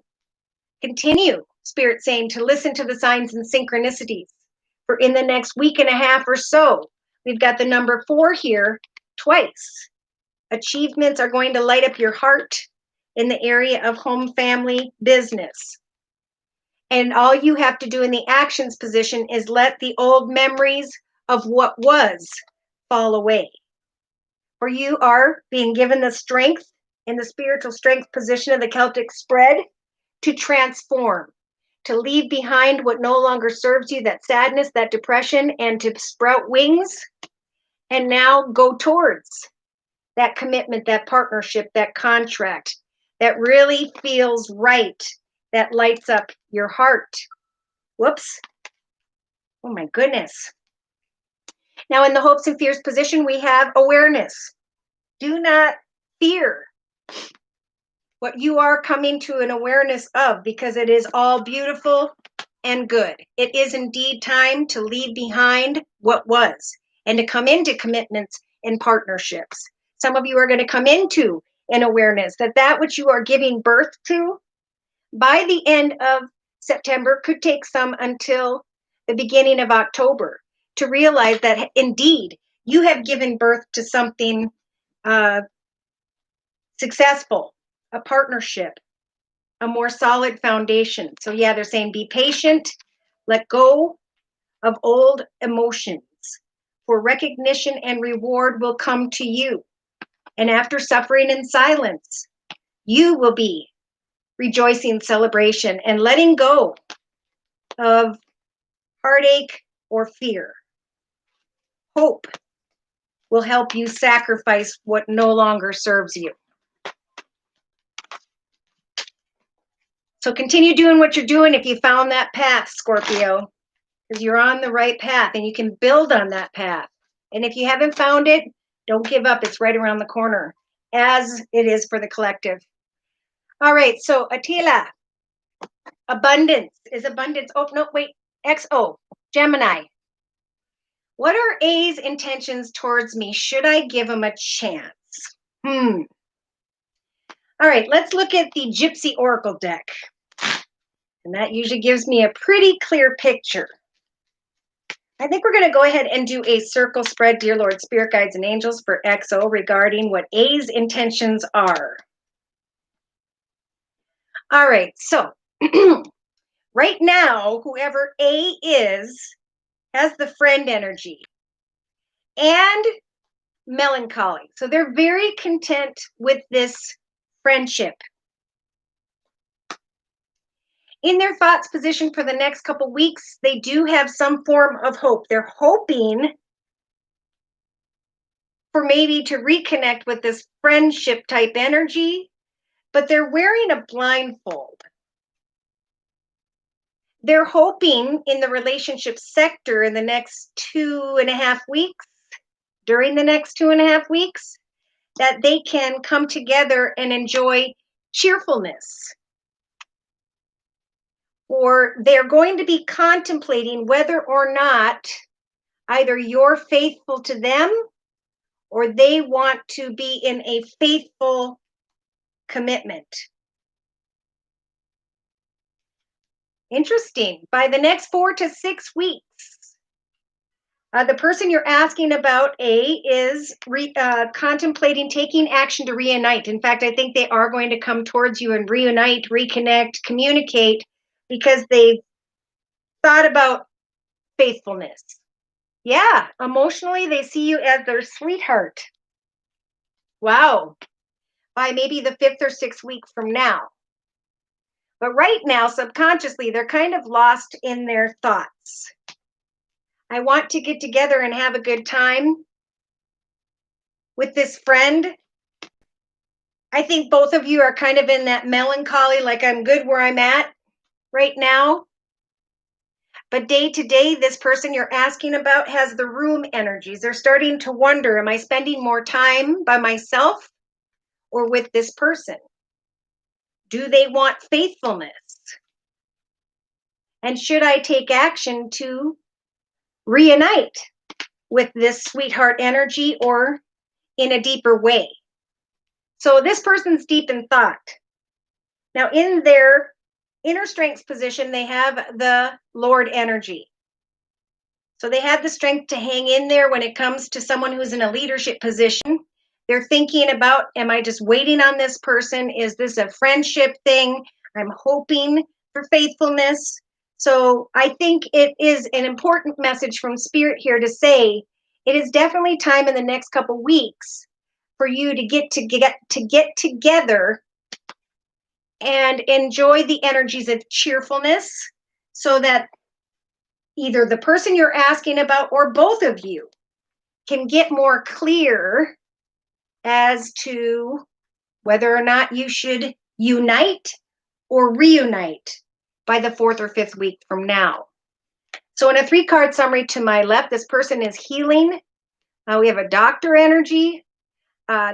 Continue, Spirit saying, to listen to the signs and synchronicities. For in the next week and a half or so, we've got the number 4 here twice. Achievements are going to light up your heart in the area of home, family, business. And all you have to do in the actions position is let the old memories of what was fall away. For you are being given the strength in the spiritual strength position of the Celtic spread to transform, to leave behind what no longer serves you, that sadness, that depression, and to sprout wings and now go towards that commitment, that partnership, that contract that really feels right, that lights up your heart. Whoops. Oh my goodness. Now in the hopes and fears position, we have awareness. Do not fear what you are coming to an awareness of, because it is all beautiful and good. It is indeed time to leave behind what was and to come into commitments and partnerships. Some of you are going to come into an awareness that that which you are giving birth to by the end of September, could take some until the beginning of October, to realize that indeed you have given birth to something successful, a partnership, a more solid foundation. So yeah, they're saying be patient, let go of old emotions, for recognition and reward will come to you. And after suffering in silence, you will be rejoicing, celebration, and letting go of heartache or fear. Hope will help you sacrifice what no longer serves you. So continue doing what you're doing if you found that path, Scorpio, because you're on the right path and you can build on that path. And if you haven't found it, don't give up. It's right around the corner, as it is for the collective. All right, so Attila, abundance is abundance. Oh, no, wait, XO, Gemini. What are A's intentions towards me? Should I give him a chance? All right, let's look at the Gypsy Oracle deck. And that usually gives me a pretty clear picture. I think we're going to go ahead and do a circle spread, dear Lord, Spirit Guides, and Angels for XO regarding what A's intentions are. All right, so right now, whoever A is has the friend energy and melancholy. So they're very content with this friendship. In their thoughts position for the next couple weeks, they do have some form of hope. They're hoping for maybe to reconnect with this friendship type energy, but they're wearing a blindfold. They're hoping in the relationship sector in the next 2.5 weeks, during the next 2.5 weeks, that they can come together and enjoy cheerfulness. Or they're going to be contemplating whether or not either you're faithful to them or they want to be in a faithful commitment. Interesting. By the next 4 to 6 weeks, the person you're asking about, A, is contemplating taking action to reunite. In fact, I think they are going to come towards you and reunite, reconnect, communicate, because they've thought about faithfulness. Yeah, emotionally, they see you as their sweetheart. Wow. By maybe the 5th or 6th week from now. But right now, subconsciously, they're kind of lost in their thoughts. I want to get together and have a good time with this friend. I think both of you are kind of in that melancholy, like I'm good where I'm at right now. But day to day, this person you're asking about has the room energies. They're starting to wonder, am I spending more time by myself or with this person? Do they want faithfulness? And should I take action to reunite with this sweetheart energy or in a deeper way? So this person's deep in thought. Now in their inner strengths position, they have the Lord energy. So they have the strength to hang in there when it comes to someone who's in a leadership position. They're thinking about, am I just waiting on this person? Is this a friendship thing? I'm hoping for faithfulness. So I think it is an important message from Spirit here to say, it is definitely time in the next couple weeks for you to get together and enjoy the energies of cheerfulness, so that either the person you're asking about or both of you can get more clear as to whether or not you should unite or reunite by the 4th or 5th week from now. So in a 3-card summary to my left, this person is healing. We have a doctor energy.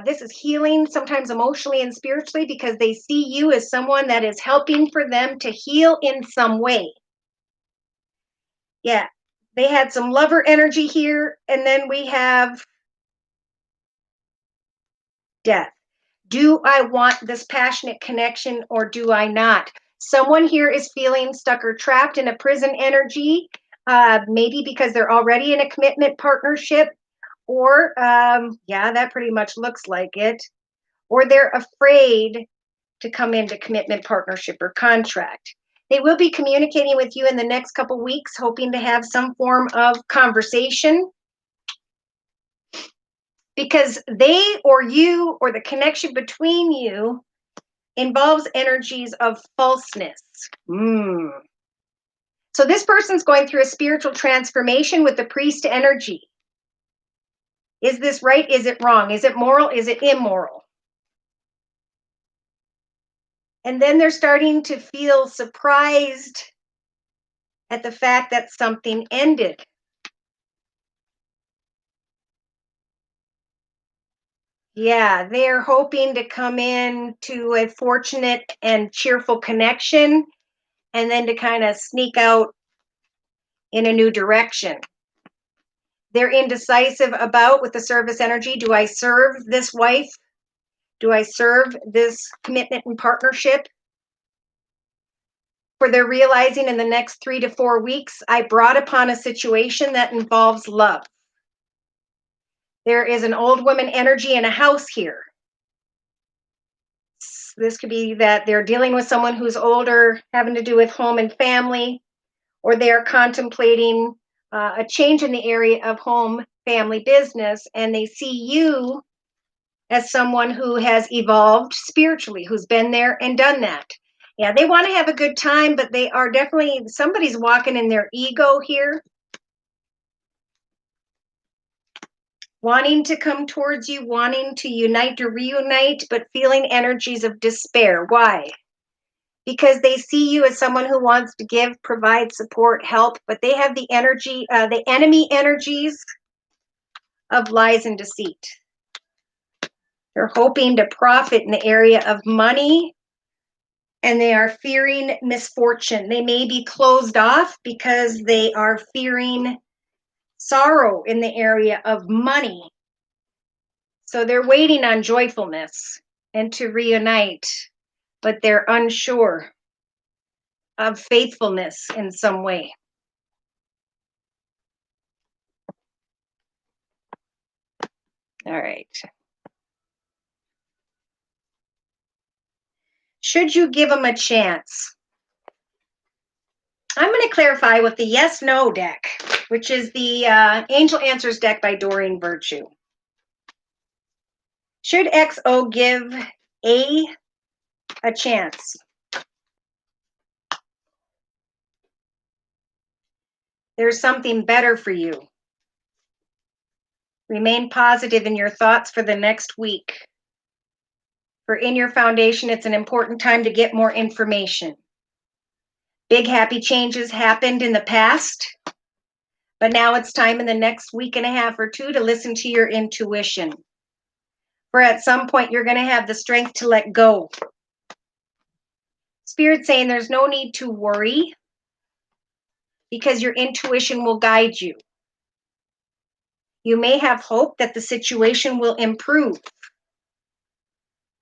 This is healing, sometimes emotionally and spiritually, because they see you as someone that is helping for them to heal in some way. Yeah, they had some lover energy here, and then we have death. Do I want this passionate connection or do I not? Someone here is feeling stuck or trapped in a prison energy, maybe because they're already in a commitment partnership, or yeah, that pretty much looks like it, or they're afraid to come into commitment partnership or contract. They will be communicating with you in the next couple weeks, hoping to have some form of conversation, because they or you or the connection between you involves energies of falseness. So this person's going through a spiritual transformation with the priest energy. Is this right? Is it wrong? Is it moral? Is it immoral? And then they're starting to feel surprised at the fact that something ended. Yeah, they're hoping to come in to a fortunate and cheerful connection and then to kind of sneak out in a new direction. They're indecisive about, with the service energy, do I serve this wife? Do I serve this commitment and partnership? For they're realizing in the next 3 to 4 weeks, I brought upon a situation that involves love. There is an old woman energy in a house here. This could be that they're dealing with someone who's older, having to do with home and family, or they are contemplating a change in the area of home, family, business, and they see you as someone who has evolved spiritually, who's been there and done that. Yeah, they want to have a good time, but they are definitely, somebody's walking in their ego here, wanting to come towards you, wanting to unite or reunite, but feeling energies of despair. Why? Because they see you as someone who wants to give, provide, support, help, but they have the energy, the enemy energies of lies and deceit. They're hoping to profit in the area of money, and they are fearing misfortune. They may be closed off because they are fearing sorrow in the area of money. So they're waiting on joyfulness and to reunite, but they're unsure of faithfulness in some way. All right. Should you give them a chance? I'm going to clarify with the Yes No deck, which is the Angel Answers deck by Doreen Virtue. Should XO give A chance? There's something better for you. Remain positive in your thoughts for the next week. For in your foundation, it's an important time to get more information. Big happy changes happened in the past, but now it's time in the next week and a half or 2 to listen to your intuition. For at some point, you're going to have the strength to let go. Spirit's saying there's no need to worry because your intuition will guide you. You may have hope that the situation will improve.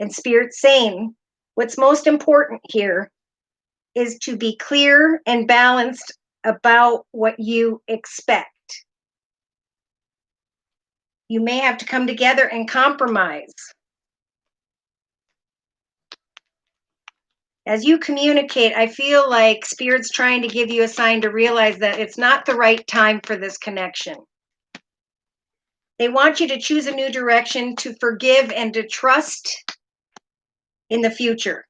And Spirit's saying what's most important here is to be clear and balanced about what you expect. You may have to come together and compromise. As you communicate, I feel like Spirit's trying to give you a sign to realize that it's not the right time for this connection. They want you to choose a new direction, to forgive and to trust in the future.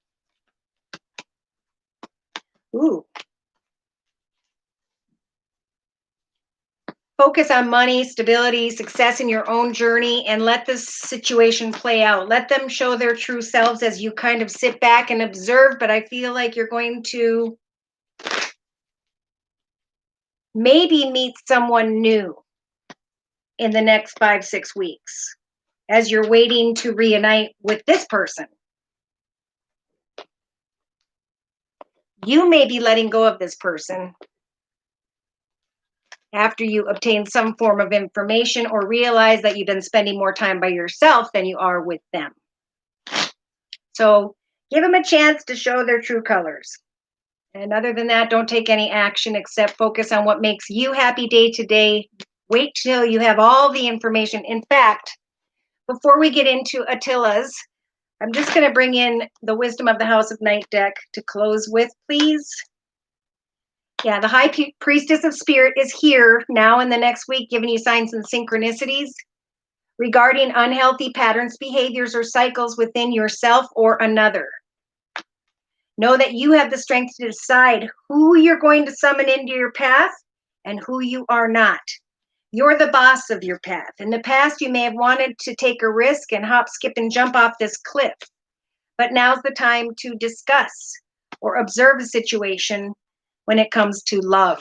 Ooh. focus on money, stability, success in your own journey, and let this situation play out. Let them show their true selves as you kind of sit back and observe. But I feel like you're going to maybe meet someone new in the next 5-6 weeks as you're waiting to reunite with this person. You may be letting go of this person after you obtain some form of information or realize that you've been spending more time by yourself than you are with them. So give them a chance to show their true colors. And other than that, don't take any action except focus on what makes you happy day to day. Wait till you have all the information. In fact, before we get into Attila's, I'm just going to bring in the Wisdom of the House of Night deck to close with, please. Yeah, the High Priestess of Spirit is here now in the next week, giving you signs and synchronicities regarding unhealthy patterns, behaviors, or cycles within yourself or another. Know that you have the strength to decide who you're going to summon into your path and who you are not. You're the boss of your path. In the past, you may have wanted to take a risk and hop, skip, and jump off this cliff. But now's the time to discuss or observe a situation when it comes to love.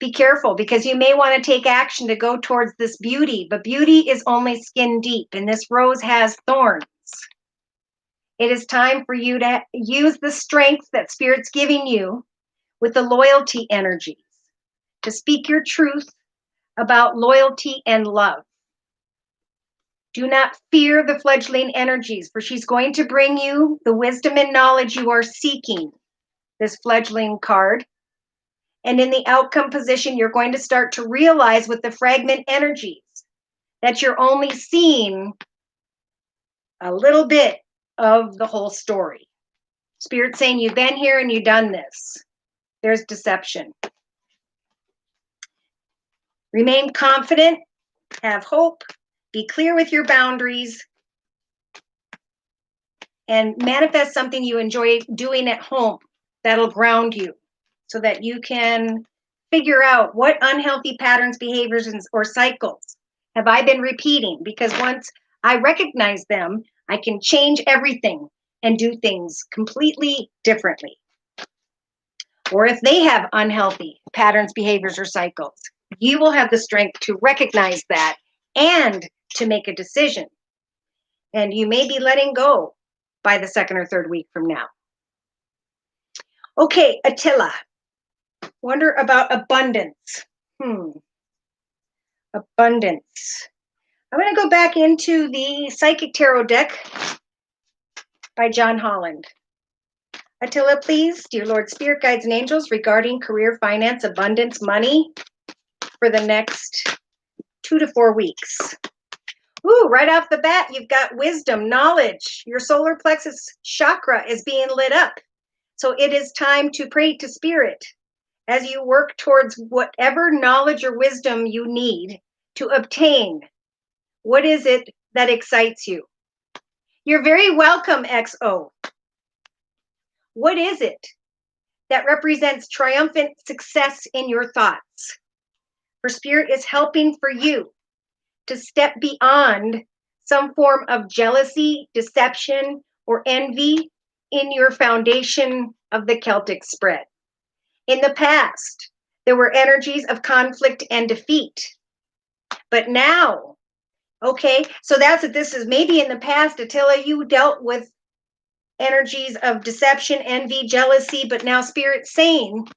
Be careful because you may want to take action to go towards this beauty, but beauty is only skin deep, and this rose has thorns. It is time for you to use the strength that Spirit's giving you with the loyalty energies to speak your truth about loyalty and love. Do not fear the fledgling energies, for she's going to bring you the wisdom and knowledge you are seeking, this fledgling card. And in the outcome position, you're going to start to realize with the fragment energies that you're only seeing a little bit of the whole story. Spirit saying you've been here and you've done this. There's deception. Remain confident, have hope, be clear with your boundaries, and manifest something you enjoy doing at home that'll ground you so that you can figure out what unhealthy patterns, behaviors, or cycles have I been repeating, because once I recognize them, I can change everything and do things completely differently. Or if they have unhealthy patterns, behaviors, or cycles, you will have the strength to recognize that and to make a decision. And you may be letting go by the second or third week from now. Okay, Attila. Wonder about abundance. Abundance. I'm going to go back into the Psychic Tarot deck by John Holland. Attila, please, dear Lord, Spirit, guides, and angels regarding career, finance, abundance, money for the next 2 to 4 weeks. Ooh, right off the bat, you've got wisdom, knowledge. Your solar plexus chakra is being lit up. So it is time to pray to Spirit as you work towards whatever knowledge or wisdom you need to obtain. What is it that excites you? You're very welcome, XO. What is it that represents triumphant success in your thoughts? For Spirit is helping for you to step beyond some form of jealousy, deception, or envy in your foundation of the Celtic spread. In the past, there were energies of conflict and defeat. But now, okay, so that's what this is. Maybe in the past, Attila, you dealt with energies of deception, envy, jealousy, but now Spirit's saying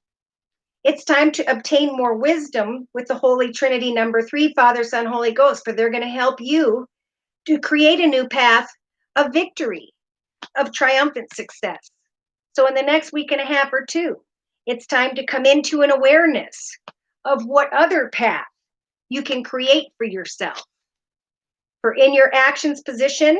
it's time to obtain more wisdom with the Holy Trinity number 3, Father, Son, Holy Ghost, for they're going to help you to create a new path of victory, of triumphant success. So in the next week and a half or 2, it's time to come into an awareness of what other path you can create for yourself. For in your actions position,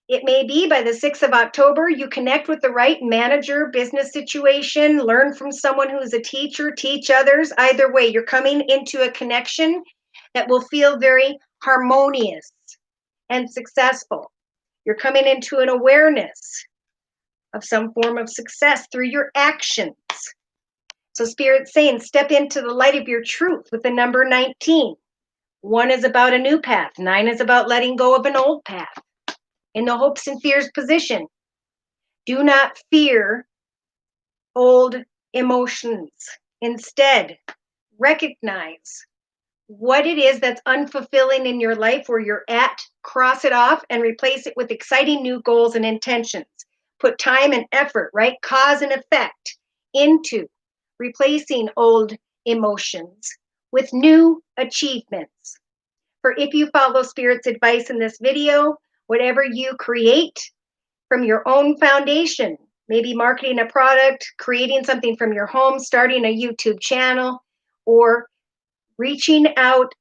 it may be by the 6th of October, you connect with the right manager, business situation, learn from someone who's a teacher, teach others. Either way, you're coming into a connection that will feel very harmonious and successful. You're coming into an awareness of some form of success through your actions. So Spirit's saying, step into the light of your truth with the number 19. 1 is about a new path. 9 is about letting go of an old path. In the hopes and fears position, do not fear old emotions. Instead, recognize what it is that's unfulfilling in your life where you're at, cross it off and replace it with exciting new goals and intentions. Put time and effort, right? Cause and effect into replacing old emotions with new achievements. For if you follow Spirit's advice in this video, whatever you create from your own foundation, maybe marketing a product, creating something from your home, starting a YouTube channel, or reaching out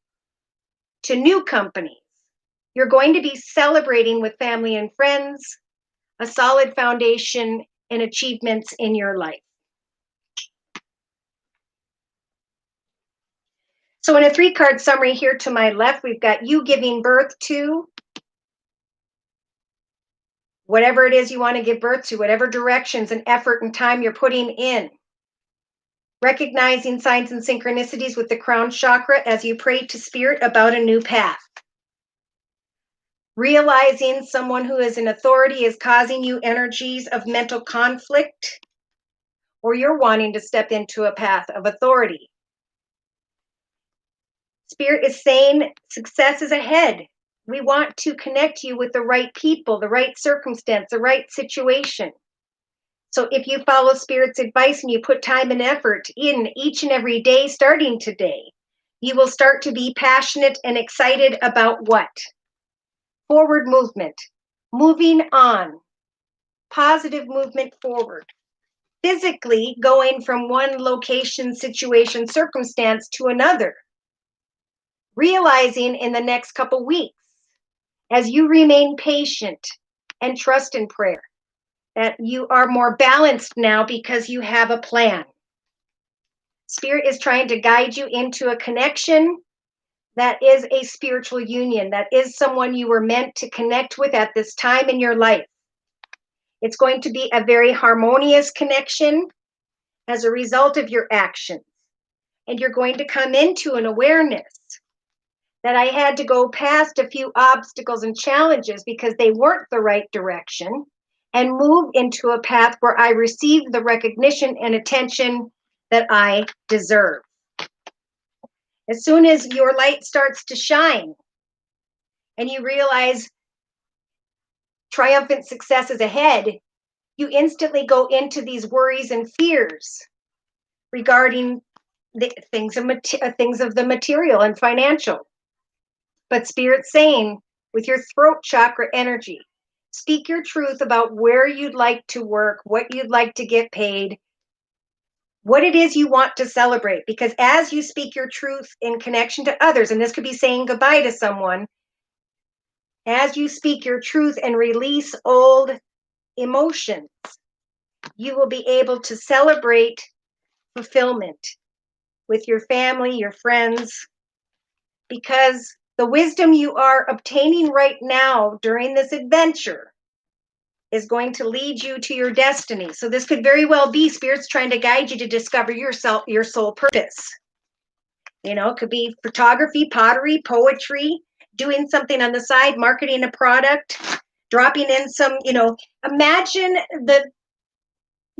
to new companies, you're going to be celebrating with family and friends a solid foundation and achievements in your life. So in a 3-card summary here to my left, we've got you giving birth to whatever it is you want to give birth to, whatever directions and effort and time you're putting in. Recognizing signs and synchronicities with the crown chakra as you pray to Spirit about a new path. Realizing someone who is in authority is causing you energies of mental conflict, or you're wanting to step into a path of authority. Spirit is saying success is ahead. We want to connect you with the right people, the right circumstance, the right situation. So if you follow Spirit's advice and you put time and effort in each and every day, starting today, you will start to be passionate and excited about what? Forward movement, moving on, positive movement forward. Physically going from one location, situation, circumstance to another. Realizing in the next couple weeks, as you remain patient and trust in prayer, that you are more balanced now because you have a plan. Spirit is trying to guide you into a connection that is a spiritual union, that is someone you were meant to connect with at this time in your life. It's going to be a very harmonious connection as a result of your actions. And you're going to come into an awareness that I had to go past a few obstacles and challenges because they weren't the right direction and move into a path where I receive the recognition and attention that I deserve. As soon as your light starts to shine and you realize triumphant success is ahead, you instantly go into these worries and fears regarding the things of the material and financial. But Spirit's saying, with your throat chakra energy, speak your truth about where you'd like to work, what you'd like to get paid, what it is you want to celebrate. Because as you speak your truth in connection to others, and this could be saying goodbye to someone, as you speak your truth and release old emotions, you will be able to celebrate fulfillment with your family, your friends, because the wisdom you are obtaining right now during this adventure is going to lead you to your destiny. So this could very well be Spirit's trying to guide you to discover yourself, your soul purpose. You know, it could be photography, pottery, poetry, doing something on the side, marketing a product, dropping in some, imagine the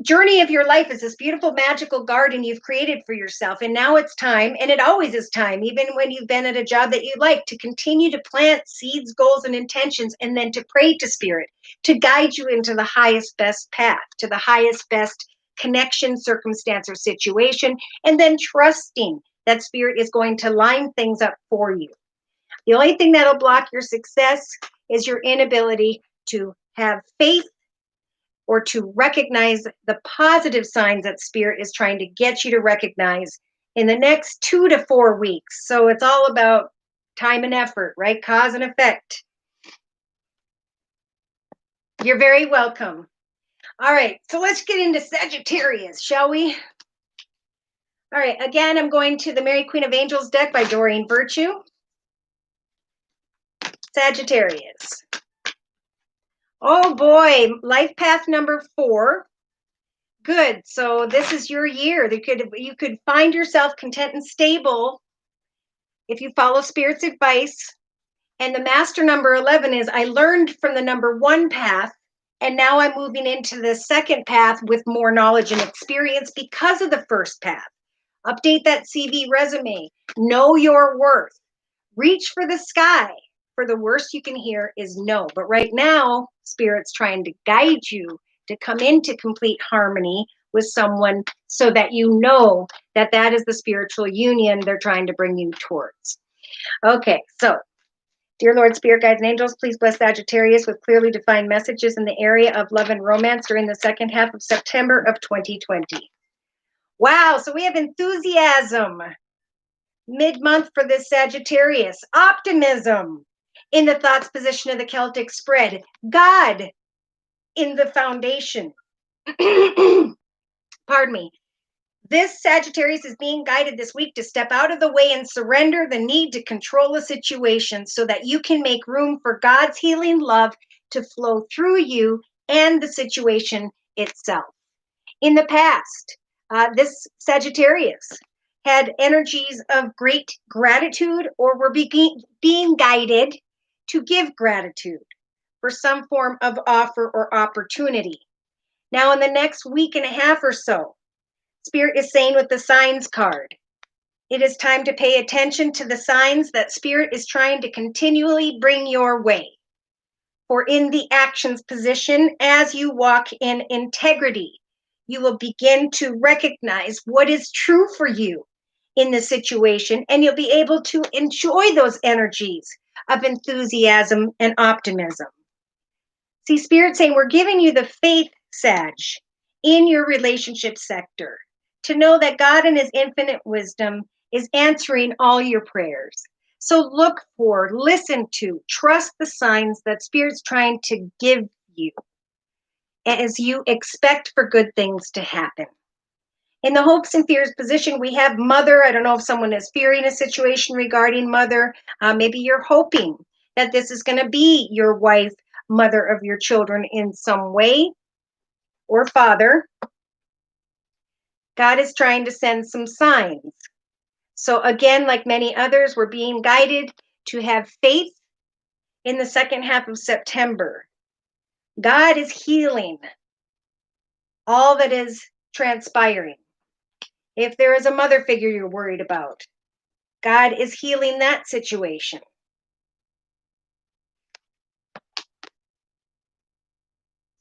journey of your life is this beautiful magical garden you've created for yourself, and now it's time, and it always is time, even when you've been at a job that you like, to continue to plant seeds, goals, and intentions, and then to pray to Spirit to guide you into the highest best path, to the highest best connection, circumstance, or situation, and then trusting that Spirit is going to line things up for you. The only thing that'll block your success is your inability to have faith or to recognize the positive signs that Spirit is trying to get you to recognize in the next 2 to 4 weeks. So it's all about time and effort, right? Cause and effect. You're very welcome. All right, so let's get into Sagittarius, shall we? All right, again, I'm going to the Mary Queen of Angels deck by Doreen Virtue. Sagittarius. Oh boy, life path number 4. Good. So this is your year. You could find yourself content and stable if you follow Spirit's advice. And the master number 11 is I learned from the number 1 path, and now I'm moving into the second path with more knowledge and experience because of the first path. Update that CV resume. Know your worth. Reach for the sky. For the worst you can hear is no. But right now, Spirit's trying to guide you to come into complete harmony with someone so that you know that that is the spiritual union they're trying to bring you towards. Okay, so dear Lord, Spirit Guides and Angels, please bless Sagittarius with clearly defined messages in the area of love and romance during the second half of September of 2020. Wow, so we have enthusiasm mid-month for this Sagittarius, optimism in the thoughts position of the Celtic spread, God in the foundation. Pardon me. This Sagittarius is being guided this week to step out of the way and surrender the need to control a situation so that you can make room for God's healing love to flow through you and the situation itself. In the past, this Sagittarius had energies of great gratitude or were being guided to give gratitude for some form of offer or opportunity. Now, in the next week and a half or so, Spirit is saying with the signs card, it is time to pay attention to the signs that Spirit is trying to continually bring your way. For in the actions position, as you walk in integrity, you will begin to recognize what is true for you in the situation, and you'll be able to enjoy those energies of enthusiasm and optimism. See, Spirit saying we're giving you the faith, Sag, in your relationship sector to know that God in his infinite wisdom is answering all your prayers. So look for, listen to, trust the signs that Spirit's trying to give you as you expect for good things to happen. In the hopes and fears position, we have mother. I don't know if someone is fearing a situation regarding mother. Maybe you're hoping that this is going to be your wife, mother of your children in some way, or father. God is trying to send some signs. So again, like many others, we're being guided to have faith in the second half of September. God is healing all that is transpiring. If there is a mother figure you're worried about, God is healing that situation.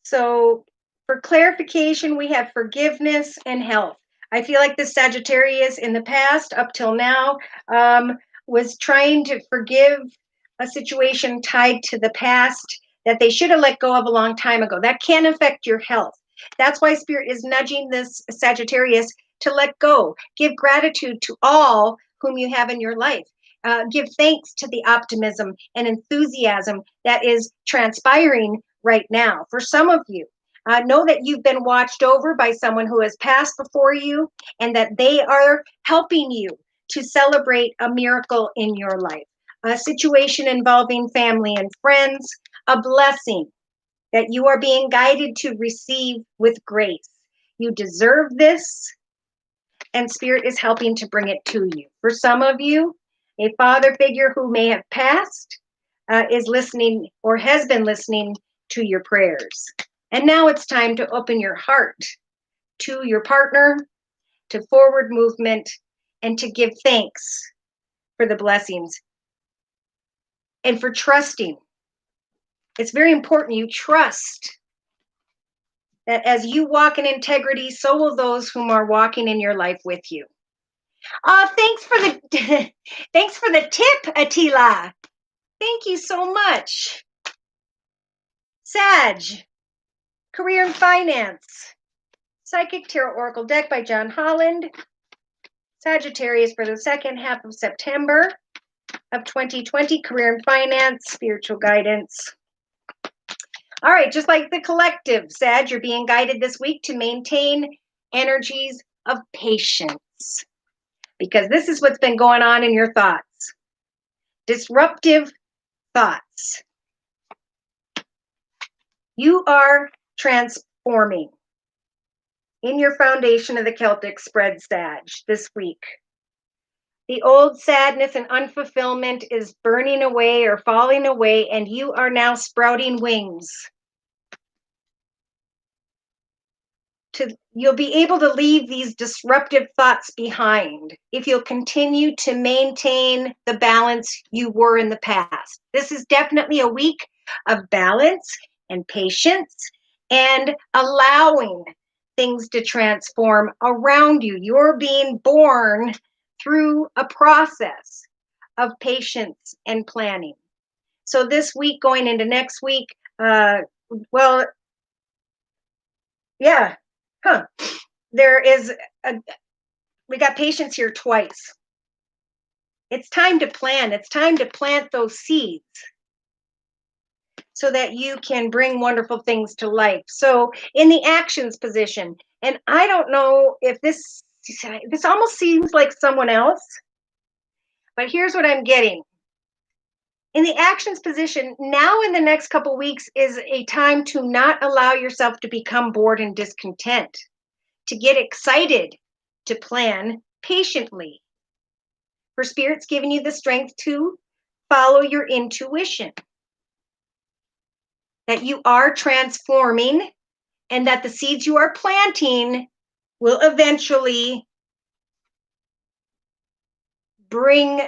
So for clarification, we have forgiveness and health. I feel like the Sagittarius in the past, up till now, was trying to forgive a situation tied to the past that they should have let go of a long time ago. That can affect your health. That's why Spirit is nudging this Sagittarius to let go. Give gratitude to all whom you have in your life. Give thanks to the optimism and enthusiasm that is transpiring right now. For some of you, know that you've been watched over by someone who has passed before you and that they are helping you to celebrate a miracle in your life, a situation involving family and friends, a blessing that you are being guided to receive with grace. You deserve this, and Spirit is helping to bring it to you. For some of you, a father figure who may have passed is listening or has been listening to your prayers. And now it's time to open your heart to your partner, to forward movement, and to give thanks for the blessings and for trusting. It's very important you trust that as you walk in integrity, so will those whom are walking in your life with you. Thanks for the thanks for the tip, Attila. Thank you so much. Sag, career and finance. Psychic Tarot Oracle deck by John Holland. Sagittarius for the second half of September of 2020. Career and finance, spiritual guidance. All right, just like the collective, Sag, you're being guided this week to maintain energies of patience, because this is what's been going on in your thoughts. Disruptive thoughts. You are transforming. in your foundation of the Celtic spread, Sag, this week. The old sadness and unfulfillment is burning away or falling away, and you are now sprouting wings. You'll be able to leave these disruptive thoughts behind if you'll continue to maintain the balance you were in the past. This is definitely a week of balance and patience and allowing things to transform around you. You're being born through a process of patience and planning. So this week going into next week, we got patience here twice. It's time to plan. It's time to plant those seeds so that you can bring wonderful things to life. So in the actions position, and I don't know if this almost seems like someone else, but here's what I'm getting. In the actions position, now in the next couple weeks is a time to not allow yourself to become bored and discontent, to get excited, to plan patiently. For Spirit's giving you the strength to follow your intuition, that you are transforming and that the seeds you are planting will eventually bring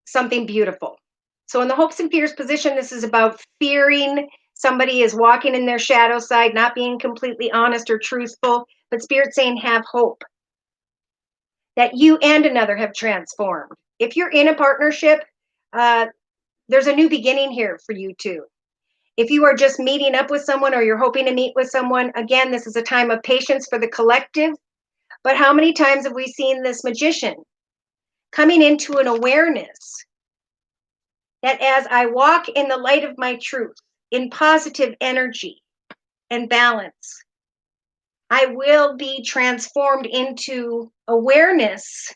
something beautiful. So in the hopes and fears position, this is about fearing somebody is walking in their shadow side, not being completely honest or truthful, but Spirit's saying have hope that you and another have transformed. If you're in a partnership, there's a new beginning here for you too. If you are just meeting up with someone or you're hoping to meet with someone, again, this is a time of patience for the collective. But how many times have we seen this magician coming into an awareness that as I walk in the light of my truth, in positive energy and balance, I will be transformed into awareness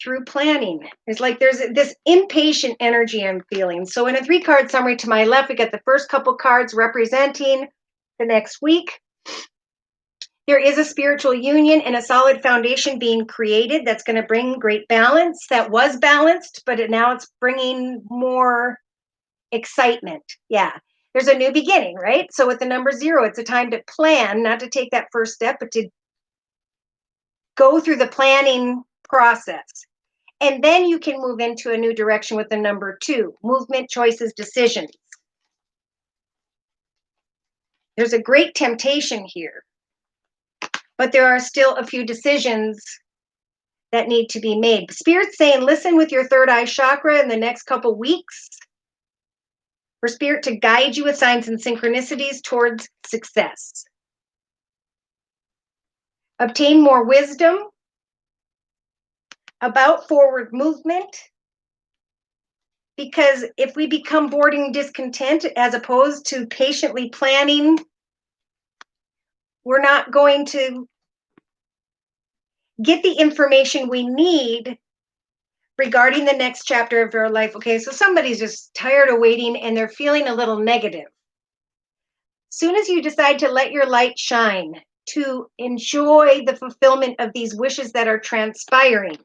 through planning. It's like there's this impatient energy I'm feeling. So in a 3-card summary to my left, we got the first couple cards representing the next week. There is a spiritual union and a solid foundation being created that's going to bring great balance. That was balanced, but now it's bringing more excitement. Yeah. There's a new beginning, right? So with the number 0, it's a time to plan, not to take that first step, but to go through the planning process. And then you can move into a new direction with the number 2, movement, choices, decisions. There's a great temptation here, but there are still a few decisions that need to be made. Spirit's saying, listen with your third eye chakra in the next couple weeks for Spirit to guide you with signs and synchronicities towards success. Obtain more wisdom about forward movement, because if we become bored and discontent as opposed to patiently planning, we're not going to get the information we need regarding the next chapter of our life. Okay, so somebody's just tired of waiting and they're feeling a little negative. Soon as you decide to let your light shine, to enjoy the fulfillment of these wishes that are transpiring,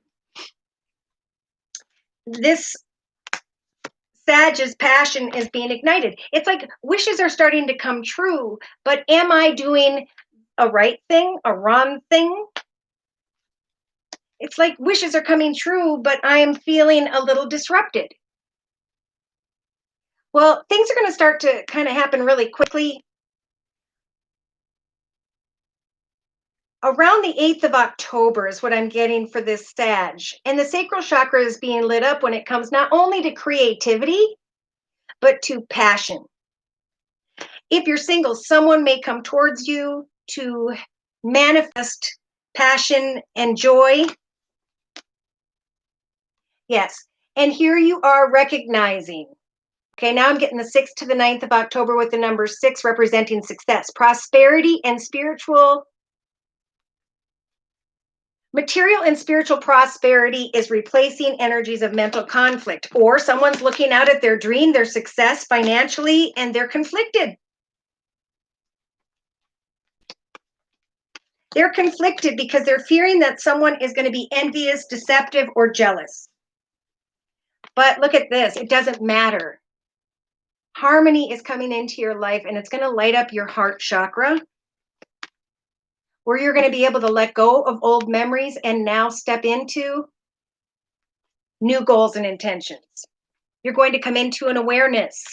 this Sag's passion is being ignited. It's like wishes are starting to come true, but am I doing a right thing, a wrong thing? It's like wishes are coming true, but I am feeling a little disrupted. Well, things are going to start to kind of happen really quickly. Around the 8th of October is what I'm getting for this Sag. And the sacral chakra is being lit up when it comes not only to creativity, but to passion. If you're single, someone may come towards you to manifest passion and joy. Yes. And here you are recognizing. Okay, now I'm getting the 6th to the 9th of October with the number 6 representing success, prosperity, and material and spiritual prosperity is replacing energies of mental conflict, or someone's looking out at their dream, their success financially, and they're conflicted. They're conflicted because they're fearing that someone is going to be envious, deceptive, or jealous. But look at this. It doesn't matter. Harmony is coming into your life, and it's going to light up your heart chakra, where you're going to be able to let go of old memories and now step into new goals and intentions. You're going to come into an awareness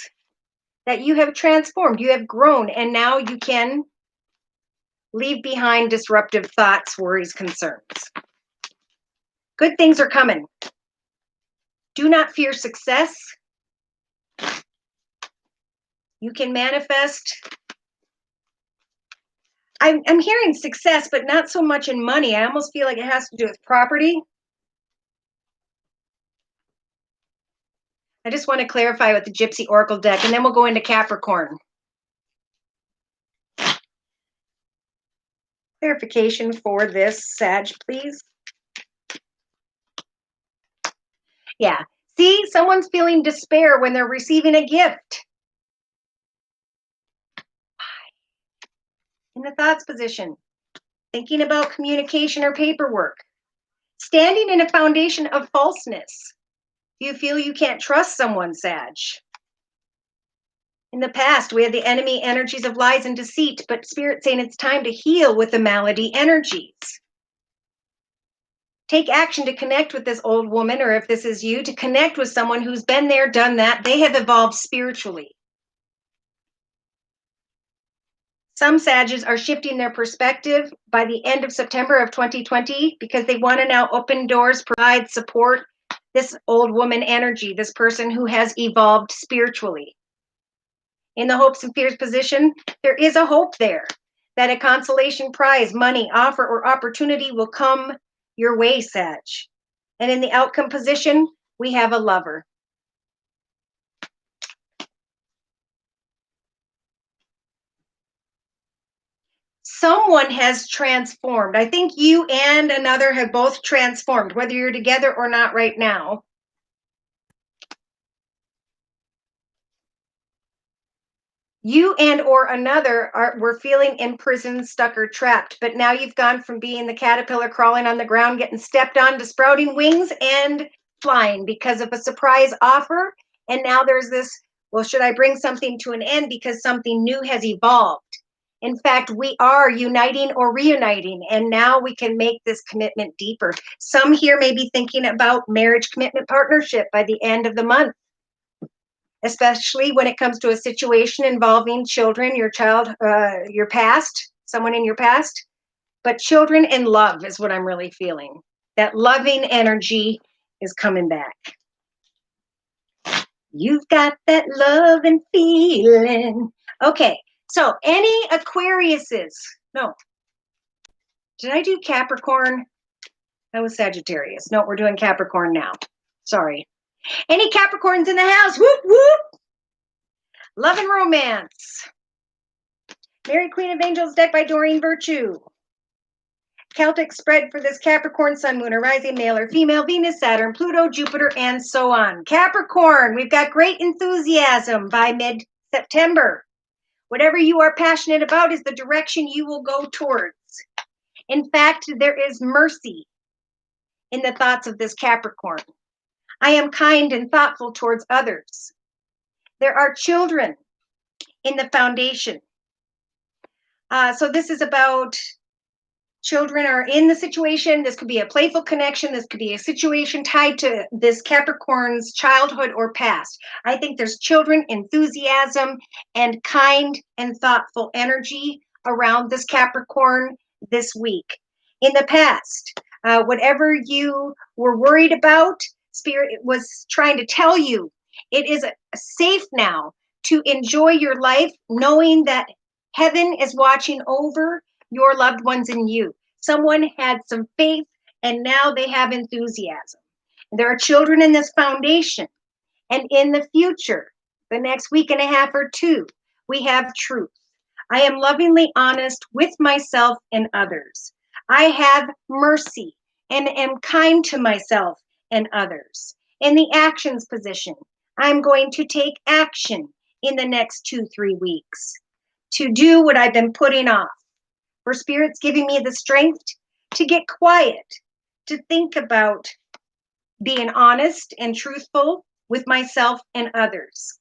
that you have transformed, you have grown, and now you can leave behind disruptive thoughts, worries, concerns. Good things are coming. Do not fear success. You can manifest. I'm hearing success, but not so much in money. I almost feel like it has to do with property. I just want to clarify with the Gypsy Oracle deck, and then we'll go into Capricorn. Clarification for this, Sag, please. Yeah. See, someone's feeling despair when they're receiving a gift. In the thoughts position, thinking about communication or paperwork. Standing in a foundation of falseness. Do you feel you can't trust someone, Sag? In the past, we had the enemy energies of lies and deceit, but Spirit saying it's time to heal with the malady energies. Take action to connect with this old woman, or if this is you, to connect with someone who's been there, done that. They have evolved spiritually. Some Sages are shifting their perspective by the end of September of 2020 because they want to now open doors, provide support. This old woman energy, this person who has evolved spiritually. In the hopes and fears position, there is a hope there that a consolation prize, money, offer, or opportunity will come your way, Sag. And in the outcome position, we have a lover. Someone has transformed. I think you and another have both transformed, whether you're together or not right now. You and or another were feeling imprisoned, stuck, or trapped, but now you've gone from being the caterpillar crawling on the ground, getting stepped on, to sprouting wings and flying because of a surprise offer. And now there's this, well, should I bring something to an end because something new has evolved? In fact, we are uniting or reuniting, and now we can make this commitment deeper. Some here may be thinking about marriage, commitment, partnership by the end of the month, especially when it comes to a situation involving children, your child, your past, someone in your past. But children and love is what I'm really feeling. That loving energy is coming back. You've got that love and feeling. Okay, so any Aquariuses? No. Did I do Capricorn? That was Sagittarius. No, we're doing Capricorn now. Sorry. Any Capricorns in the house? Whoop, whoop. Love and romance. Mary Queen of Angels deck by Doreen Virtue. Celtic spread for this Capricorn, Sun, Moon, or rising, male or female, Venus, Saturn, Pluto, Jupiter, and so on. Capricorn, we've got great enthusiasm by mid-September. Whatever you are passionate about is the direction you will go towards. In fact, there is mercy in the thoughts of this Capricorn. I am kind and thoughtful towards others. There are children in the foundation. So this is about children are in the situation. This could be a playful connection. This could be a situation tied to this Capricorn's childhood or past. I think there's children, enthusiasm, and kind and thoughtful energy around this Capricorn this week. In the past, whatever you were worried about, Spirit was trying to tell you it is safe now to enjoy your life, knowing that heaven is watching over your loved ones and you. Someone had some faith, and now they have enthusiasm. There are children in this foundation. And in the future, the next week and a half or two, we have truth. I am lovingly honest with myself and others. I have mercy and am kind to myself and others. In the actions position, I'm going to take action in the next 2-3 weeks to do what I've been putting off. For Spirit's giving me the strength to get quiet, to think about being honest and truthful with myself and others.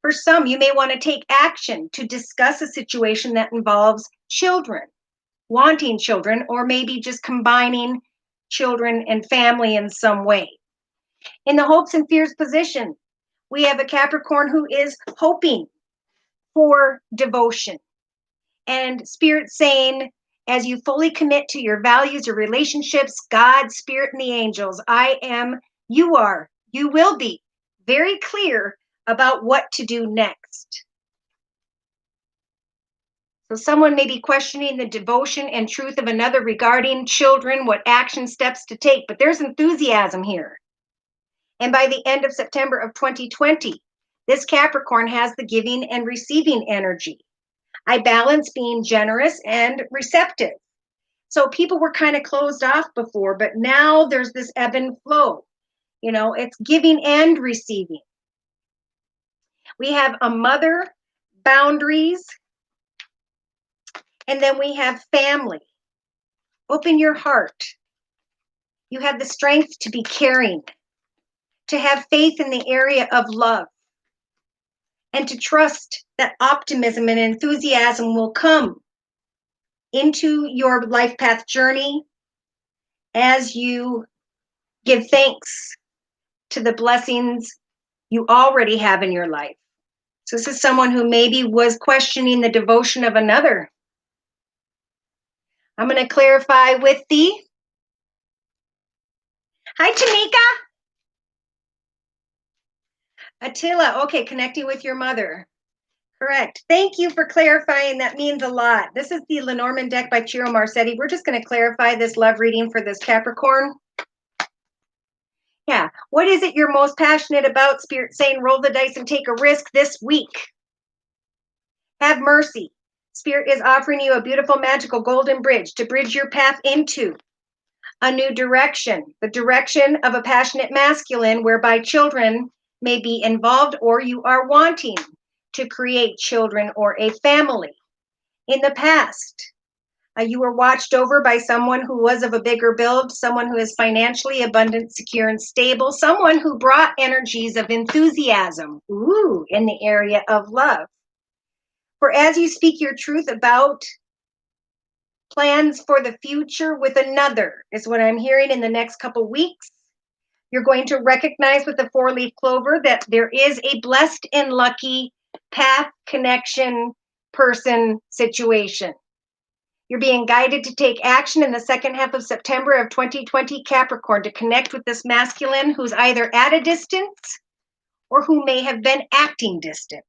For some, you may want to take action to discuss a situation that involves children, wanting children, or maybe just combining children and family in some way. In the hopes and fears position, we have a Capricorn who is hoping for devotion. And Spirit saying, as you fully commit to your values, your relationships, God, Spirit, and the angels, I am, you are, you will be very clear about what to do next. So someone may be questioning the devotion and truth of another regarding children, what action steps to take, but there's enthusiasm here. And by the end of September of 2020, this Capricorn has the giving and receiving energy. I balance being generous and receptive. So people were kind of closed off before, but now there's this ebb and flow. You know, it's giving and receiving. We have a mother, boundaries, and then we have family. Open your heart. You have the strength to be caring, to have faith in the area of love, and to trust that optimism and enthusiasm will come into your life path journey as you give thanks to the blessings you already have in your life. So this is someone who maybe was questioning the devotion of another. I'm going to clarify with the... Hi, Tanika. Attila, okay, connecting with your mother. Correct. Thank you for clarifying. That means a lot. This is the Lenormand deck by Ciro Marsetti. We're just going to clarify this love reading for this Capricorn. Yeah. What is it you're most passionate about? Spirit saying roll the dice and take a risk this week. Have mercy. Spirit is offering you a beautiful, magical, golden bridge to bridge your path into a new direction, the direction of a passionate masculine whereby children may be involved or you are wanting to create children or a family. In the past, you were watched over by someone who was of a bigger build, someone who is financially abundant, secure, and stable, someone who brought energies of enthusiasm, in the area of love. For as you speak your truth about plans for the future with another, is what I'm hearing in the next couple weeks, you're going to recognize with the 4-leaf clover that there is a blessed and lucky path, connection, person, situation. You're being guided to take action in the second half of September of 2020, Capricorn, to connect with this masculine who's either at a distance or who may have been acting distant.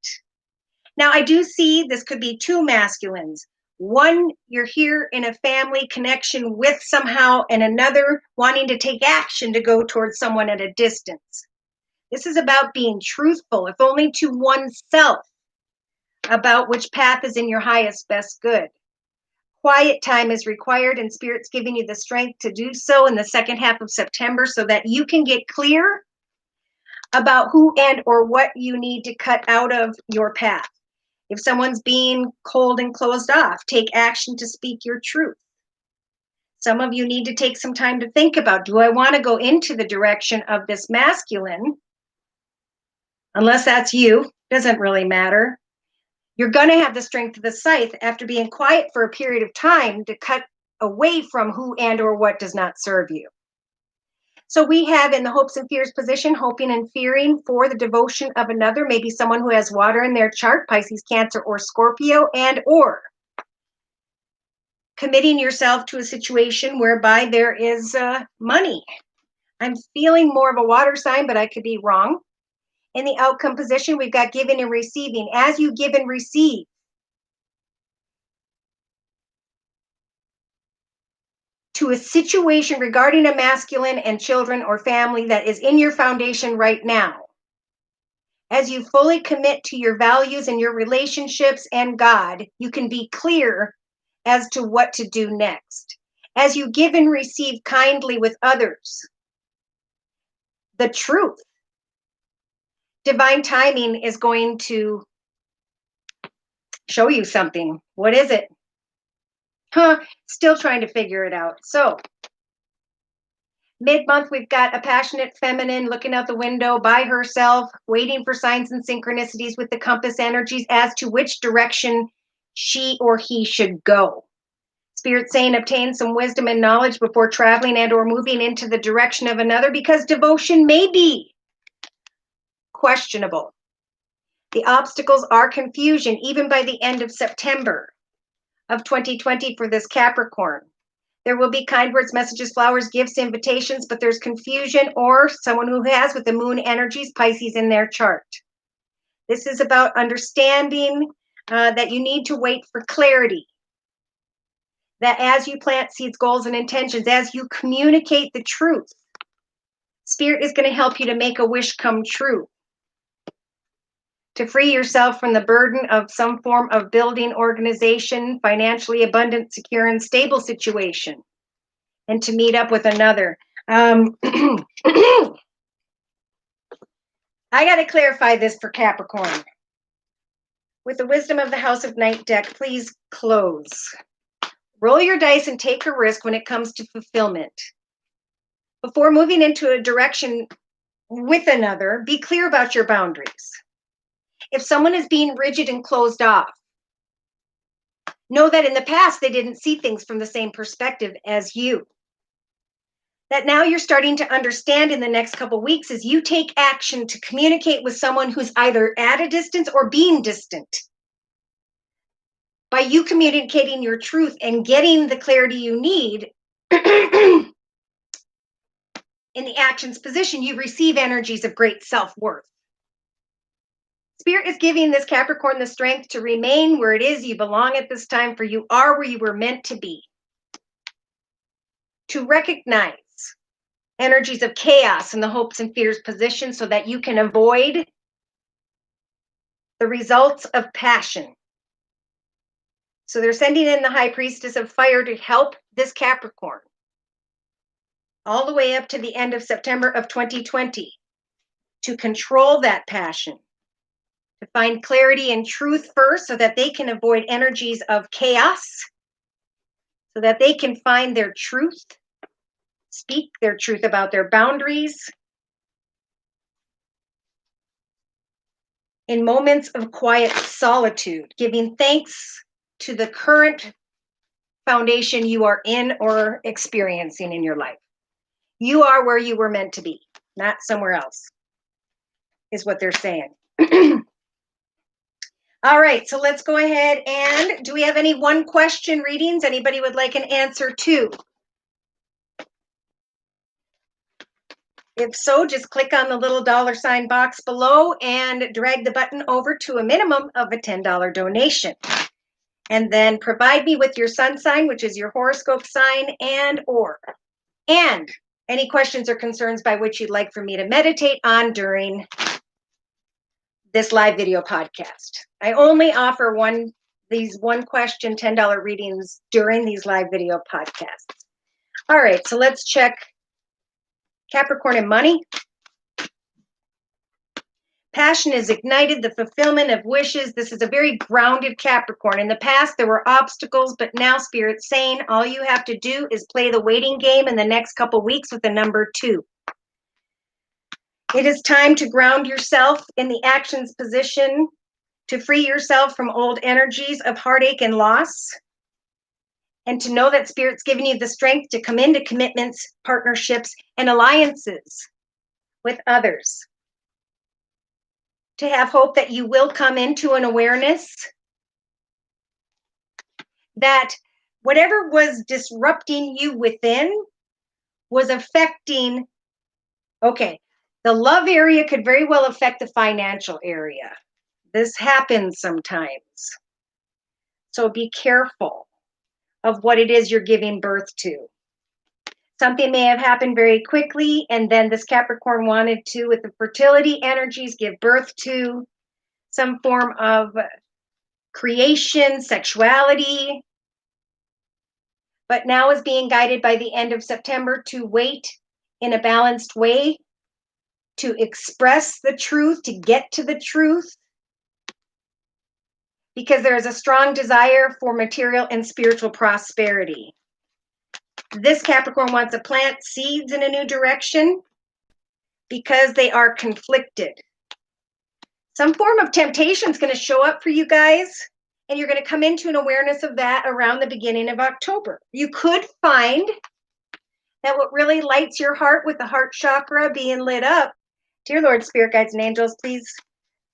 Now, I do see this could be two masculines. One, you're here in a family connection with somehow, and another wanting to take action to go towards someone at a distance. This is about being truthful, if only to oneself, about which path is in your highest, best good. Quiet time is required, and Spirit's giving you the strength to do so in the second half of September so that you can get clear about who and or what you need to cut out of your path. If someone's being cold and closed off, take action to speak your truth. Some of you need to take some time to think about, do I want to go into the direction of this masculine? Unless that's you, doesn't really matter. You're going to have the strength of the scythe after being quiet for a period of time to cut away from who and or what does not serve you. So we have in the hopes and fears position, hoping and fearing for the devotion of another, maybe someone who has water in their chart, Pisces, Cancer, or Scorpio, and or committing yourself to a situation whereby there is money. I'm feeling more of a water sign, but I could be wrong. In the outcome position, we've got giving and receiving. As you give and receive, to a situation regarding a masculine and children or family that is in your foundation right now, as you fully commit to your values and your relationships and God, you can be clear as to what to do next. As you give and receive kindly with others, the truth, divine timing is going to show you something. What is it? Still trying to figure it out. So mid-month, we've got a passionate feminine looking out the window by herself, waiting for signs and synchronicities with the compass energies as to which direction she or he should go. Spirit saying obtain some wisdom and knowledge before traveling and or moving into the direction of another, because devotion may be questionable. The obstacles are confusion, even by the end of September of 2020 for this Capricorn. There will be kind words, messages, flowers, gifts, invitations, but there's confusion or someone who has with the moon energies, Pisces, in their chart. This is about understanding that you need to wait for clarity. That as you plant seeds, goals, and intentions, as you communicate the truth, Spirit is going to help you to make a wish come true. To free yourself from the burden of some form of building, organization, financially abundant, secure, and stable situation, and to meet up with another. I got to clarify this for Capricorn. With the wisdom of the House of Night deck, please close. Roll your dice and take a risk when it comes to fulfillment. Before moving into a direction with another, be clear about your boundaries. If someone is being rigid and closed off, know that in the past they didn't see things from the same perspective as you. That now you're starting to understand in the next couple of weeks as you take action to communicate with someone who's either at a distance or being distant. By you communicating your truth and getting the clarity you need in the actions position, you receive energies of great self-worth. Spirit is giving this Capricorn the strength to remain where it is you belong at this time, for you are where you were meant to be. To recognize energies of chaos in the hopes and fears position so that you can avoid the results of passion. So they're sending in the High Priestess of Fire to help this Capricorn all the way up to the end of September of 2020 to control that passion, to find clarity and truth first so that they can avoid energies of chaos, so that they can find their truth, speak their truth about their boundaries in moments of quiet solitude, giving thanks to the current foundation you are in or experiencing in your life. You are where you were meant to be, not somewhere else, is what they're saying. All right, so let's go ahead and do we have any one question readings anybody would like an answer to? If so, just click on the little $ box below and drag the button over to a minimum of a $10 donation. And then provide me with your sun sign, which is your horoscope sign, and any questions or concerns by which you'd like for me to meditate on during this live video podcast. I only offer these one question $10 readings during these live video podcasts. All right, so let's check Capricorn and money. Passion is ignited, the fulfillment of wishes. This is a very grounded Capricorn. In the past, there were obstacles, but now Spirit's saying all you have to do is play the waiting game in the next couple weeks with the number 2. It is time to ground yourself in the actions position, to free yourself from old energies of heartache and loss, and to know that Spirit's giving you the strength to come into commitments, partnerships, and alliances with others. To have hope that you will come into an awareness that whatever was disrupting you within was affecting, the love area could very well affect the financial area. This happens sometimes. So be careful of what it is you're giving birth to. Something may have happened very quickly, and then this Capricorn wanted to, with the fertility energies, give birth to some form of creation, sexuality, but now is being guided by the end of September to wait in a balanced way, to express the truth, to get to the truth, because there is a strong desire for material and spiritual prosperity. This Capricorn wants to plant seeds in a new direction because they are conflicted. Some form of temptation is going to show up for you guys, and you're going to come into an awareness of that around the beginning of October. You could find that what really lights your heart, with the heart chakra being lit up, dear Lord, Spirit Guides, and Angels, please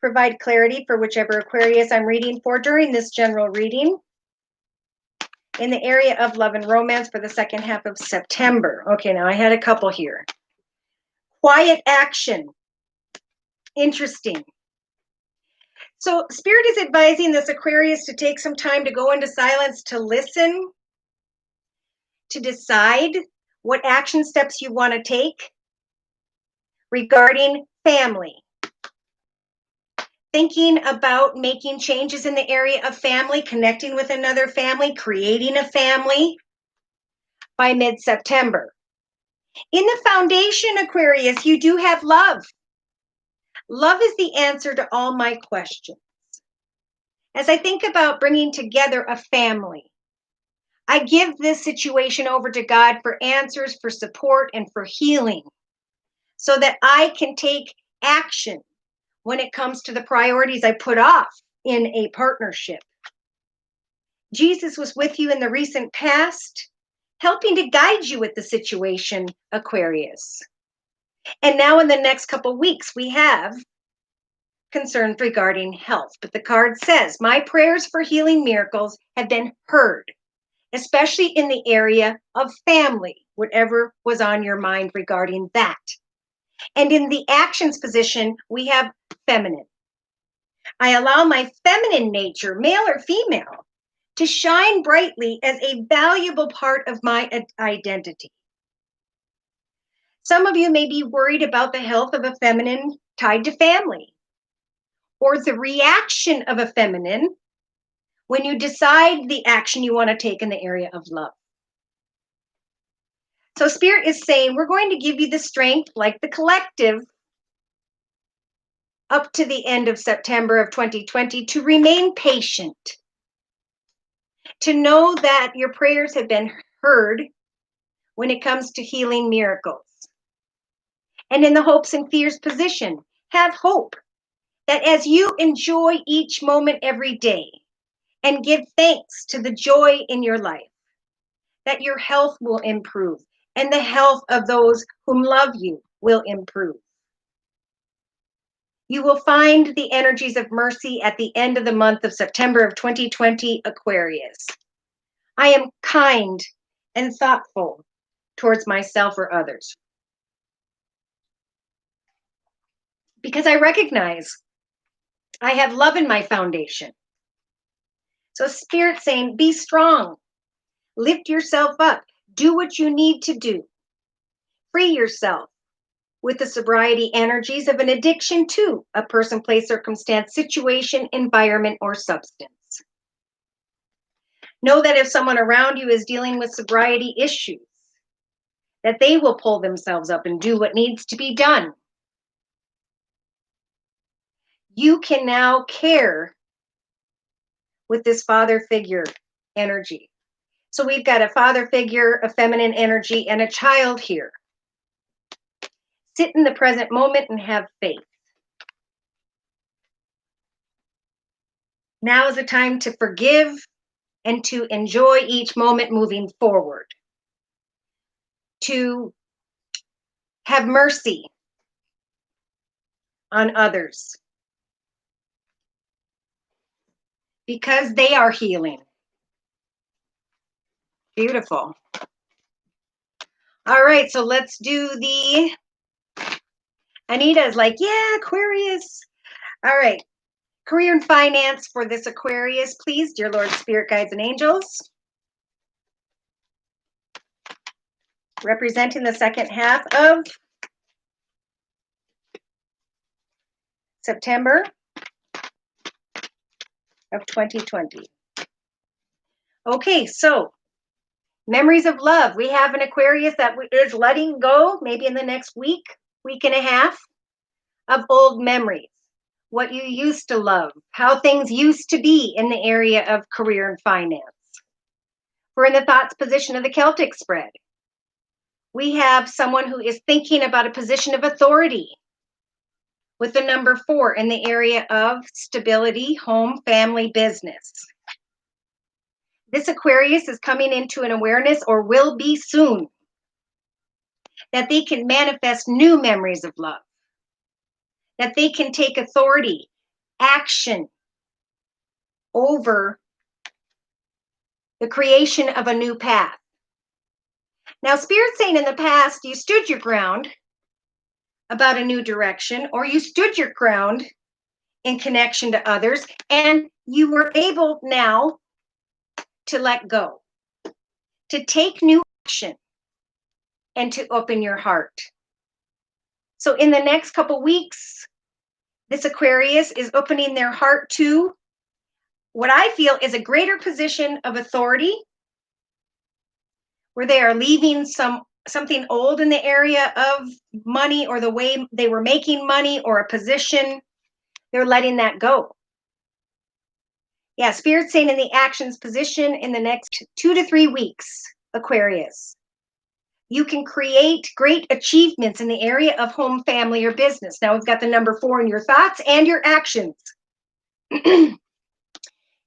provide clarity for whichever Aquarius I'm reading for during this general reading in the area of love and romance for the second half of September. Okay, now I had a couple here. Quiet action. Interesting. So Spirit is advising this Aquarius to take some time to go into silence, to listen, to decide what action steps you want to take regarding family. Thinking about making changes in the area of family, connecting with another family, creating a family by mid-September. In the foundation, Aquarius, you do have love. Love is the answer to all my questions. As I think about bringing together a family, I give this situation over to God for answers, for support, and for healing, so that I can take action when it comes to the priorities I put off in a partnership. Jesus was with you in the recent past, helping to guide you with the situation, Aquarius. And now in the next couple of weeks, we have concerns regarding health. But the card says, my prayers for healing miracles have been heard, especially in the area of family, whatever was on your mind regarding that. And in the actions position, we have feminine. I allow my feminine nature, male or female, to shine brightly as a valuable part of my identity. Some of you may be worried about the health of a feminine tied to family, or the reaction of a feminine when you decide the action you want to take in the area of love. So Spirit is saying, we're going to give you the strength, like the collective, up to the end of September of 2020, to remain patient, to know that your prayers have been heard when it comes to healing miracles. And in the hopes and fears position, have hope that as you enjoy each moment every day and give thanks to the joy in your life, that your health will improve and the health of those whom love you will improve. You will find the energies of mercy at the end of the month of September of 2020, Aquarius. I am kind and thoughtful towards myself or others, because I recognize I have love in my foundation. So Spirit saying, be strong, lift yourself up, do what you need to do. Free yourself with the sobriety energies of an addiction to a person, place, circumstance, situation, environment, or substance. Know that if someone around you is dealing with sobriety issues, that they will pull themselves up and do what needs to be done. You can now care with this father figure energy. So we've got a father figure, a feminine energy, and a child here. Sit in the present moment and have faith. Now is the time to forgive and to enjoy each moment moving forward. To have mercy on others, because they are healing. Beautiful. All right, so let's do the... Anita's like, yeah, Aquarius. All right. Career and finance for this Aquarius, please, dear Lord, Spirit Guides, and Angels. Representing the second half of September of 2020. Okay, so memories of love. We have an Aquarius that is letting go, maybe in the next week and a half, of old memories. what you used to love, how things used to be in the area of career and finance. We're in the thoughts position of the Celtic spread. We have someone who is thinking about a position of authority with the number 4 in the area of stability, home, family, business. This Aquarius is coming into an awareness, or will be soon, that they can manifest new memories of love, that they can take authority, action over the creation of a new path. Now, Spirit's saying in the past, you stood your ground about a new direction, or you stood your ground in connection to others, and you were able now to let go, to take new action, and to open your heart. So in the next couple weeks, this Aquarius is opening their heart to what I feel is a greater position of authority, where they are leaving something old in the area of money, or the way they were making money, or a position. They're letting that go. Yeah, Spirit's saying in the actions position in the next 2 to 3 weeks, Aquarius, you can create great achievements in the area of home, family, or business. Now we've got the number 4 in your thoughts and your actions.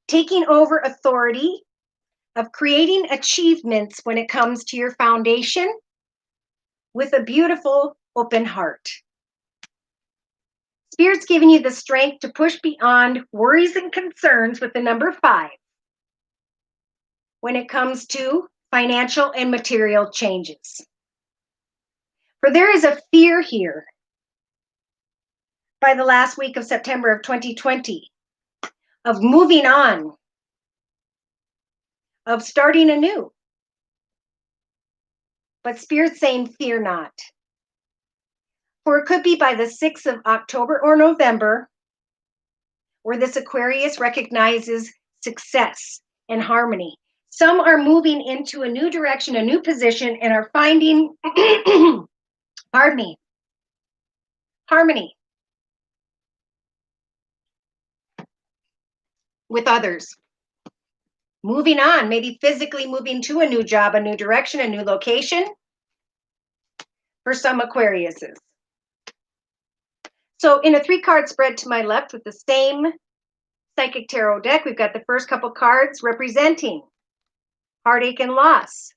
Taking over authority of creating achievements when it comes to your foundation with a beautiful open heart. Spirit's giving you the strength to push beyond worries and concerns with the number 5 when it comes to financial and material changes. For there is a fear here by the last week of September of 2020 of moving on, of starting anew. But Spirit's saying, fear not. For it could be by the 6th of October or November, where this Aquarius recognizes success and harmony. Some are moving into a new direction, a new position, and are finding, pardon me, harmony with others. Moving on, maybe physically moving to a new job, a new direction, a new location for some Aquariuses. So in a 3-card spread to my left with the same Psychic Tarot deck, we've got the first couple cards representing heartache and loss.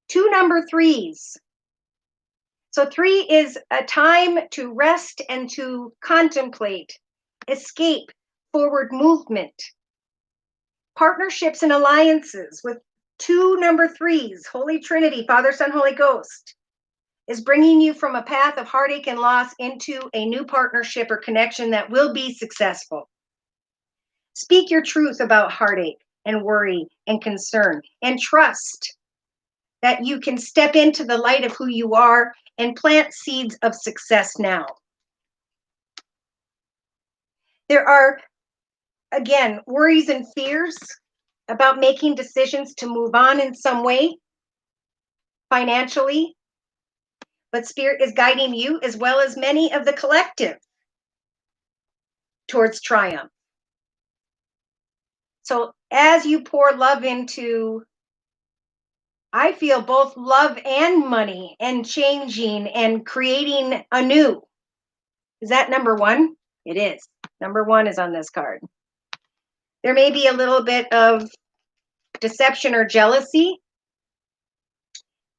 2 number 3s. So 3 is a time to rest and to contemplate, escape, forward movement. Partnerships and alliances with 2 number 3s, Holy Trinity, Father, Son, Holy Ghost, is bringing you from a path of heartache and loss into a new partnership or connection that will be successful. Speak your truth about heartache and worry and concern, and trust that you can step into the light of who you are and plant seeds of success now. There are, again, worries and fears about making decisions to move on in some way financially, but Spirit is guiding you, as well as many of the collective, towards triumph. So as you pour love into, I feel, both love and money and changing and creating anew. Is that number 1? It is. Number 1 is on this card. There may be a little bit of deception or jealousy.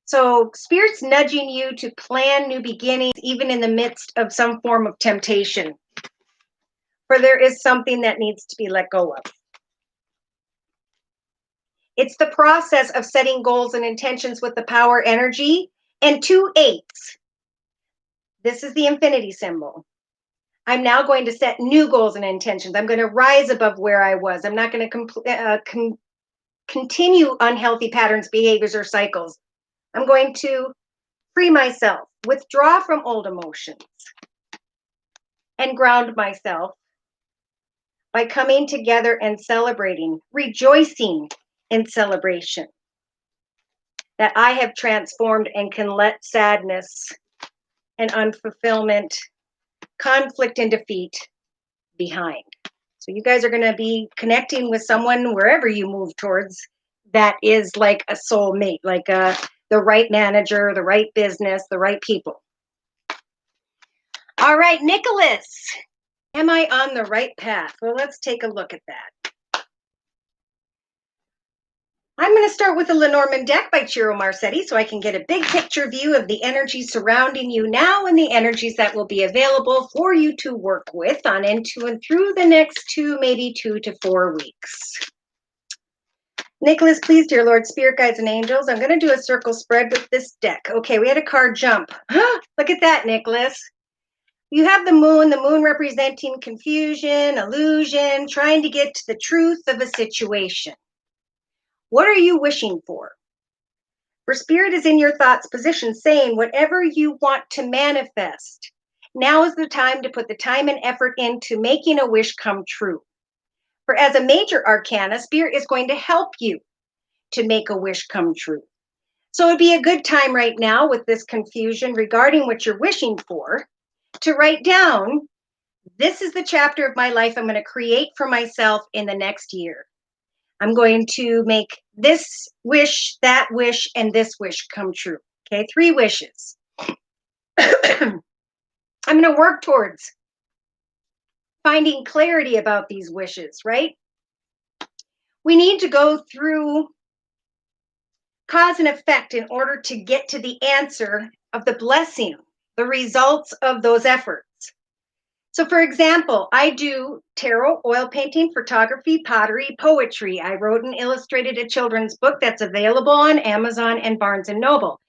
So Spirit's nudging you to plan new beginnings, even in the midst of some form of temptation. For there is something that needs to be let go of. It's the process of setting goals and intentions with the power energy and 2 8s. This is the infinity symbol. I'm now going to set new goals and intentions. I'm going to rise above where I was. I'm not going to continue unhealthy patterns, behaviors, or cycles. I'm going to free myself, withdraw from old emotions, and ground myself by coming together and celebrating, rejoicing in celebration that I have transformed and can let sadness and unfulfillment, conflict and defeat behind. So you guys are going to be connecting with someone wherever you move towards that is like a soulmate, like the right manager, the right business, the right people. All right, Nicholas, am I on the right path? Well, let's take a look at that. I'm going to start with the Lenormand deck by Ciro Marsetti so I can get a big picture view of the energies surrounding you now and the energies that will be available for you to work with on into and through the next maybe 2 to 4 weeks. Nicholas, please, dear Lord, Spirit Guides and Angels, I'm going to do a circle spread with this deck. Okay, we had a card jump. Look at that, Nicholas. You have the moon representing confusion, illusion, trying to get to the truth of a situation. What are you wishing for? For Spirit is in your thoughts position saying whatever you want to manifest. Now is the time to put the time and effort into making a wish come true. For as a major arcana, Spirit is going to help you to make a wish come true. So it'd be a good time right now with this confusion regarding what you're wishing for to write down, this is the chapter of my life I'm going to create for myself in the next year. I'm going to make this wish, that wish, and this wish come true. Okay, 3 wishes. I'm going to work towards finding clarity about these wishes, right? We need to go through cause and effect in order to get to the answer of the blessing, the results of those efforts. So for example, I do tarot, oil painting, photography, pottery, poetry. I wrote and illustrated a children's book that's available on Amazon and Barnes and Noble.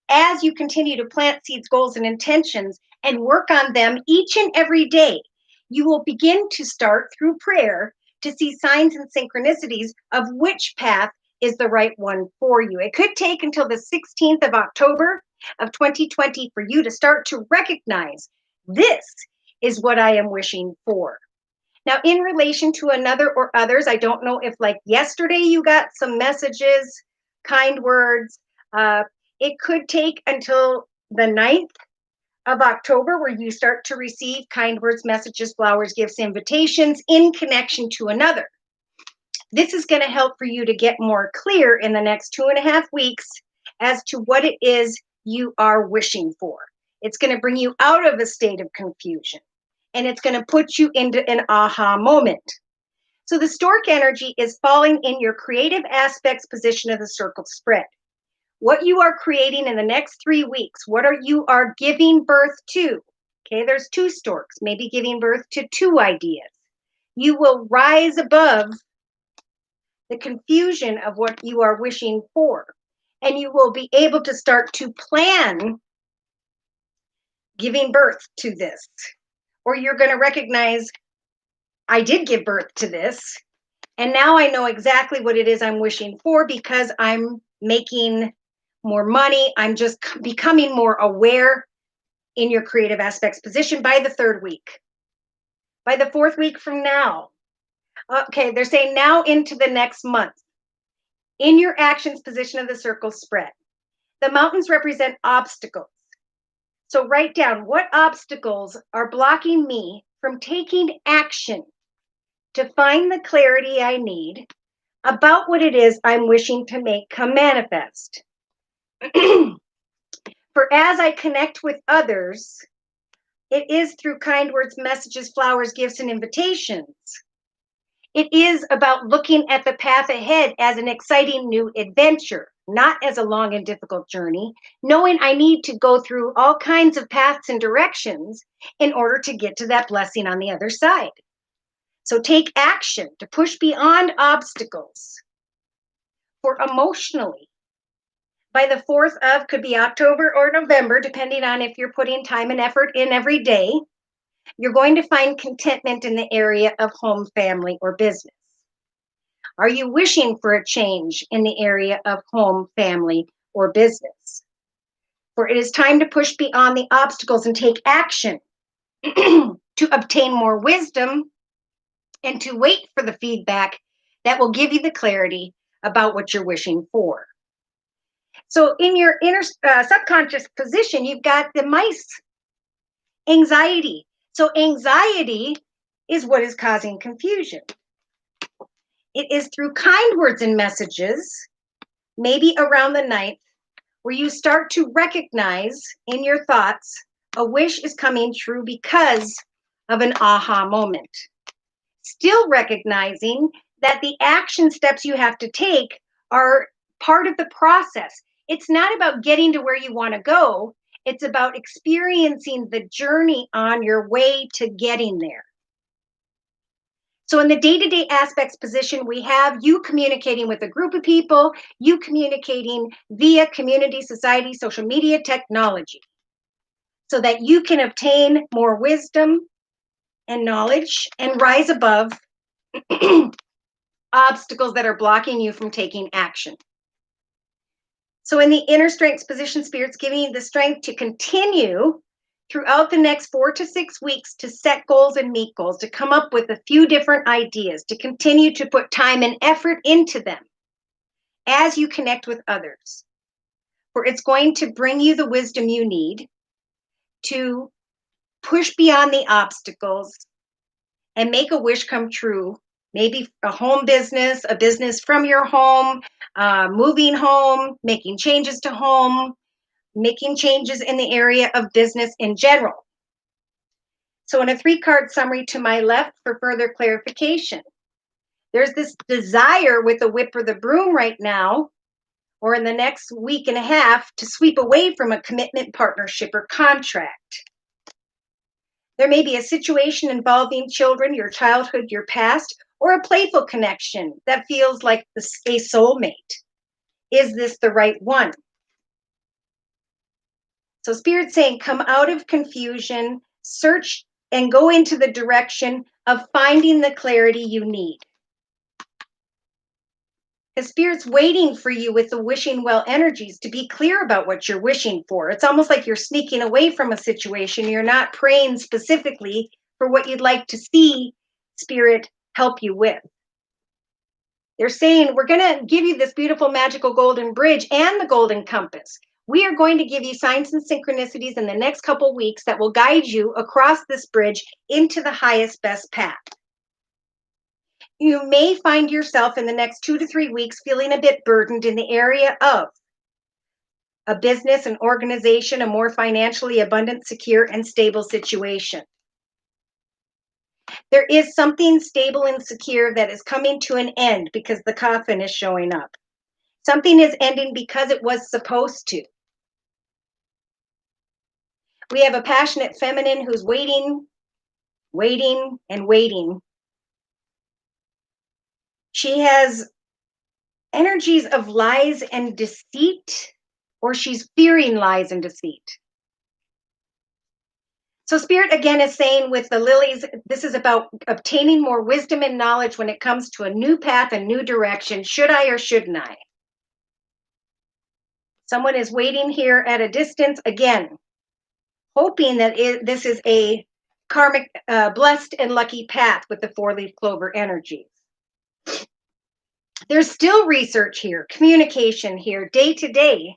As you continue to plant seeds, goals, and intentions and work on them each and every day, you will begin to start through prayer to see signs and synchronicities of which path is the right one for you. It could take until the 16th of October of 2020 for you to start to recognize this is what I am wishing for. Now, in relation to another or others, I don't know if like yesterday you got some messages, kind words. It could take until the 9th of October where you start to receive kind words, messages, flowers, gifts, invitations in connection to another. This is going to help for you to get more clear in the next 2.5 weeks as to what it is you are wishing for. It's going to bring you out of a state of confusion, and it's going to put you into an aha moment. So the stork energy is falling in your creative aspects position of the circle spread. What you are creating in the next 3 weeks, what you are giving birth to. Okay, there's 2 storks, maybe giving birth to 2 ideas. You will rise above the confusion of what you are wishing for, and you will be able to start to plan giving birth to this. Or you're going to recognize, I did give birth to this, and now I know exactly what it is I'm wishing for because I'm making more money. I'm just becoming more aware in your creative aspects position by the 3rd week. By the 4th week from now. Okay, they're saying now into the next month. In your actions position of the circle spread. The mountains represent obstacles. So write down what obstacles are blocking me from taking action to find the clarity I need about what it is I'm wishing to make come manifest. For as I connect with others, it is through kind words, messages, flowers, gifts, and invitations. It is about looking at the path ahead as an exciting new adventure, not as a long and difficult journey, knowing I need to go through all kinds of paths and directions in order to get to that blessing on the other side. So take action to push beyond obstacles. For emotionally, by the 4th of, could be October or November, depending on if you're putting time and effort in every day, you're going to find contentment in the area of home, family, or business. Are you wishing for a change in the area of home, family, or business? For it is time to push beyond the obstacles and take action to obtain more wisdom and to wait for the feedback that will give you the clarity about what you're wishing for. So in your inner subconscious position, you've got the mice, anxiety. So anxiety is what is causing confusion. It is through kind words and messages, maybe around the 9th, where you start to recognize in your thoughts a wish is coming true because of an aha moment. Still recognizing that the action steps you have to take are part of the process. It's not about getting to where you want to go. It's about experiencing the journey on your way to getting there. So in the day-to-day aspects position, we have you communicating with a group of people, you communicating via community, society, social media, technology, so that you can obtain more wisdom and knowledge and rise above obstacles that are blocking you from taking action. So in the inner strength position, Spirit's giving you the strength to continue throughout the next 4 to 6 weeks to set goals and meet goals, to come up with a few different ideas, to continue to put time and effort into them as you connect with others. For it's going to bring you the wisdom you need to push beyond the obstacles and make a wish come true. Maybe a home business, a business from your home, moving home, making changes to home, making changes in the area of business in general. So in a 3-card summary to my left for further clarification, there's this desire with the whip or the broom right now, or in the next week and a half, to sweep away from a commitment, partnership, or contract. There may be a situation involving children, your childhood, your past, or a playful connection that feels like a soulmate. Is this the right one? So Spirit's saying, come out of confusion, search and go into the direction of finding the clarity you need. The Spirit's waiting for you with the wishing well energies to be clear about what you're wishing for. It's almost like you're sneaking away from a situation. You're not praying specifically for what you'd like to see Spirit help you with. They're saying, we're going to give you this beautiful magical golden bridge and the golden compass. We are going to give you signs and synchronicities in the next couple weeks that will guide you across this bridge into the highest, best path. You may find yourself in the next 2 to 3 weeks feeling a bit burdened in the area of a business, an organization, a more financially abundant, secure, and stable situation. There is something stable and secure that is coming to an end because the coffin is showing up. Something is ending because it was supposed to. We have a passionate feminine who's waiting, waiting, and waiting. She has energies of lies and deceit, or she's fearing lies and deceit. So Spirit again is saying with the lilies, this is about obtaining more wisdom and knowledge when it comes to a new path, a new direction. Should I or shouldn't I? Someone is waiting here at a distance, again, hoping that this is a karmic, blessed and lucky path with the 4-leaf clover energies. There's still research here, communication here, day to day,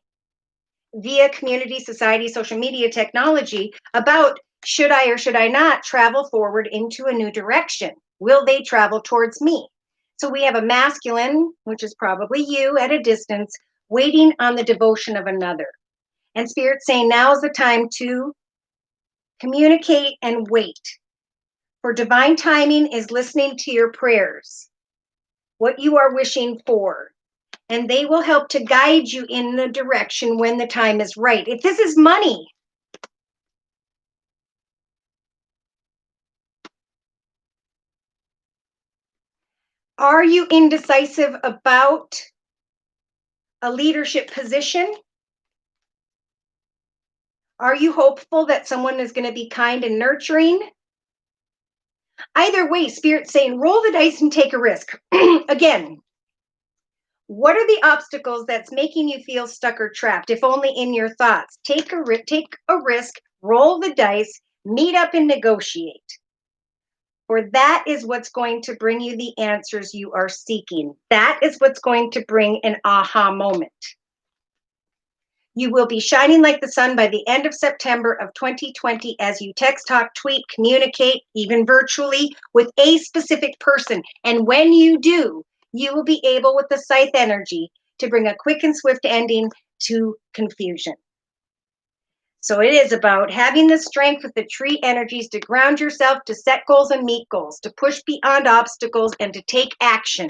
via community, society, social media, technology, about should I or should I not travel forward into a new direction? Will they travel towards me? So we have a masculine, which is probably you at a distance, waiting on the devotion of another. And Spirit's saying now is the time to communicate and wait. For divine timing is listening to your prayers, what you are wishing for, and they will help to guide you in the direction when the time is right. If this is money, are you indecisive about a leadership position? Are you hopeful that someone is going to be kind and nurturing? Either way, Spirit's saying, roll the dice and take a risk. Again, what are the obstacles that's making you feel stuck or trapped, if only in your thoughts? Take a risk, roll the dice, meet up and negotiate. For that is what's going to bring you the answers you are seeking. That is what's going to bring an aha moment. You will be shining like the sun by the end of September of 2020 as you text, talk, tweet, communicate, even virtually, with a specific person. And when you do, you will be able, with the scythe energy, to bring a quick and swift ending to confusion. So it is about having the strength with the tree energies to ground yourself, to set goals and meet goals, to push beyond obstacles and to take action,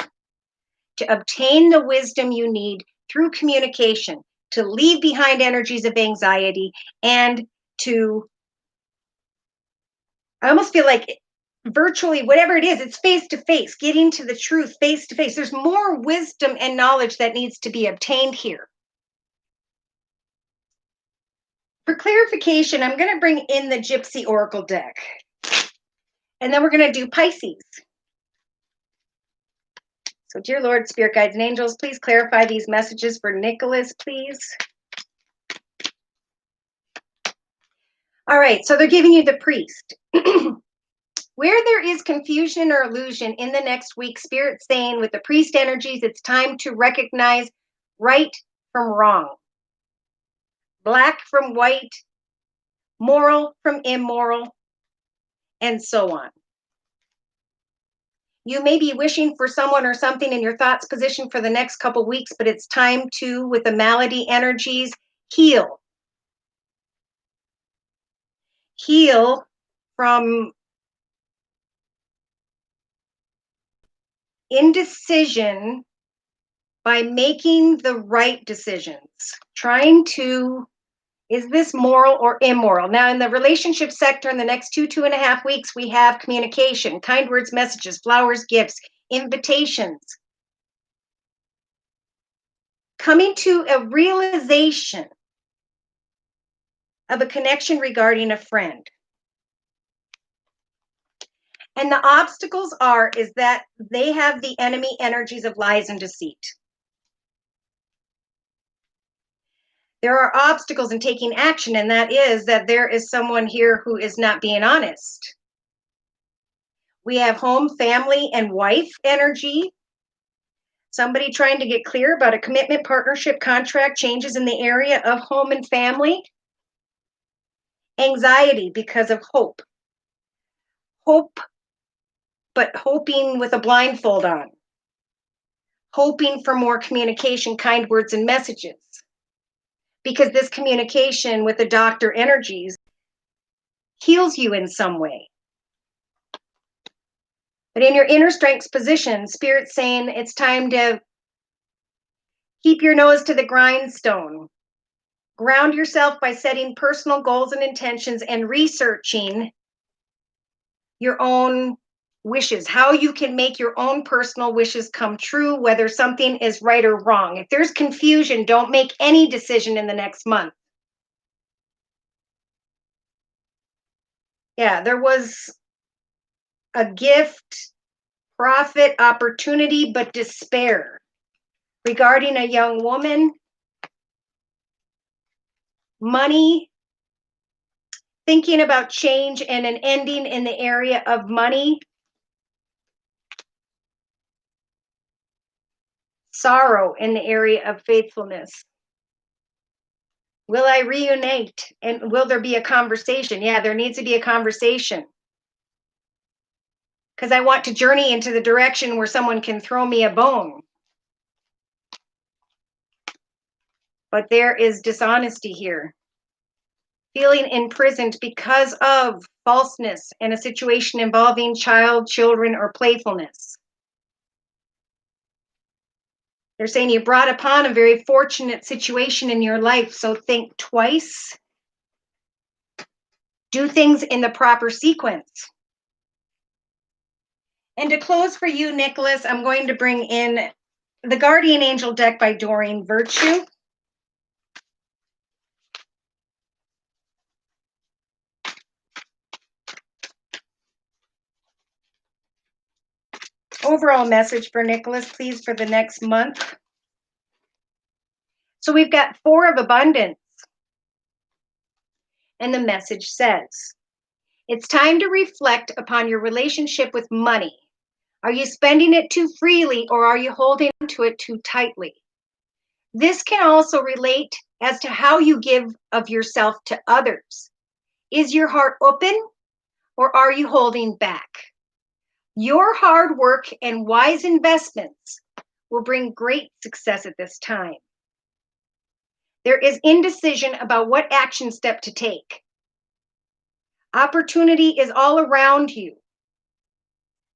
to obtain the wisdom you need through communication, to leave behind energies of anxiety, and to, I almost feel like virtually, whatever it is, it's face to face, getting to the truth face to face. There's more wisdom and knowledge that needs to be obtained here. For clarification, I'm going to bring in the Gypsy Oracle deck. And then we're going to do Pisces. So, dear Lord, Spirit Guides and Angels, please clarify these messages for Nicholas, please. All right, so they're giving you the Priest. Where there is confusion or illusion in the next week, Spirit's saying with the Priest energies, it's time to recognize right from wrong, black from white, moral from immoral, and so on. You may be wishing for someone or something in your thoughts position for the next couple weeks, but it's time to, with the malady energies, heal. Heal from indecision by making the right decisions. Trying to, is this moral or immoral? Now, in the relationship sector, in the next 2.5 weeks, we have communication, kind words, messages, flowers, gifts, invitations. Coming to a realization of a connection regarding a friend. And the obstacles is that they have the enemy energies of lies and deceit. There are obstacles in taking action, and that is that there is someone here who is not being honest. We have home, family, and wife energy. Somebody trying to get clear about a commitment, partnership, contract, changes in the area of home and family. Anxiety because of hope. Hope, but hoping with a blindfold on. Hoping for more communication, kind words, and messages. Because this communication with the doctor energies heals you in some way. But in your inner strength's position, Spirit's saying it's time to keep your nose to the grindstone. Ground yourself by setting personal goals and intentions and researching your own wishes, how you can make your own personal wishes come true, whether something is right or wrong. If there's confusion, don't make any decision in the next month. Yeah, there was a gift, profit, opportunity, but despair regarding a young woman, money, thinking about change and an ending in the area of money, sorrow in the area of faithfulness. Will I reunite? And will there be a conversation? Yeah, there needs to be a conversation. Because I want to journey into the direction where someone can throw me a bone. But there is dishonesty here. Feeling imprisoned because of falseness and a situation involving children, or playfulness. They're saying you brought upon a very fortunate situation in your life, so think twice. Do things in the proper sequence. And to close for you, Nicholas, I'm going to bring in the Guardian Angel deck by Doreen Virtue. Overall message for Nicholas, please, for the next month. So we've got 4 of abundance. And the message says, it's time to reflect upon your relationship with money. Are you spending it too freely or are you holding to it too tightly? This can also relate as to how you give of yourself to others. Is your heart open or are you holding back? Your hard work and wise investments will bring great success at this time. There is indecision about what action step to take. Opportunity is all around you.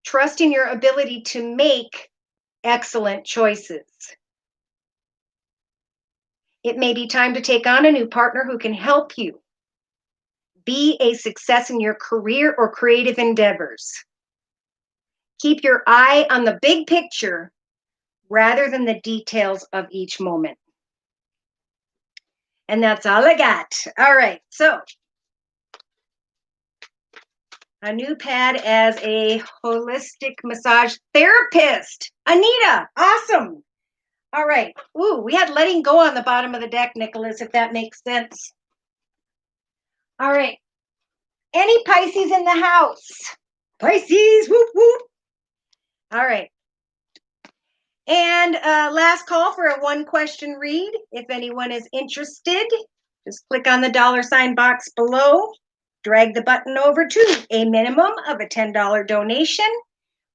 Trust in your ability to make excellent choices. It may be time to take on a new partner who can help you be a success in your career or creative endeavors. Keep your eye on the big picture rather than the details of each moment. And that's all I got. All right, so a new pad as a holistic massage therapist. Anita, awesome. All right. Ooh, we had letting go on the bottom of the deck, Nicholas, if that makes sense. All right. Any Pisces in the house? Pisces, whoop, whoop. All right. And last call for a one question read. If anyone is interested, just click on the $ box below. Drag the button over to a minimum of a $10 donation.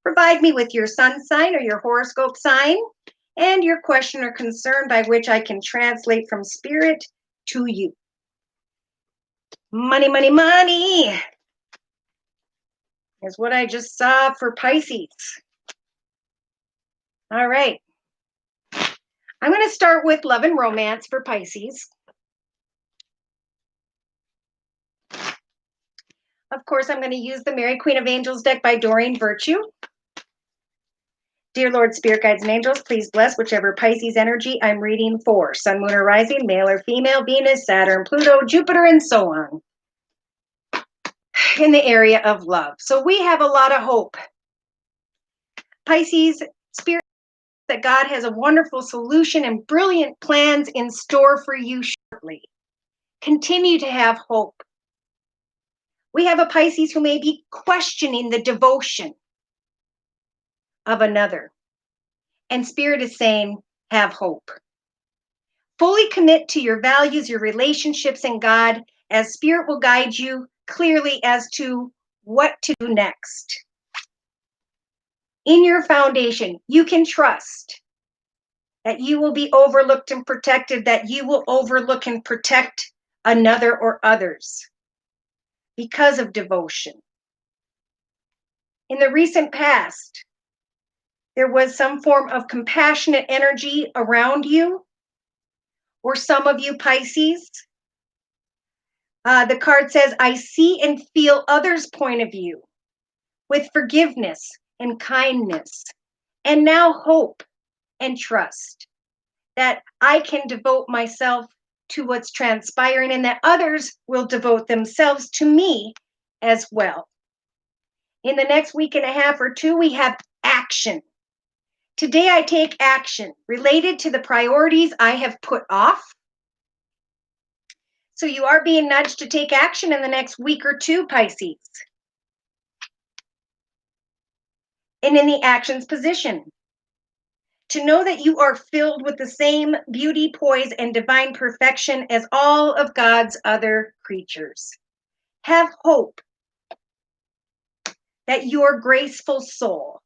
Provide me with your sun sign or your horoscope sign and your question or concern by which I can translate from spirit to you. Money, money, money is what I just saw for Pisces. All right. I'm going to start with love and romance for Pisces. Of course, I'm going to use the Mary Queen of Angels deck by Doreen Virtue. Dear Lord, Spirit Guides and Angels, please bless whichever Pisces energy I'm reading for. Sun, Moon, or Rising, male or female, Venus, Saturn, Pluto, Jupiter, and so on. In the area of love. So we have a lot of hope. Pisces, Spirit, that God has a wonderful solution and brilliant plans in store for you shortly. Continue to have hope. We have a Pisces who may be questioning the devotion of another. And Spirit is saying, have hope. Fully commit to your values, your relationships, and God, as Spirit will guide you clearly as to what to do next. In your foundation, you can trust that you will be overlooked and protected, that you will overlook and protect another or others because of devotion. In the recent past, there was some form of compassionate energy around you, or some of you Pisces. The card says, I see and feel others' point of view with forgiveness and kindness, and now hope and trust that I can devote myself to what's transpiring and that others will devote themselves to me as well. In the next week and a half or two, we have action. Today I take action related to the priorities I have put off. So you are being nudged to take action in the next week or two, Pisces. And in the actions position, to know that you are filled with the same beauty, poise, and divine perfection as all of God's other creatures. Have hope that your graceful soul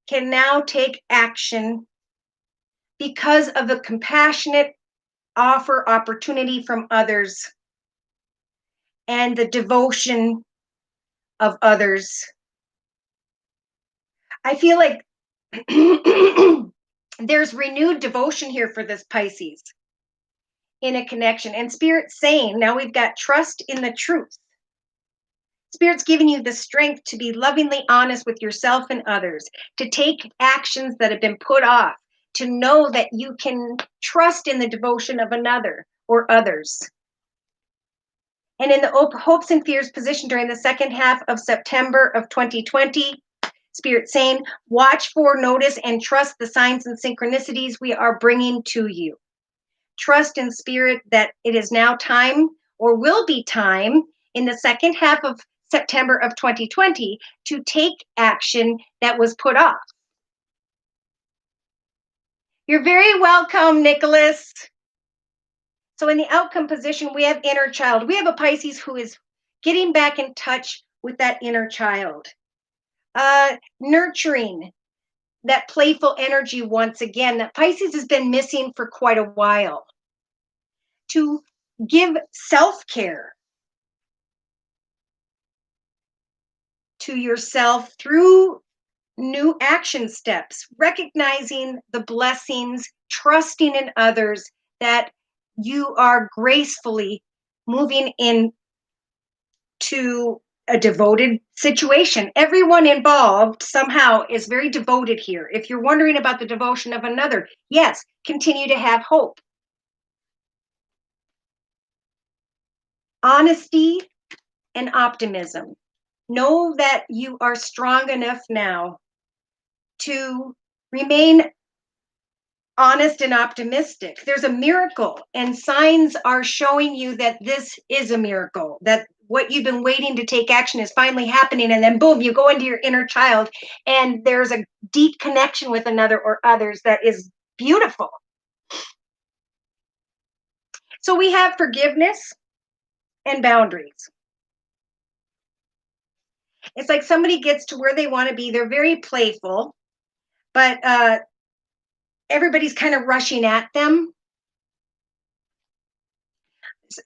can now take action because of the compassionate offer opportunity from others and the devotion of others. I feel like there's renewed devotion here for this Pisces in a connection. And Spirit's saying, now we've got trust in the truth. Spirit's giving you the strength to be lovingly honest with yourself and others, to take actions that have been put off, to know that you can trust in the devotion of another or others. And in the hopes and fears position during the second half of September of 2020, Spirit saying, watch for, notice, and trust the signs and synchronicities we are bringing to you. Trust in Spirit that it is now time, or will be time, in the second half of September of 2020 to take action that was put off. You're very welcome, Nicholas. So in the outcome position, we have inner child. We have a Pisces who is getting back in touch with that inner child, nurturing that playful energy once again that Pisces has been missing for quite a while. To give self-care to yourself through new action steps, recognizing the blessings, trusting in others, that you are gracefully moving into a devoted situation. Everyone involved somehow is very devoted here. If you're wondering about the devotion of another, yes, continue to have hope. Honesty and optimism. Know that you are strong enough now to remain honest and optimistic. There's a miracle, and signs are showing you that this is a miracle, that what you've been waiting to take action is finally happening, and then boom, you go into your inner child, and there's a deep connection with another or others that is beautiful. So we have forgiveness and boundaries. It's like somebody gets to where they want to be. They're very playful, but everybody's kind of rushing at them.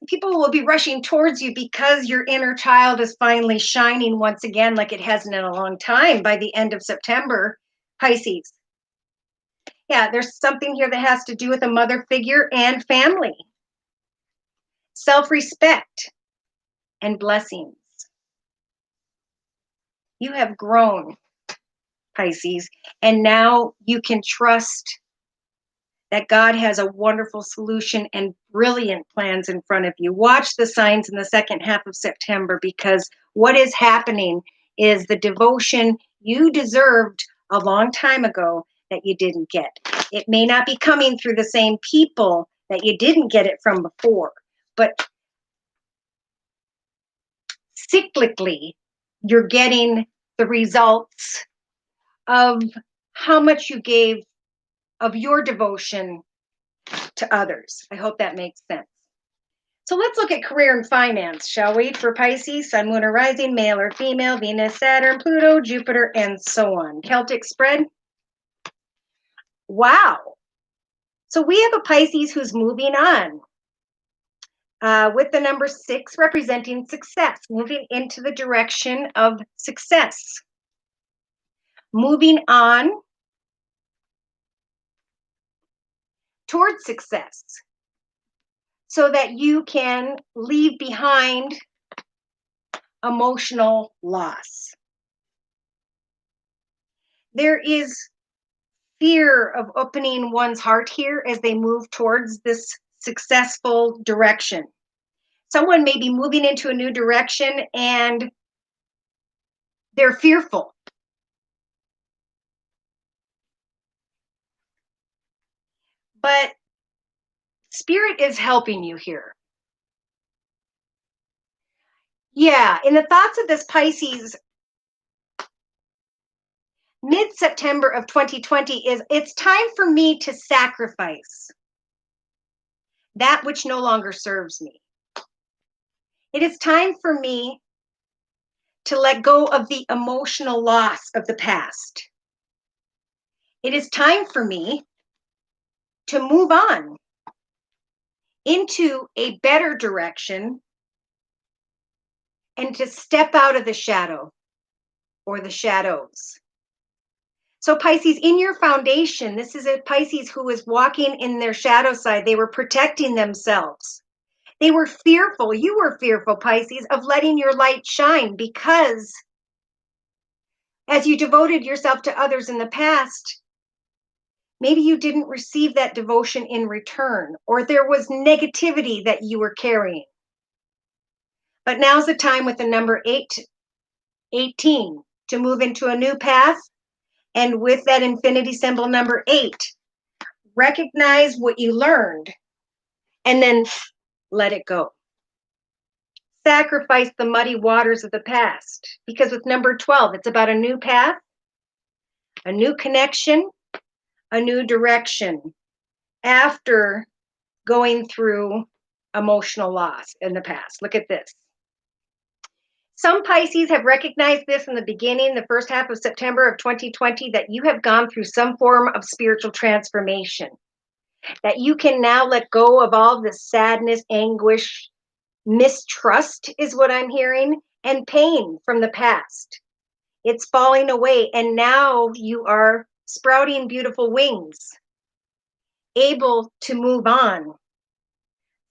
People will be rushing towards you because your inner child is finally shining once again like it hasn't in a long time by the end of September, Pisces. Yeah, there's something here that has to do with a mother figure and family, self-respect, and blessings. You have grown, Pisces, and now you can trust that God has a wonderful solution and brilliant plans in front of you. Watch the signs in the second half of September, because what is happening is the devotion you deserved a long time ago that you didn't get. It may not be coming through the same people that you didn't get it from before, but cyclically, you're getting the results of how much you gave of your devotion to others. I hope that makes sense. So let's look at career and finance, shall we, for Pisces, Sun, Moon, or Rising, male or female, Venus, Saturn, Pluto, Jupiter, and so on. Celtic spread. Wow. So we have a Pisces who's moving on with the number 6 representing success, moving into the direction of success. Moving on towards success so that you can leave behind emotional loss. There is fear of opening one's heart here as they move towards this successful direction. Someone may be moving into a new direction and they're fearful. But Spirit is helping you here. Yeah, in the thoughts of this Pisces, mid-September of 2020 is, it's time for me to sacrifice that which no longer serves me. It is time for me to let go of the emotional loss of the past. It is time for me to move on into a better direction and to step out of the shadow or the shadows. So Pisces, in your foundation, this is a Pisces who was walking in their shadow side. They were protecting themselves. They were fearful. You were fearful, Pisces, of letting your light shine, because as you devoted yourself to others in the past, maybe you didn't receive that devotion in return, or there was negativity that you were carrying. But now's the time with the number 18 to move into a new path. And with that infinity symbol number 8, recognize what you learned and then let it go. Sacrifice the muddy waters of the past, because with number 12, it's about a new path, a new connection, a new direction after going through emotional loss in the past. Look at this. Some Pisces have recognized this in the beginning, the first half of September of 2020, that you have gone through some form of spiritual transformation, that you can now let go of all the sadness, anguish, mistrust is what I'm hearing, and pain from the past. It's falling away, and now you are sprouting beautiful wings, able to move on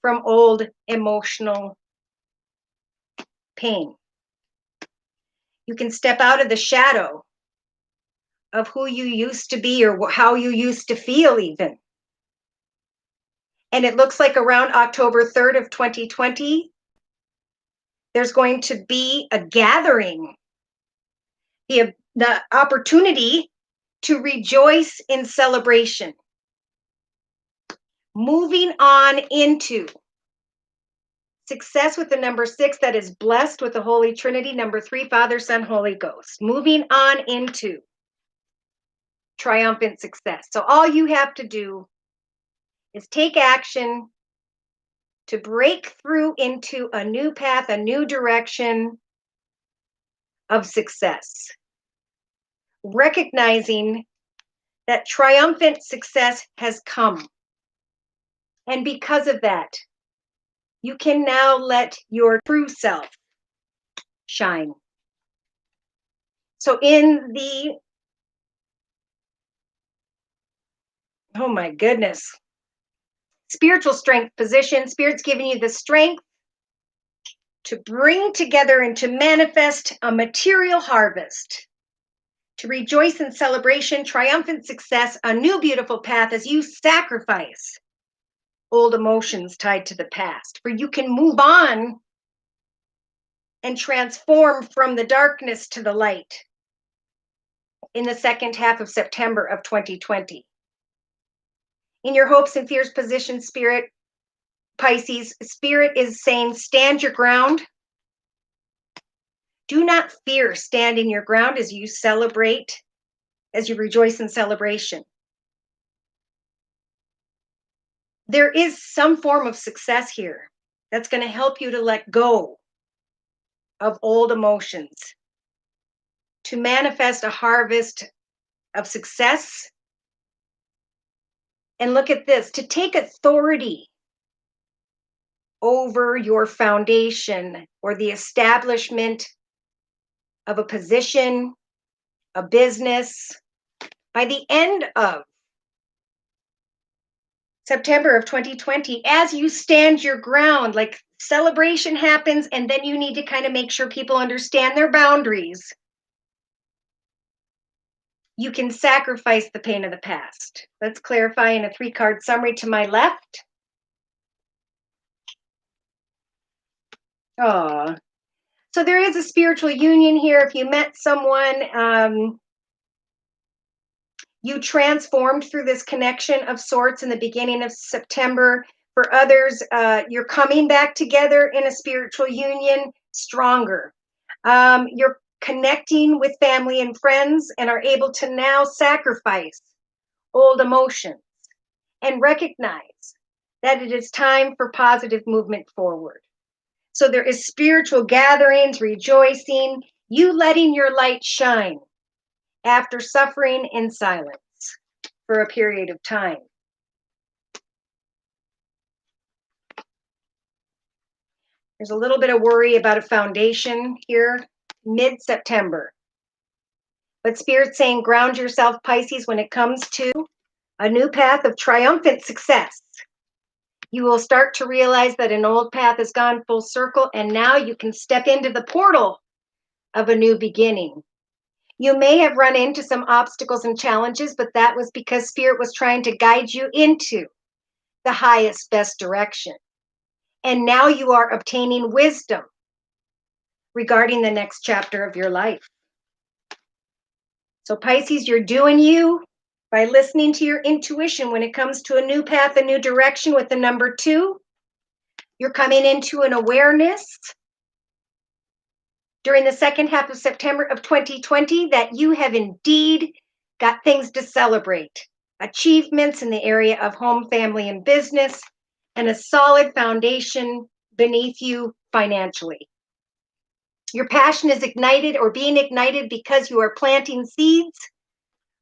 from old emotional pain. You can step out of the shadow of who you used to be or how you used to feel even. And it looks like around October 3rd of 2020, there's going to be a gathering, the opportunity to rejoice in celebration. Moving on into success with the number 6 that is blessed with the Holy Trinity, number 3, Father, Son, Holy Ghost. Moving on into triumphant success. So all you have to do is take action to break through into a new path, a new direction of success. Recognizing that triumphant success has come. And because of that, you can now let your true self shine. So in the, oh my goodness, spiritual strength position, Spirit's giving you the strength to bring together and to manifest a material harvest, to rejoice in celebration, triumphant success, a new beautiful path as you sacrifice old emotions tied to the past. For you can move on and transform from the darkness to the light in the second half of September of 2020. In your hopes and fears position, Spirit, Pisces, Spirit is saying, stand your ground. Do not fear standing your ground as you celebrate, as you rejoice in celebration. There is some form of success here that's going to help you to let go of old emotions, to manifest a harvest of success. And look at this, to take authority over your foundation or the establishment of a position, a business. By the end of September of 2020, as you stand your ground, like celebration happens, and then you need to kind of make sure people understand their boundaries. You can sacrifice the pain of the past. Let's clarify in a 3-card summary to my left. Oh, so there is a spiritual union here. If you met someone, you transformed through this connection of sorts in the beginning of September. For others, you're coming back together in a spiritual union stronger. You're connecting with family and friends and are able to now sacrifice old emotions and recognize that it is time for positive movement forward. So there is spiritual gatherings, rejoicing, you letting your light shine after suffering in silence for a period of time. There's a little bit of worry about a foundation here, mid-September. But Spirit's saying ground yourself, Pisces, when it comes to a new path of triumphant success. You will start to realize that an old path has gone full circle, and now you can step into the portal of a new beginning. You may have run into some obstacles and challenges, but that was because Spirit was trying to guide you into the highest, best direction. And now you are obtaining wisdom regarding the next chapter of your life. So Pisces, you're doing you by listening to your intuition when it comes to a new path, a new direction with the number 2. You're coming into an awareness during the second half of September of 2020 that you have indeed got things to celebrate. Achievements in the area of home, family, and business. and a solid foundation beneath you financially. Your passion is ignited or being ignited because you are planting seeds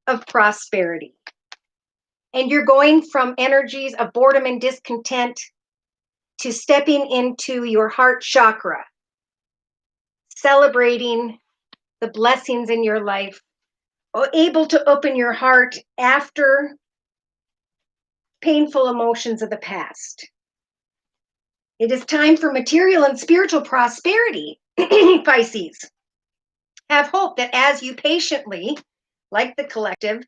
of prosperity. And you're going from energies of boredom and discontent to stepping into your heart chakra, celebrating the blessings in your life, able to open your heart after painful emotions of the past. It is time for material and spiritual prosperity, Pisces. Have hope that as you patiently, like the collective,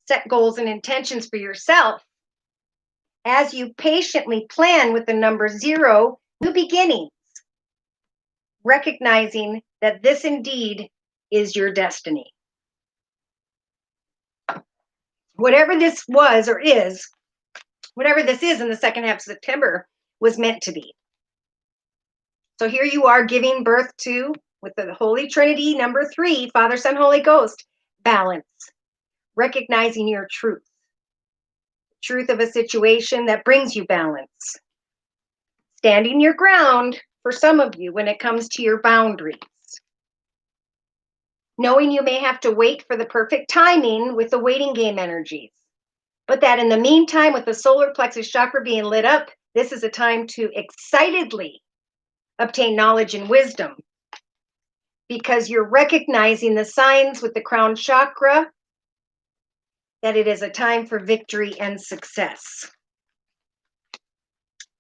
set goals and intentions for yourself, as you patiently plan with the number 0, new beginnings, recognizing that this indeed is your destiny. Whatever this was or is, whatever this is in the second half of September was meant to be. So here you are giving birth to, with the Holy Trinity, number 3, Father, Son, Holy Ghost, balance, recognizing your truth of a situation that brings you balance, standing your ground for some of you when it comes to your boundaries, knowing you may have to wait for the perfect timing with the waiting game energies, but that in the meantime, with the solar plexus chakra being lit up, this is a time to excitedly obtain knowledge and wisdom, because you're recognizing the signs with the crown chakra that it is a time for victory and success,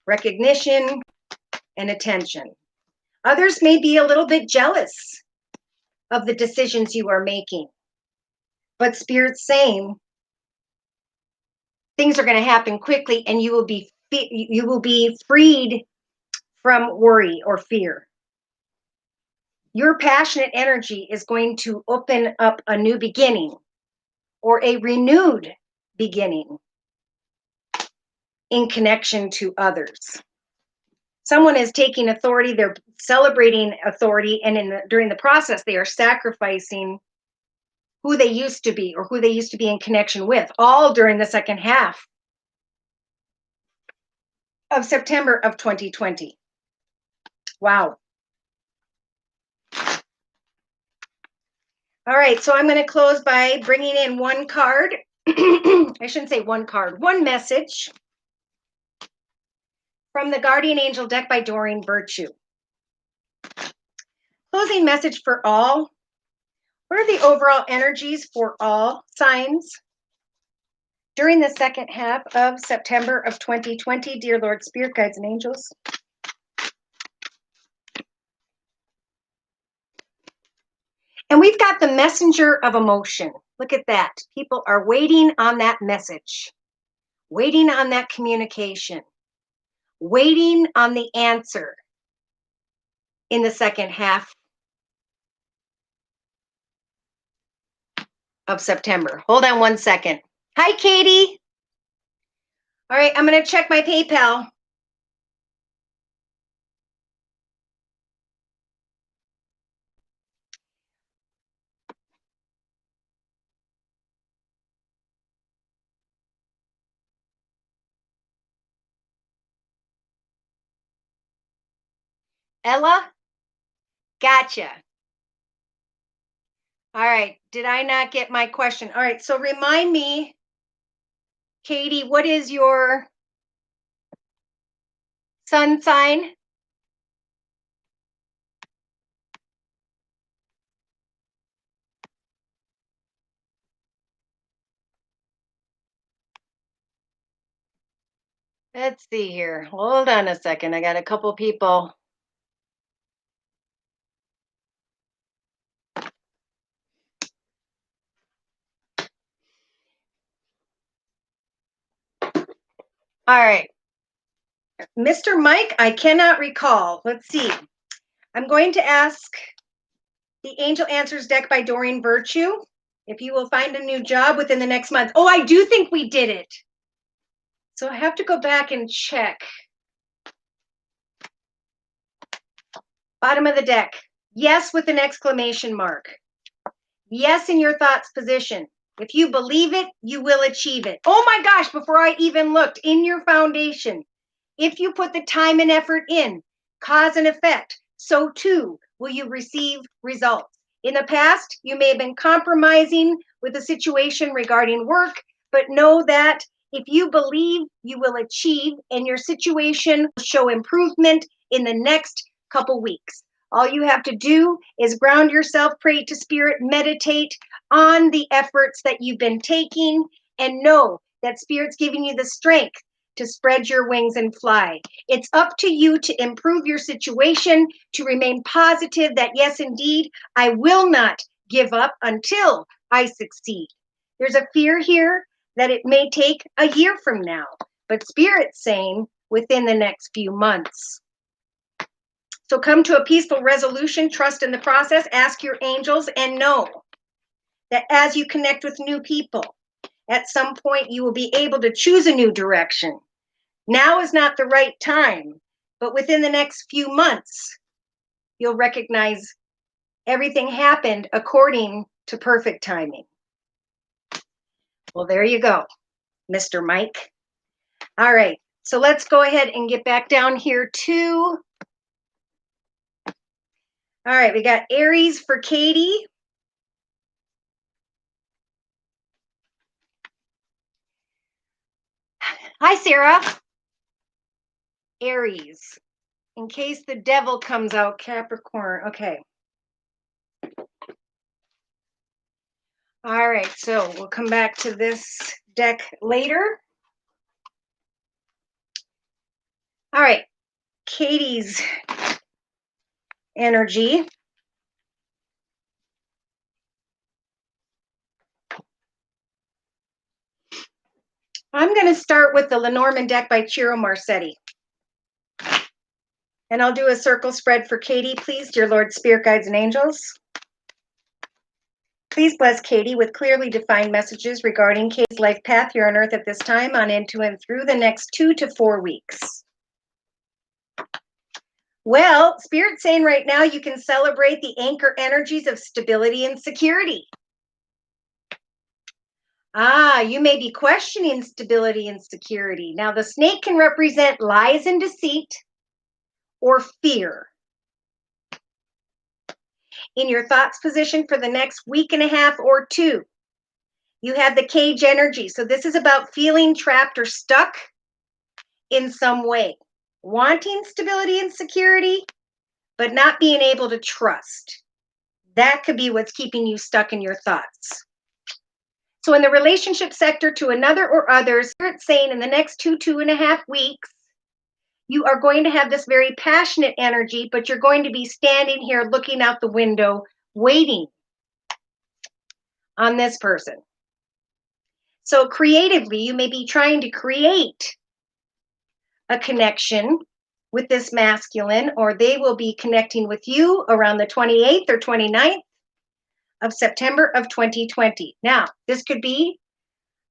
recognition and attention. Others may be a little bit jealous of the decisions you are making, but Spirit's saying things are going to happen quickly, and you will be freed from worry or fear. Your passionate energy is going to open up a new beginning or a renewed beginning in connection to others. Someone is taking authority, they're celebrating authority, and during the process, they are sacrificing who they used to be or who they used to be in connection with, all during the second half of September of 2020. Wow. All right, so I'm going to close by bringing in one card. I shouldn't say one card, one message from the Guardian Angel deck by Doreen Virtue. Closing message for all. What are the overall energies for all signs during the second half of September of 2020, dear Lord, Spirit, Guides, and Angels? And we've got the messenger of emotion. Look at that. People are waiting on that message, waiting on that communication, waiting on the answer in the second half of September. Hold on one second. Hi, Katie. All right, I'm going to check my PayPal. Ella? Gotcha. All right. Did I not get my question? All right. So remind me, Katie, what is your sun sign? Let's see here. Hold on a second. I got a couple people. All right. Mr. Mike, I cannot recall. Let's see. I'm going to ask the Angel Answers deck by Doreen Virtue if you will find a new job within the next month. Oh, I do think we did it. So I have to go back and check. Bottom of the deck. Yes, with an exclamation mark. Yes, in your thoughts position. If you believe it, you will achieve it. Oh my gosh, before I even looked, in your foundation, If you put the time and effort in, cause and effect, so too will you receive results. In the past, you may have been compromising with a situation regarding work, but know that if you believe, you will achieve, and your situation will show improvement in the next couple weeks. All you have to do is ground yourself, pray to spirit, meditate on the efforts that you've been taking, and know that spirit's giving you the strength to spread your wings and fly. It's up to you to improve your situation, to remain positive that yes, indeed, I will not give up until I succeed. There's a fear here that it may take a year from now, but spirit's saying within the next few months. So come to a peaceful resolution, trust in the process, ask your angels, and know that as you connect with new people, at some point you will be able to choose a new direction. Now is not the right time, but within the next few months, you'll recognize everything happened according to perfect timing. Well, there you go, Mr. Mike. All right, so let's go ahead and get back down here to, all right, we got Aries for Katie. Hi, Sarah. Aries, in case the devil comes out, Capricorn. Okay. All right, so we'll come back to this deck later. All right, Katie's energy. I'm going to start with the Lenormand deck by Ciro Marsetti. And I'll do a circle spread for Katie, please, dear Lord, Spirit Guides, and Angels. Please bless Katie with clearly defined messages regarding Katie's life path here on Earth at this time, on into and through the next 2 to 4 weeks. Well, Spirit's saying right now you can celebrate the anchor energies of stability and security. You may be questioning stability and security. Now, the snake can represent lies and deceit or fear. In your thoughts position for the next week and a half or 2, you have the cage energy. So this is about feeling trapped or stuck in some way, wanting stability and security, but not being able to trust. That could be what's keeping you stuck in your thoughts. So in the relationship sector to another or others, Spirit's saying in the next 2.5 weeks, you are going to have this very passionate energy, but you're going to be standing here looking out the window, waiting on this person. So creatively, you may be trying to create a connection with this masculine, or they will be connecting with you around the 28th or 29th of September of 2020. Now, this could be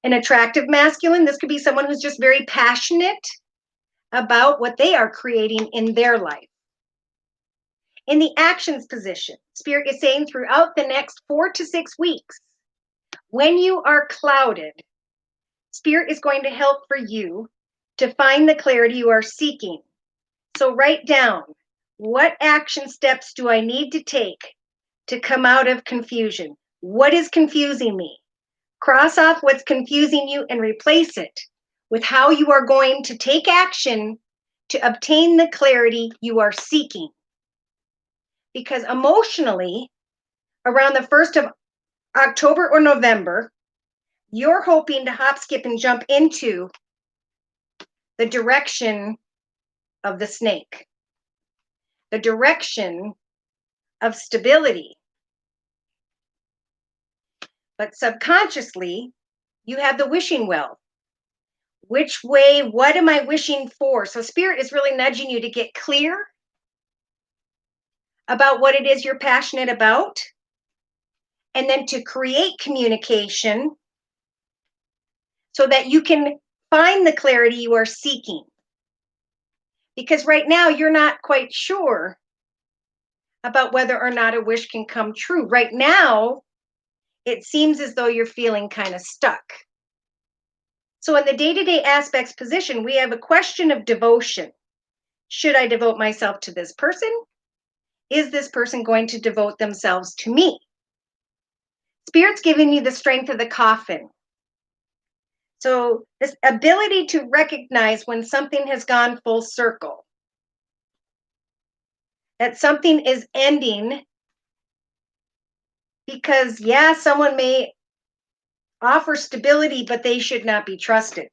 an attractive masculine. This could be someone who's just very passionate about what they are creating in their life. In the actions position, Spirit is saying throughout the next 4 to 6 weeks, when you are clouded, Spirit is going to help for you to find the clarity you are seeking. So write down, what action steps do I need to take to come out of confusion? What is confusing me? Cross off what's confusing you and replace it with how you are going to take action to obtain the clarity you are seeking. Because emotionally, around the 1st of October or November, you're hoping to hop, skip, and jump into the direction of the snake, the direction of stability. But subconsciously, you have the wishing well. Which way, what am I wishing for? So Spirit is really nudging you to get clear about what it is you're passionate about, and then to create communication so that you can find the clarity you are seeking. Because right now, you're not quite sure about whether or not a wish can come true. Right now, it seems as though you're feeling kind of stuck. So in the day-to-day aspects position, we have a question of devotion. Should I devote myself to this person? Is this person going to devote themselves to me? Spirit's giving you the strength of the coffin. So this ability to recognize when something has gone full circle, that something is ending because, yeah, someone may offer stability, but they should not be trusted.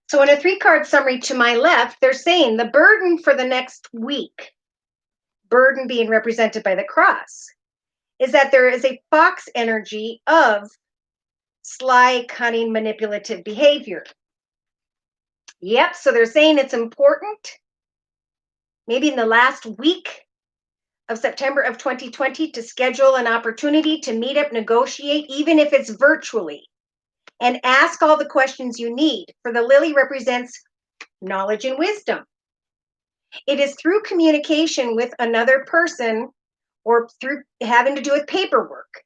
So in a 3-card summary to my left, they're saying the burden for the next week, burden being represented by the cross, is that there is a fox energy of sly, cunning, manipulative behavior. Yep, so they're saying it's important, maybe in the last week of September of 2020, to schedule an opportunity to meet up, negotiate, even if it's virtually, and ask all the questions you need. For the lily represents knowledge and wisdom. It is through communication with another person or through having to do with paperwork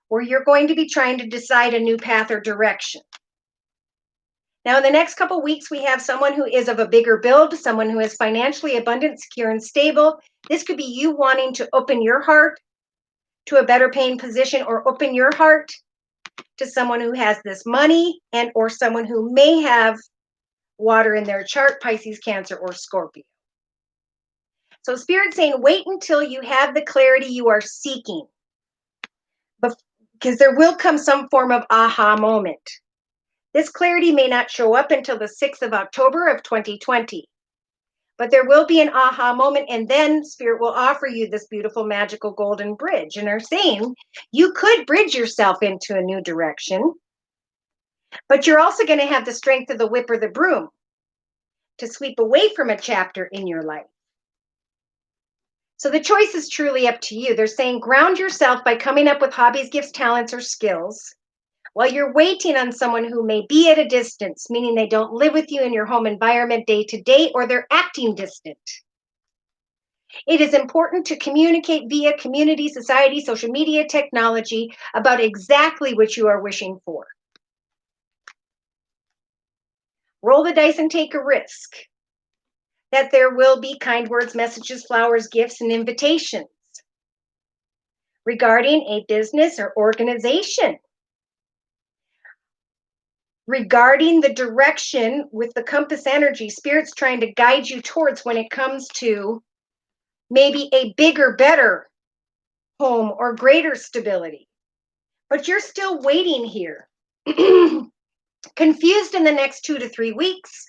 where you're going to be trying to decide a new path or direction. Now, in the next couple of weeks, we have someone who is of a bigger build, someone who is financially abundant, secure, and stable. This could be you wanting to open your heart to a better paying position, or open your heart to someone who has this money, and or someone who may have water in their chart, Pisces, Cancer, or Scorpio. So Spirit's saying, wait until you have the clarity you are seeking, because there will come some form of aha moment. This clarity may not show up until the 6th of October of 2020, but there will be an aha moment, and then Spirit will offer you this beautiful, magical golden bridge. And they're saying you could bridge yourself into a new direction, but you're also going to have the strength of the whip or the broom to sweep away from a chapter in your life. So the choice is truly up to you. They're saying ground yourself by coming up with hobbies, gifts, talents, or skills while you're waiting on someone who may be at a distance, meaning they don't live with you in your home environment day to day, or they're acting distant. It is important to communicate via community, society, social media, technology about exactly what you are wishing for. Roll the dice and take a risk that there will be kind words, messages, flowers, gifts, and invitations regarding a business or organization, regarding the direction with the compass energy. Spirit's trying to guide you towards when it comes to maybe a bigger, better home or greater stability. But you're still waiting here, confused in the next 2 to 3 weeks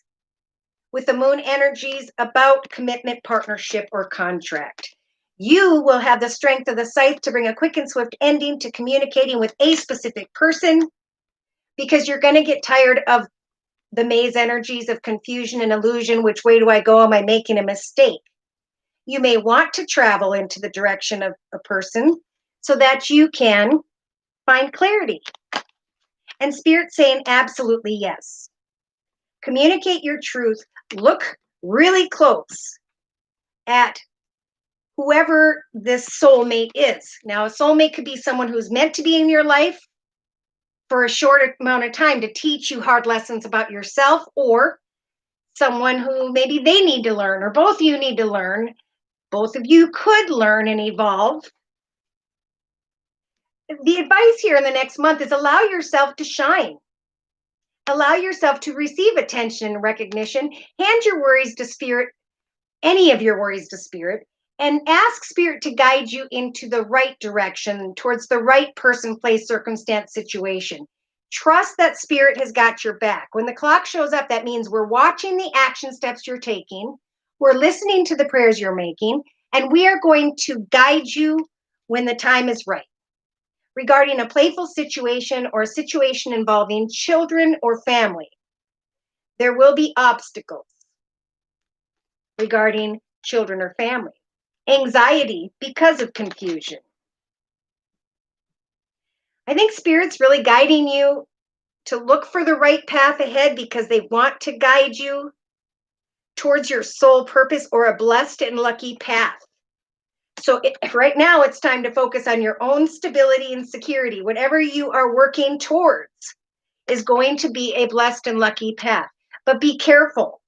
with the moon energies about commitment, partnership, or contract. You will have the strength of the scythe to bring a quick and swift ending to communicating with a specific person, because you're going to get tired of the maze energies of confusion and illusion. Which way do I go? Am I making a mistake? You may want to travel into the direction of a person so that you can find clarity. And Spirit's saying absolutely yes. Communicate your truth. Look really close at whoever this soulmate is. Now, a soulmate could be someone who's meant to be in your life for a short amount of time to teach you hard lessons about yourself, or someone who maybe they need to learn, or both of you need to learn. Both of you could learn and evolve. The advice here in the next month is allow yourself to shine. Allow yourself to receive attention and recognition. Hand your worries to Spirit, any of your worries to Spirit, and ask Spirit to guide you into the right direction, towards the right person, place, circumstance, situation. Trust that Spirit has got your back. When the clock shows up, that means we're watching the action steps you're taking, we're listening to the prayers you're making, and we are going to guide you when the time is right. Regarding a playful situation or a situation involving children or family, there will be obstacles regarding children or family. Anxiety because of confusion. I think Spirit's really guiding you to look for the right path ahead, because they want to guide you towards your soul purpose or a blessed and lucky path. So right now it's time to focus on your own stability and security, whatever you are working towards. is going to be a blessed and lucky path. But be careful.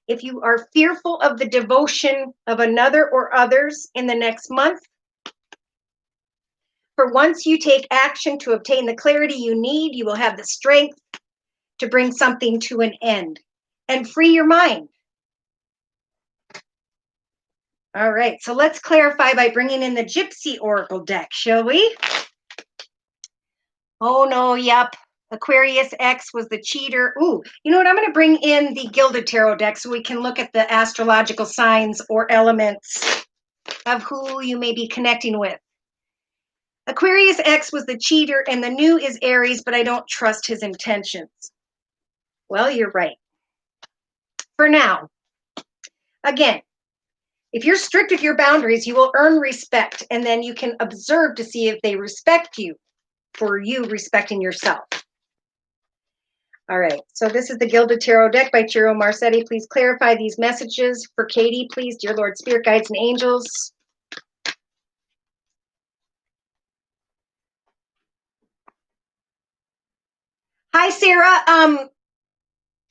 If you are fearful of the devotion of another or others in the next month, for once you take action to obtain the clarity you need, you will have the strength to bring something to an end and free your mind. All right, so let's clarify by bringing in the Gypsy Oracle deck, shall we? Oh no, yep. Aquarius X was the cheater. Ooh, you know what? I'm going to bring in the Gilded Tarot deck so we can look at the astrological signs or elements of who you may be connecting with. Aquarius X was the cheater and the new is Aries, but I don't trust his intentions. Well, you're right. For now. Again, if you're strict with your boundaries, you will earn respect, and then you can observe to see if they respect you for you respecting yourself. All right, so this is the Gilded Tarot deck by Ciro Marsetti. Please clarify these messages for Katie, please, dear Lord, Spirit Guides, and Angels. Hi, Sarah.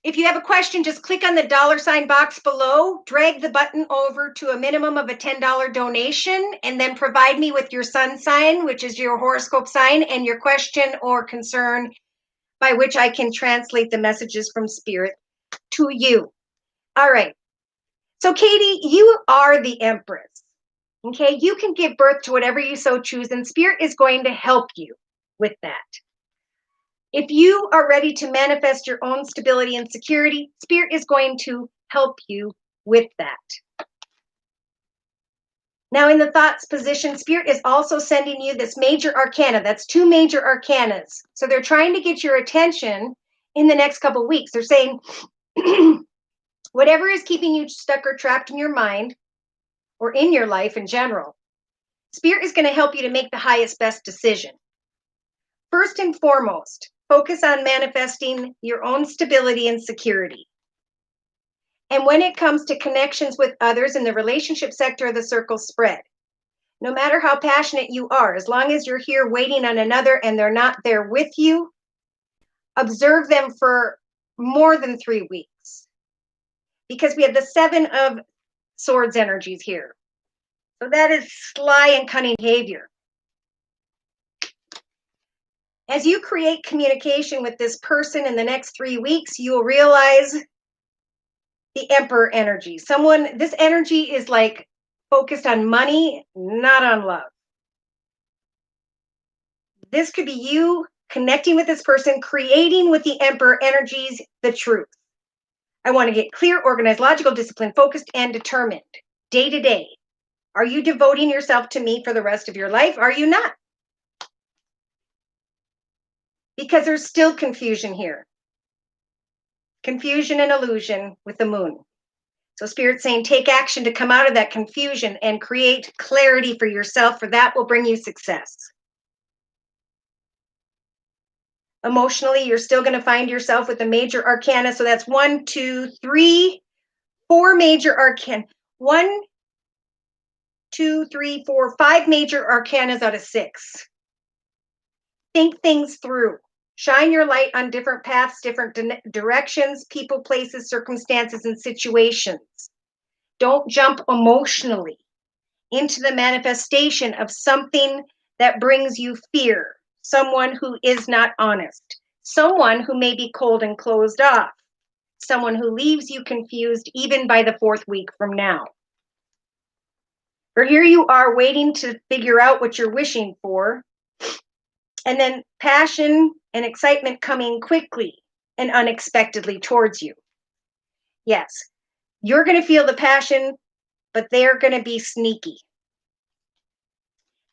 If you have a question, just click on the $ box below, drag the button over to a minimum of a $10 donation, and then provide me with your sun sign, which is your horoscope sign, and your question or concern, by which I can translate the messages from Spirit to you. All right. So, Katie, you are the Empress. Okay, you can give birth to whatever you so choose, and Spirit is going to help you with that. If you are ready to manifest your own stability and security, Spirit is going to help you with that. Now, in the thoughts position, Spirit is also sending you this major arcana. That's 2 major arcanas. So they're trying to get your attention in the next couple of weeks. They're saying, whatever is keeping you stuck or trapped in your mind or in your life in general, Spirit is going to help you to make the highest, best decision. First and foremost, focus on manifesting your own stability and security. And when it comes to connections with others in the relationship sector of the circle spread, no matter how passionate you are, as long as you're here waiting on another and they're not there with you, observe them for more than 3 weeks. Because we have the 7 of Swords energies here. So that is sly and cunning behavior. As you create communication with this person in the next 3 weeks, you will realize the Emperor energy. This energy is like focused on money, not on love. This could be you connecting with this person, creating with the Emperor energies the truth. I want to get clear, organized, logical, disciplined, focused, and determined day to day. Are you devoting yourself to me for the rest of your life? Are you not? Because there's still confusion here. Confusion and illusion with the moon. So Spirit's saying take action to come out of that confusion and create clarity for yourself, for that will bring you success. Emotionally, you're still going to find yourself with a major arcana. So that's 1, 2, 3, 4 major arcana. 1, 2, 3, 4, 5 major arcanas out of 6. Think things through. Shine your light on different paths, different directions, people, places, circumstances, and situations. Don't jump emotionally into the manifestation of something that brings you fear, someone who is not honest, someone who may be cold and closed off, someone who leaves you confused even by the 4th week from now. For here you are waiting to figure out what you're wishing for, and then passion and excitement coming quickly and unexpectedly towards you. Yes, you're going to feel the passion, but they're going to be sneaky.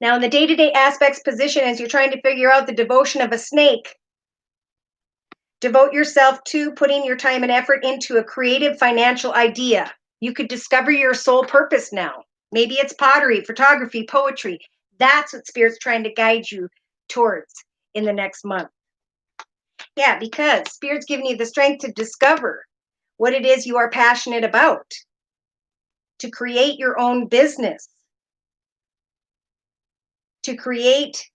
Now, in the day-to-day aspects position, as you're trying to figure out the devotion of a snake, devote yourself to putting your time and effort into a creative financial idea. You could discover your soul purpose now. Maybe it's pottery, photography, poetry. That's what Spirit's trying to guide you towards in the next month. Yeah, because Spirit's giving you the strength to discover what it is you are passionate about, to create your own business, to create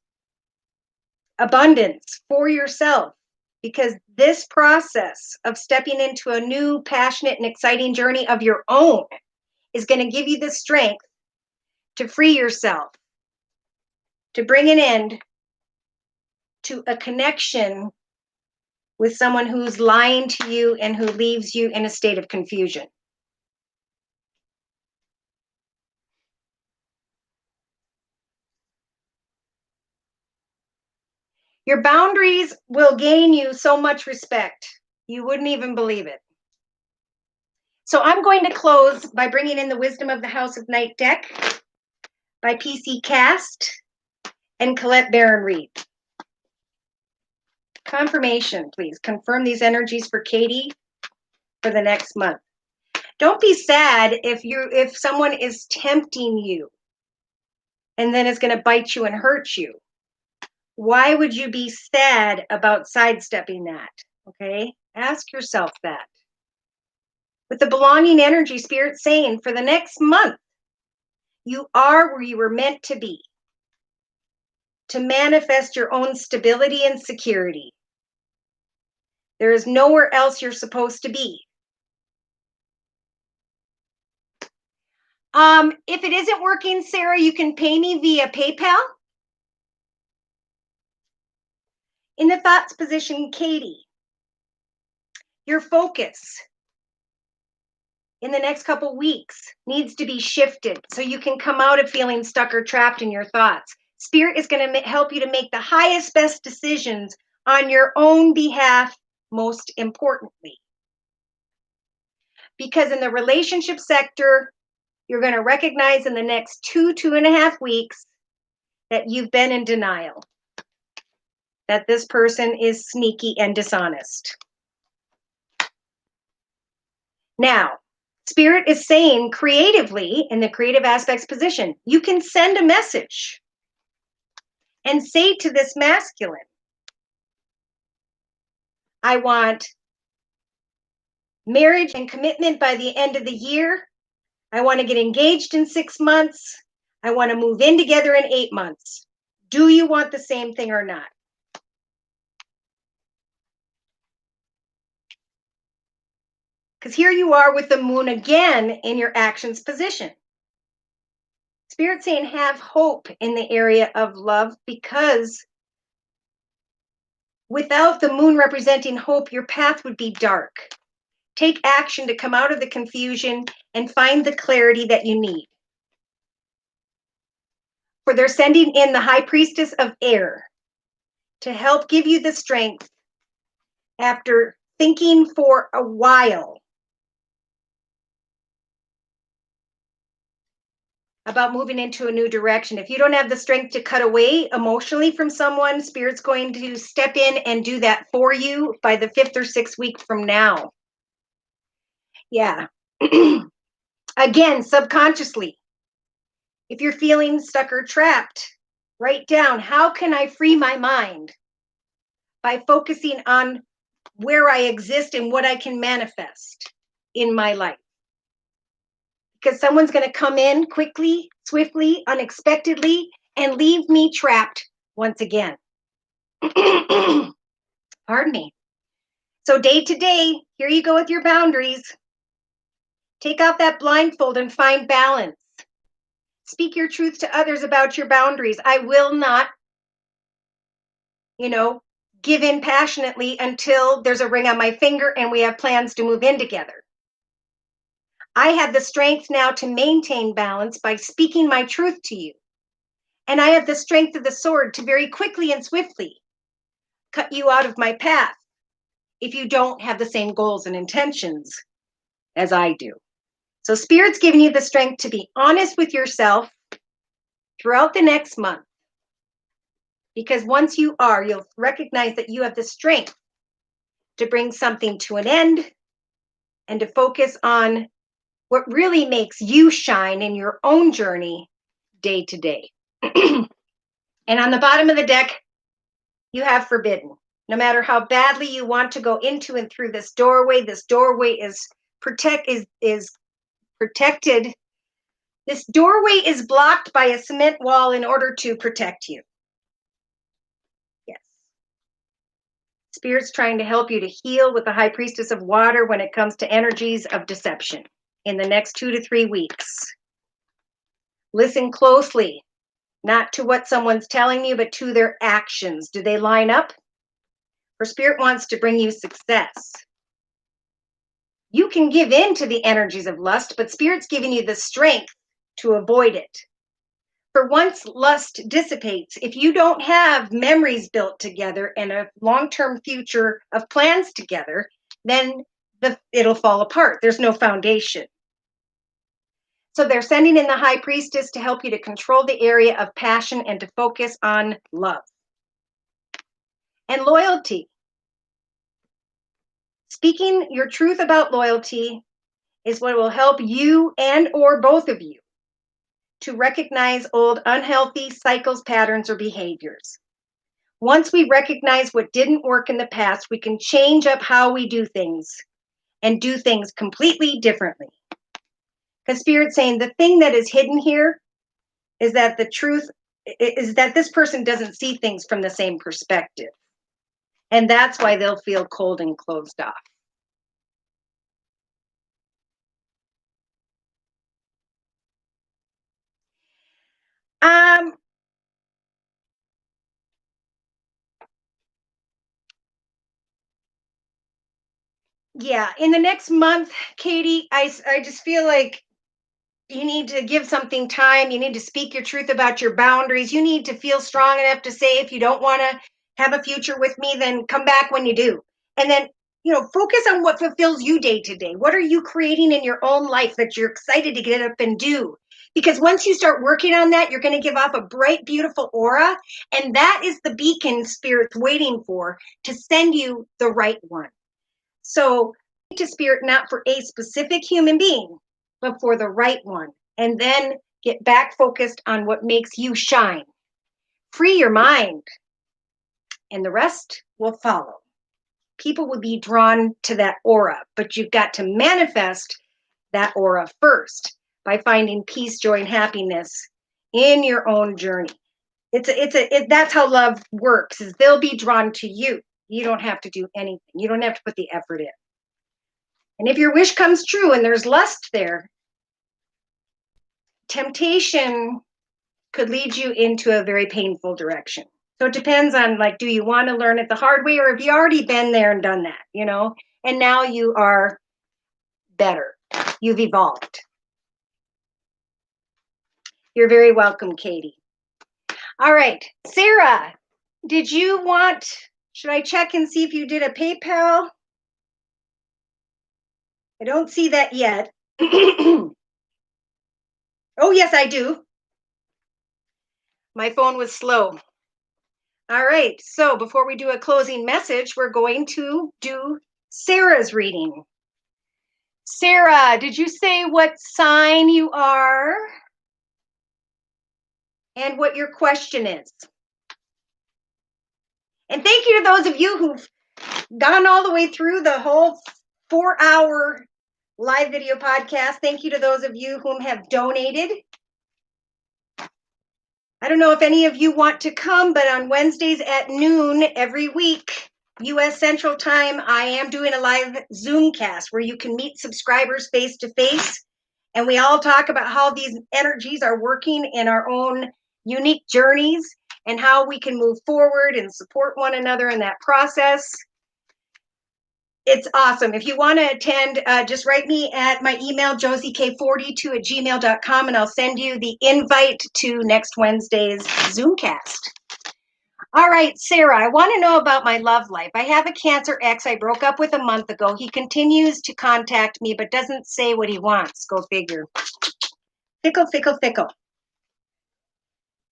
abundance for yourself because this process of stepping into a new, passionate, and exciting journey of your own is going to give you the strength to free yourself, to bring an end to a connection with someone who's lying to you and who leaves you in a state of confusion. Your boundaries will gain you so much respect. You wouldn't even believe it. So I'm going to close by bringing in the Wisdom of the House of Night deck by PC Cast and Colette Baron Reed. Confirmation, please. Confirm these energies for Katie for the next month. Don't be sad if someone is tempting you and then is going to bite you and hurt you. Why would you be sad about sidestepping that? Okay? Ask yourself that. With the belonging energy, Spirit saying for the next month, you are where you were meant to be, to manifest your own stability and security. There is nowhere else you're supposed to be. If it isn't working, Sarah, you can pay me via PayPal. In the thoughts position, Katie, your focus in the next couple weeks needs to be shifted so you can come out of feeling stuck or trapped in your thoughts. Spirit is going to help you to make the highest, best decisions on your own behalf, most importantly. Because in the relationship sector, you're going to recognize in the next 2.5 weeks that you've been in denial, that this person is sneaky and dishonest. Now, Spirit is saying creatively, in the creative aspects position, you can send a message and say to this masculine, I want marriage and commitment by the end of the year. I want to get engaged in 6 months. I want to move in together in 8 months. Do you want the same thing or not? Because here you are with the moon again in your actions position. Spirit saying have hope in the area of love, because without the moon representing hope, your path would be dark. Take action to come out of the confusion and find the clarity that you need. For they're sending in the High Priestess of Air to help give you the strength after thinking for a while about moving into a new direction. If you don't have the strength to cut away emotionally from someone, Spirit's going to step in and do that for you by the 5th or 6th week from now. Yeah. Again, subconsciously, if you're feeling stuck or trapped, write down, how can I free my mind by focusing on where I exist and what I can manifest in my life? Because someone's going to come in quickly, swiftly, unexpectedly, and leave me trapped once again. Pardon me. So day to day, here you go with your boundaries. Take off that blindfold and find balance. Speak your truth to others about your boundaries. I will not, give in passionately until there's a ring on my finger and we have plans to move in together. I have the strength now to maintain balance by speaking my truth to you. And I have the strength of the sword to very quickly and swiftly cut you out of my path if you don't have the same goals and intentions as I do. So Spirit's giving you the strength to be honest with yourself throughout the next month. Because once you are, you'll recognize that you have the strength to bring something to an end and to focus on what really makes you shine in your own journey day to day. And on the bottom of the deck, you have forbidden. No matter how badly you want to go into and through this doorway is protected. This doorway is blocked by a cement wall in order to protect you. Yes. Spirit's trying to help you to heal with the High Priestess of Water when it comes to energies of deception in the next 2 to 3 weeks. Listen closely, not to what someone's telling you, but to their actions. Do they line up? For Spirit wants to bring you success. You can give in to the energies of lust, but Spirit's giving you the strength to avoid it. For once lust dissipates, if you don't have memories built together and a long-term future of plans together, then it'll fall apart. There's no foundation. So they're sending in the High Priestess to help you to control the area of passion and to focus on love and loyalty. Speaking your truth about loyalty is what will help you and or both of you to recognize old unhealthy cycles, patterns, or behaviors. Once we recognize what didn't work in the past, we can change up how we do things and do things completely differently. Because Spirit's saying the thing that is hidden here is that the truth is that this person doesn't see things from the same perspective. And that's why they'll feel cold and closed off. Yeah, in the next month, Katie, I just feel like you need to give something time. You need to speak your truth about your boundaries. You need to feel strong enough to say, if you don't want to have a future with me, then come back when you do. And then, focus on what fulfills you day to day. What are you creating in your own life that you're excited to get up and do? Because once you start working on that, you're going to give off a bright, beautiful aura. And that is the beacon Spirit's waiting for to send you the right one. So, to Spirit, not for a specific human being, but for the right one. And then get back focused on what makes you shine. Free your mind, and the rest will follow. People will be drawn to that aura, but you've got to manifest that aura first by finding peace, joy, and happiness in your own journey. That's how love works, is they'll be drawn to you. You don't have to do anything. You don't have to put the effort in. And if your wish comes true and there's lust there, temptation could lead you into a very painful direction. So it depends on, do you want to learn it the hard way, or have you already been there and done that, and now you are better. You've evolved. You're very welcome, Katie. All right, Sarah, should I check and see if you did a PayPal? I don't see that yet. Oh, yes, I do. My phone was slow. All right, so before we do a closing message, we're going to do Sarah's reading. Sarah, did you say what sign you are and what your question is? And thank you to those of you who've gone all the way through the whole 4-hour live video podcast. Thank you to those of you whom have donated. I don't know if any of you want to come, but on Wednesdays at noon every week, U.S. Central Time, I am doing a live Zoom cast where you can meet subscribers face to face. And we all talk about how these energies are working in our own unique journeys and how we can move forward and support one another in that process. It's awesome. If you want to attend, just write me at my email, josiek42@gmail.com, and I'll send you the invite to next Wednesday's Zoomcast. All right, Sarah, I want to know about my love life. I have a Cancer ex I broke up with a month ago. He continues to contact me, but doesn't say what he wants. Go figure. Fickle, fickle, fickle.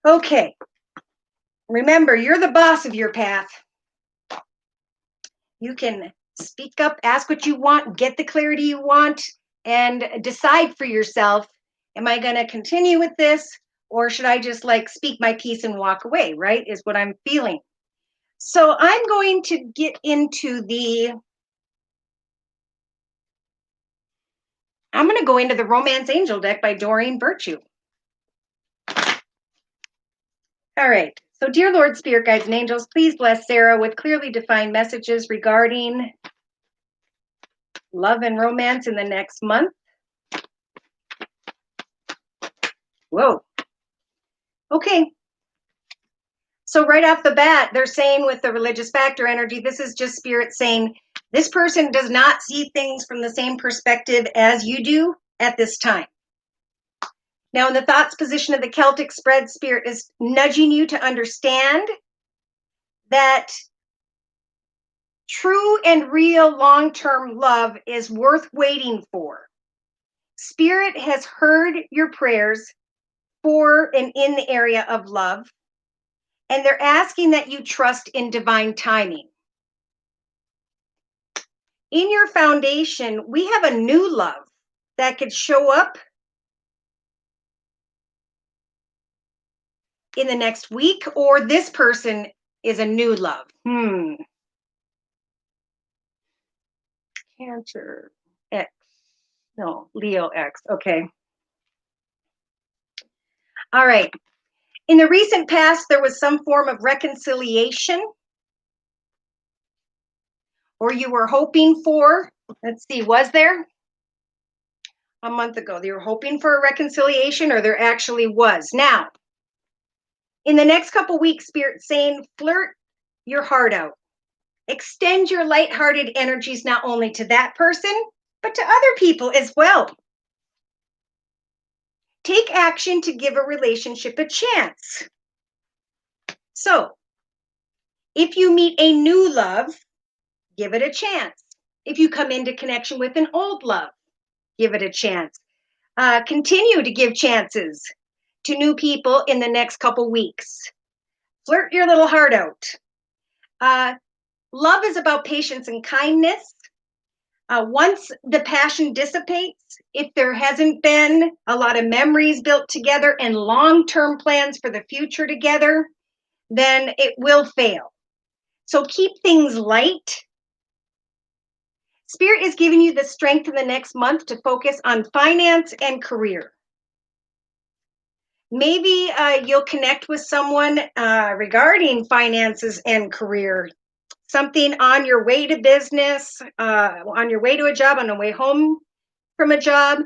Okay. Remember, you're the boss of your path. You can speak up, ask what you want, get the clarity you want, and decide for yourself, am I going to continue with this, or should I just speak my piece and walk away, right, is what I'm feeling. So I'm going to get into I'm going to go into the Romance Angel deck by Doreen Virtue. All right, So, dear Lord, Spirit Guides, and Angels, please bless Sarah with clearly defined messages regarding love and romance in the next month. Whoa. Okay. So right off the bat, they're saying with the religious factor energy, this is just Spirit saying this person does not see things from the same perspective as you do at this time. Now, in the thoughts position of the Celtic spread, Spirit is nudging you to understand that true and real long-term love is worth waiting for. Spirit has heard your prayers for and in the area of love, and they're asking that you trust in divine timing. In your foundation, we have a new love that could show up in the next week, or this person is a new love. Cancer X. No, Leo X. Okay. All right. In the recent past, there was some form of reconciliation, or you were hoping for. Let's see, was there? A month ago, they were hoping for a reconciliation, or there actually was. Now, in the next couple weeks, Spirit's saying, flirt your heart out. Extend your lighthearted energies not only to that person, but to other people as well. Take action to give a relationship a chance. So, if you meet a new love, give it a chance. If you come into connection with an old love, give it a chance. Continue to give chances to new people in the next couple weeks. Flirt your little heart out. Love is about patience and kindness. Once the passion dissipates, if there hasn't been a lot of memories built together and long-term plans for the future together, then it will fail. So keep things light. Spirit is giving you the strength in the next month to focus on finance and career. Maybe you'll connect with someone regarding finances and career. Something on your way to business, on your way to a job, on the way home from a job.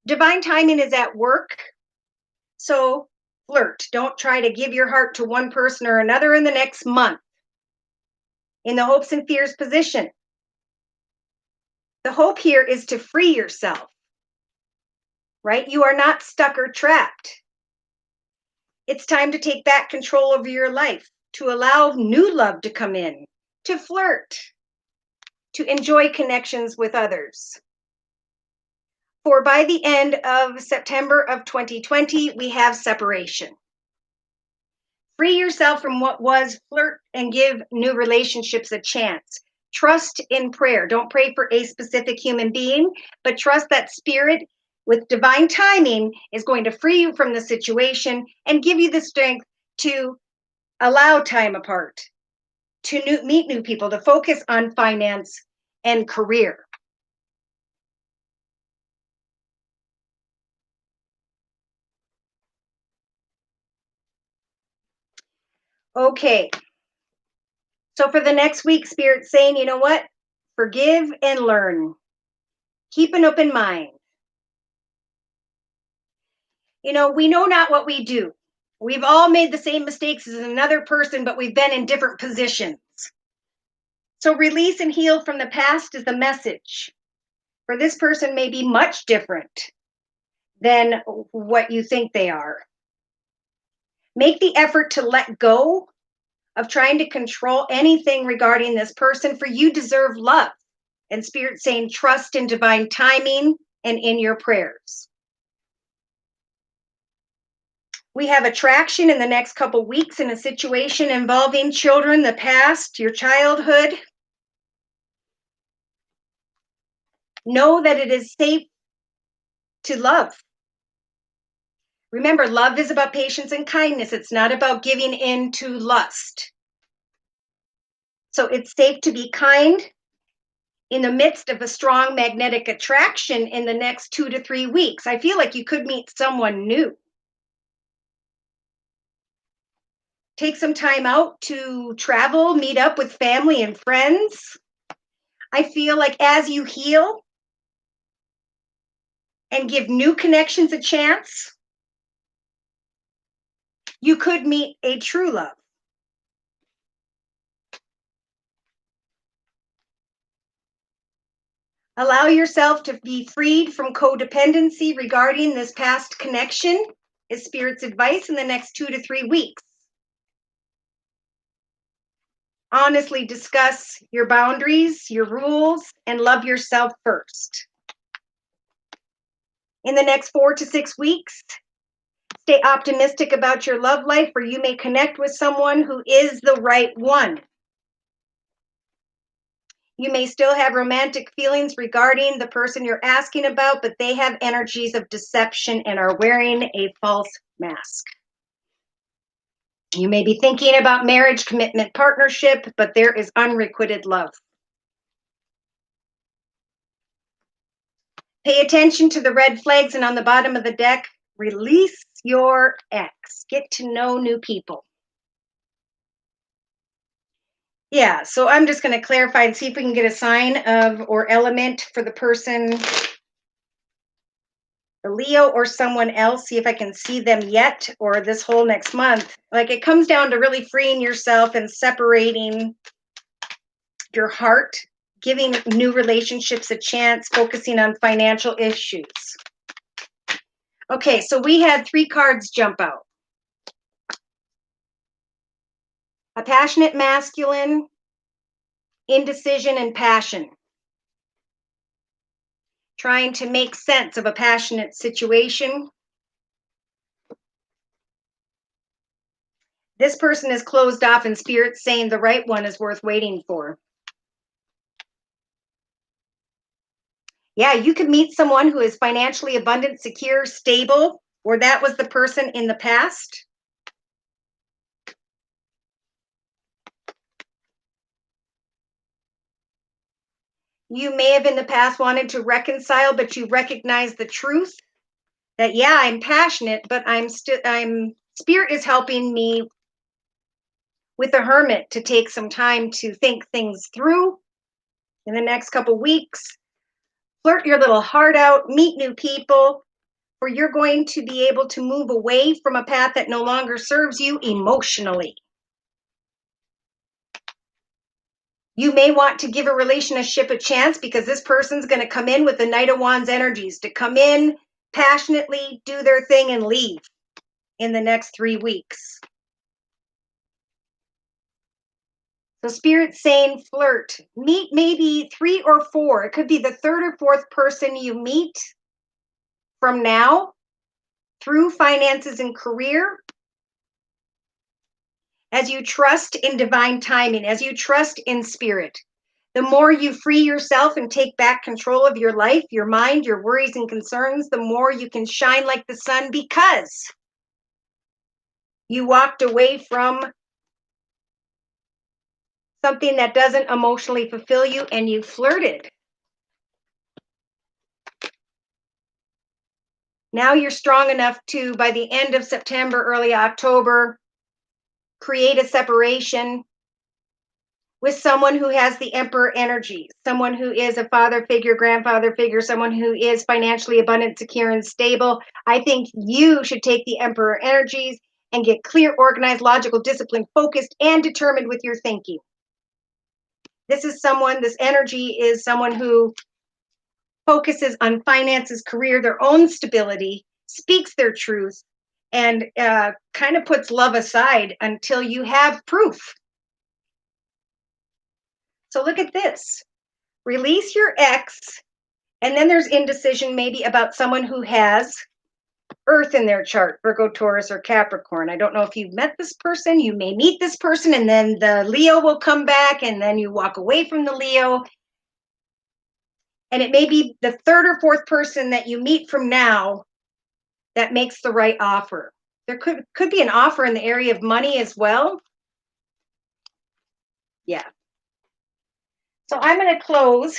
Divine timing is at work. So flirt. Don't try to give your heart to one person or another in the next month. In the hopes and fears position, the hope here is to free yourself, right? You are not stuck or trapped. It's time to take back control over your life, to allow new love to come in, to flirt, to enjoy connections with others. For by the end of September of 2020, we have separation. Free yourself from what was, flirt, and give new relationships a chance. Trust in prayer. Don't pray for a specific human being, but trust that Spirit, with divine timing, is going to free you from the situation and give you the strength to allow time apart, to meet new people, to focus on finance and career. Okay. So for the next week, Spirit's saying, you know what? Forgive and learn. Keep an open mind. You know, we know not what we do. We've all made the same mistakes as another person, but we've been in different positions. So release and heal from the past is the message. For this person may be much different than what you think they are. Make the effort to let go of trying to control anything regarding this person, for you deserve love. And Spirit saying, trust in divine timing and in your prayers. We have attraction in the next couple weeks in a situation involving children, the past, your childhood. Know that it is safe to love. Remember, love is about patience and kindness. It's not about giving in to lust. So it's safe to be kind in the midst of a strong magnetic attraction in the next 2 to 3 weeks. I feel like you could meet someone new. Take some time out to travel, meet up with family and friends. I feel like as you heal and give new connections a chance, you could meet a true love. Allow yourself to be freed from codependency regarding this past connection, is Spirit's advice in the next 2 to 3 weeks. Honestly discuss your boundaries, your rules, and love yourself first. In the next 4 to 6 weeks, stay optimistic about your love life, or you may connect with someone who is the right one. You may still have romantic feelings regarding the person you're asking about, but they have energies of deception and are wearing a false mask. You may be thinking about marriage, commitment, partnership, but there is unrequited love. Pay attention to the red flags, and on the bottom of the deck, release your ex. Get to know new people. Yeah, so I'm just going to clarify and see if we can get a sign of or element for the person, the Leo or someone else. See if I can see them yet or this whole next month. Like, it comes down to really freeing yourself and separating your heart, giving new relationships a chance, focusing on financial issues. Okay, so we had 3 cards jump out. A passionate masculine, indecision, and passion. Trying to make sense of a passionate situation. This person is closed off, and Spirit's saying the right one is worth waiting for. Yeah, you could meet someone who is financially abundant, secure, stable, or that was the person in the past. You may have in the past wanted to reconcile, but you recognize the truth that, yeah, I'm passionate, but Spirit is helping me with the Hermit to take some time to think things through in the next couple weeks. Flirt your little heart out, meet new people, or you're going to be able to move away from a path that no longer serves you emotionally. You may want to give a relationship a chance because this person's going to come in with the Knight of Wands energies, to come in passionately, do their thing, and leave in the next 3 weeks. So Spirit's saying flirt. Meet maybe 3 or 4. It could be the 3rd or 4th person you meet from now through finances and career. As you trust in divine timing, as you trust in Spirit, the more you free yourself and take back control of your life, your mind, your worries and concerns, the more you can shine like the sun, because you walked away from something that doesn't emotionally fulfill you and you flirted. Now you're strong enough to, by the end of September, early October, create a separation with someone who has the Emperor energy, someone who is a father figure, grandfather figure, someone who is financially abundant, secure, and stable. I think you should take the Emperor energies and get clear, organized, logical, disciplined, focused, and determined with your thinking. This energy is someone who focuses on finances, career, their own stability, speaks their truth, and kind of puts love aside until you have proof. So look at this. Release your ex, and then there's indecision maybe about someone who has Earth in their chart, Virgo, Taurus, or Capricorn. I don't know if you've met this person. You may meet this person, and then the Leo will come back, and then you walk away from the Leo. And it may be the 3rd or 4th person that you meet from now that makes the right offer. There could be an offer in the area of money as well. Yeah. So I'm going to close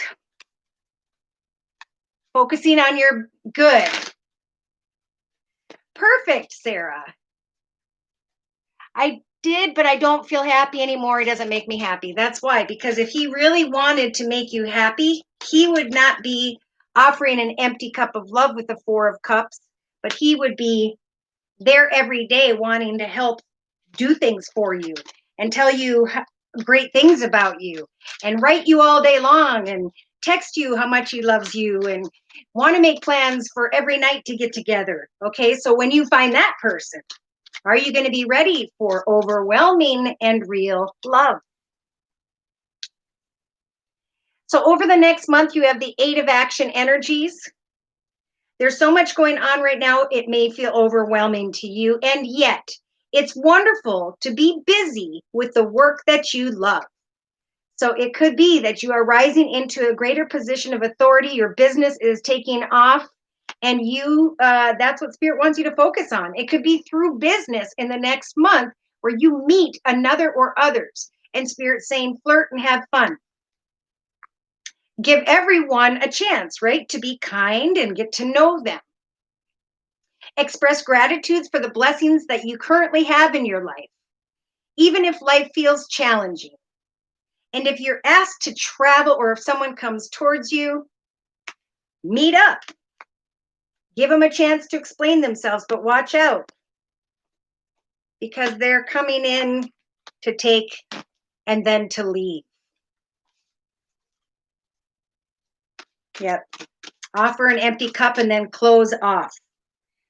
focusing on your good. Perfect, Sarah. I did, but I don't feel happy anymore. He doesn't make me happy. That's why, because if he really wanted to make you happy, he would not be offering an empty cup of love with the Four of Cups, but he would be there every day wanting to help do things for you and tell you great things about you and write you all day long and text you how much he loves you and want to make plans for every night to get together. Okay, so when you find that person, are you going to be ready for overwhelming and real love? So over the next month, you have the Eight of Action energies. There's so much going on right now, it may feel overwhelming to you, and yet it's wonderful to be busy with the work that you love. So it could be that you are rising into a greater position of authority, your business is taking off, and that's what Spirit wants you to focus on. It could be through business in the next month where you meet another or others, and Spirit's saying flirt and have fun. Give everyone a chance, right, to be kind and get to know them. Express gratitude for the blessings that you currently have in your life, even if life feels challenging. And if you're asked to travel or if someone comes towards you, meet up. Give them a chance to explain themselves, but watch out because they're coming in to take and then to leave. Yep. Offer an empty cup and then close off.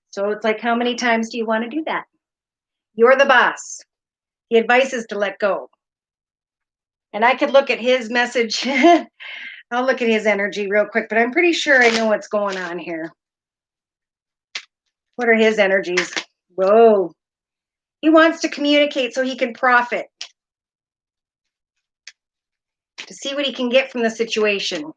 So it's like, how many times do you want to do that? You're the boss. The advice is to let go. And I could look at his message. I'll look at his energy real quick, but I'm pretty sure I know what's going on here. What are his energies? Whoa. He wants to communicate so he can profit, to see what he can get from the situation.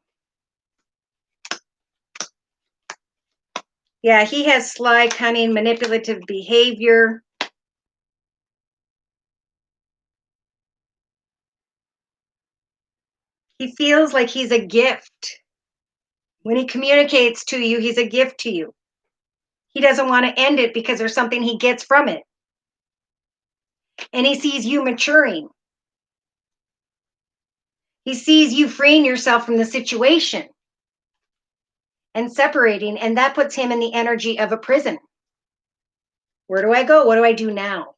Yeah, he has sly, cunning, manipulative behavior. He feels like he's a gift. When he communicates to you, he's a gift to you. He doesn't want to end it because there's something he gets from it. And he sees you maturing. He sees you freeing yourself from the situation and separating, and that puts him in the energy of a prison. Where do I go? What do I do now?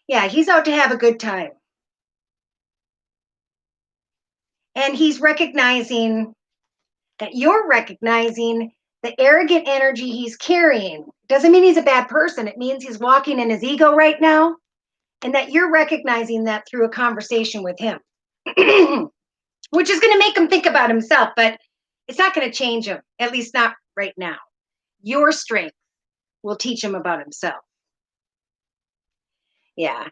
Yeah, he's out to have a good time. And he's recognizing that you're recognizing the arrogant energy he's carrying. Doesn't mean he's a bad person. It means he's walking in his ego right now, and that you're recognizing that through a conversation with him, which is going to make him think about himself, but it's not going to change him, at least not right now. Your strength will teach him about himself. Yeah.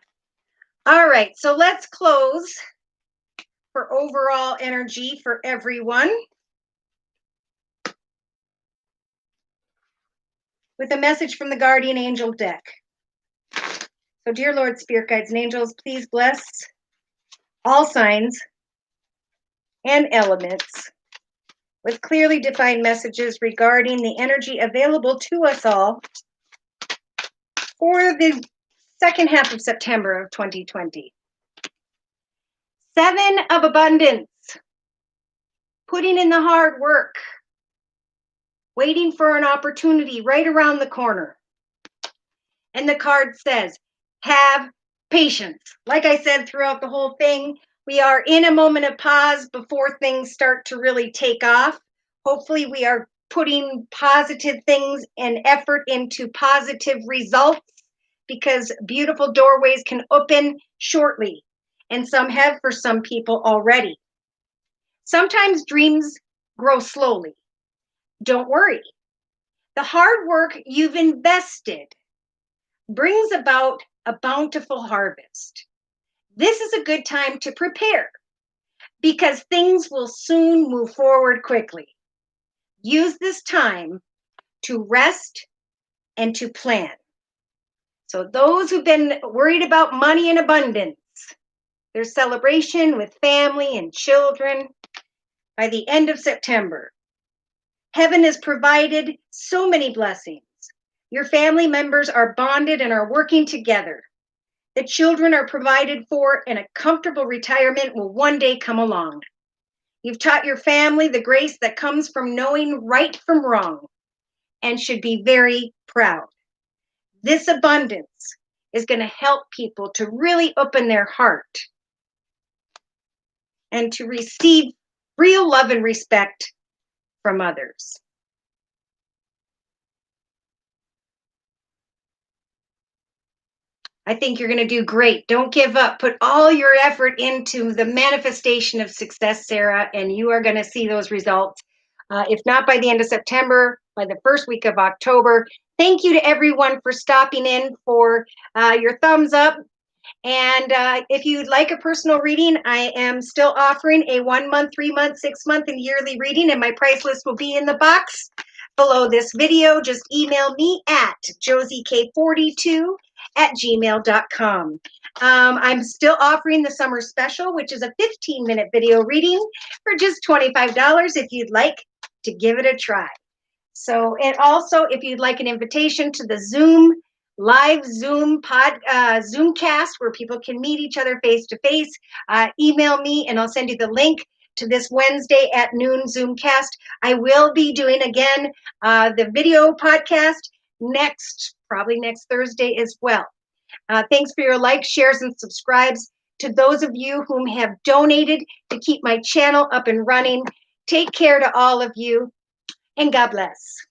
All right, so let's close for overall energy for everyone with a message from the Guardian Angel deck. So, dear Lord, Spirit Guides and Angels, please bless all signs and elements with clearly defined messages regarding the energy available to us all for the second half of September of 2020. Seven of Abundance, putting in the hard work, waiting for an opportunity right around the corner. And the card says, have patience. Like I said throughout the whole thing, we are in a moment of pause before things start to really take off. Hopefully we are putting positive things and effort into positive results, because beautiful doorways can open shortly, and some have for some people already. Sometimes dreams grow slowly. Don't worry. The hard work you've invested brings about a bountiful harvest. This is a good time to prepare because things will soon move forward quickly. Use this time to rest and to plan. So those who've been worried about money and abundance, there's celebration with family and children by the end of September. Heaven has provided so many blessings. Your family members are bonded and are working together. The children are provided for, and a comfortable retirement will one day come along. You've taught your family the grace that comes from knowing right from wrong and should be very proud. This abundance is going to help people to really open their heart and to receive real love and respect from others. I think you're going to do great. Don't give up. Put all your effort into the manifestation of success, Sarah, and you are going to see those results. If not by the end of September, by the first week of October. Thank you to everyone for stopping in, for your thumbs up. And if you'd like a personal reading, I am still offering a 1 month, 3 month, 6 month, and yearly reading, and my price list will be in the box below this video. Just email me at josiek42@gmail.com. I'm still offering the summer special, which is a 15-minute video reading for just $25 if you'd like to give it a try. So, and also if you'd like an invitation to the live Zoomcast where people can meet each other face to face, email me and I'll send you the link to this Wednesday at noon Zoomcast. I will be doing again the video podcast probably next Thursday as well. Thanks for your likes, shares, and subscribes. To those of you whom have donated to keep my channel up and running, take care to all of you, and God bless.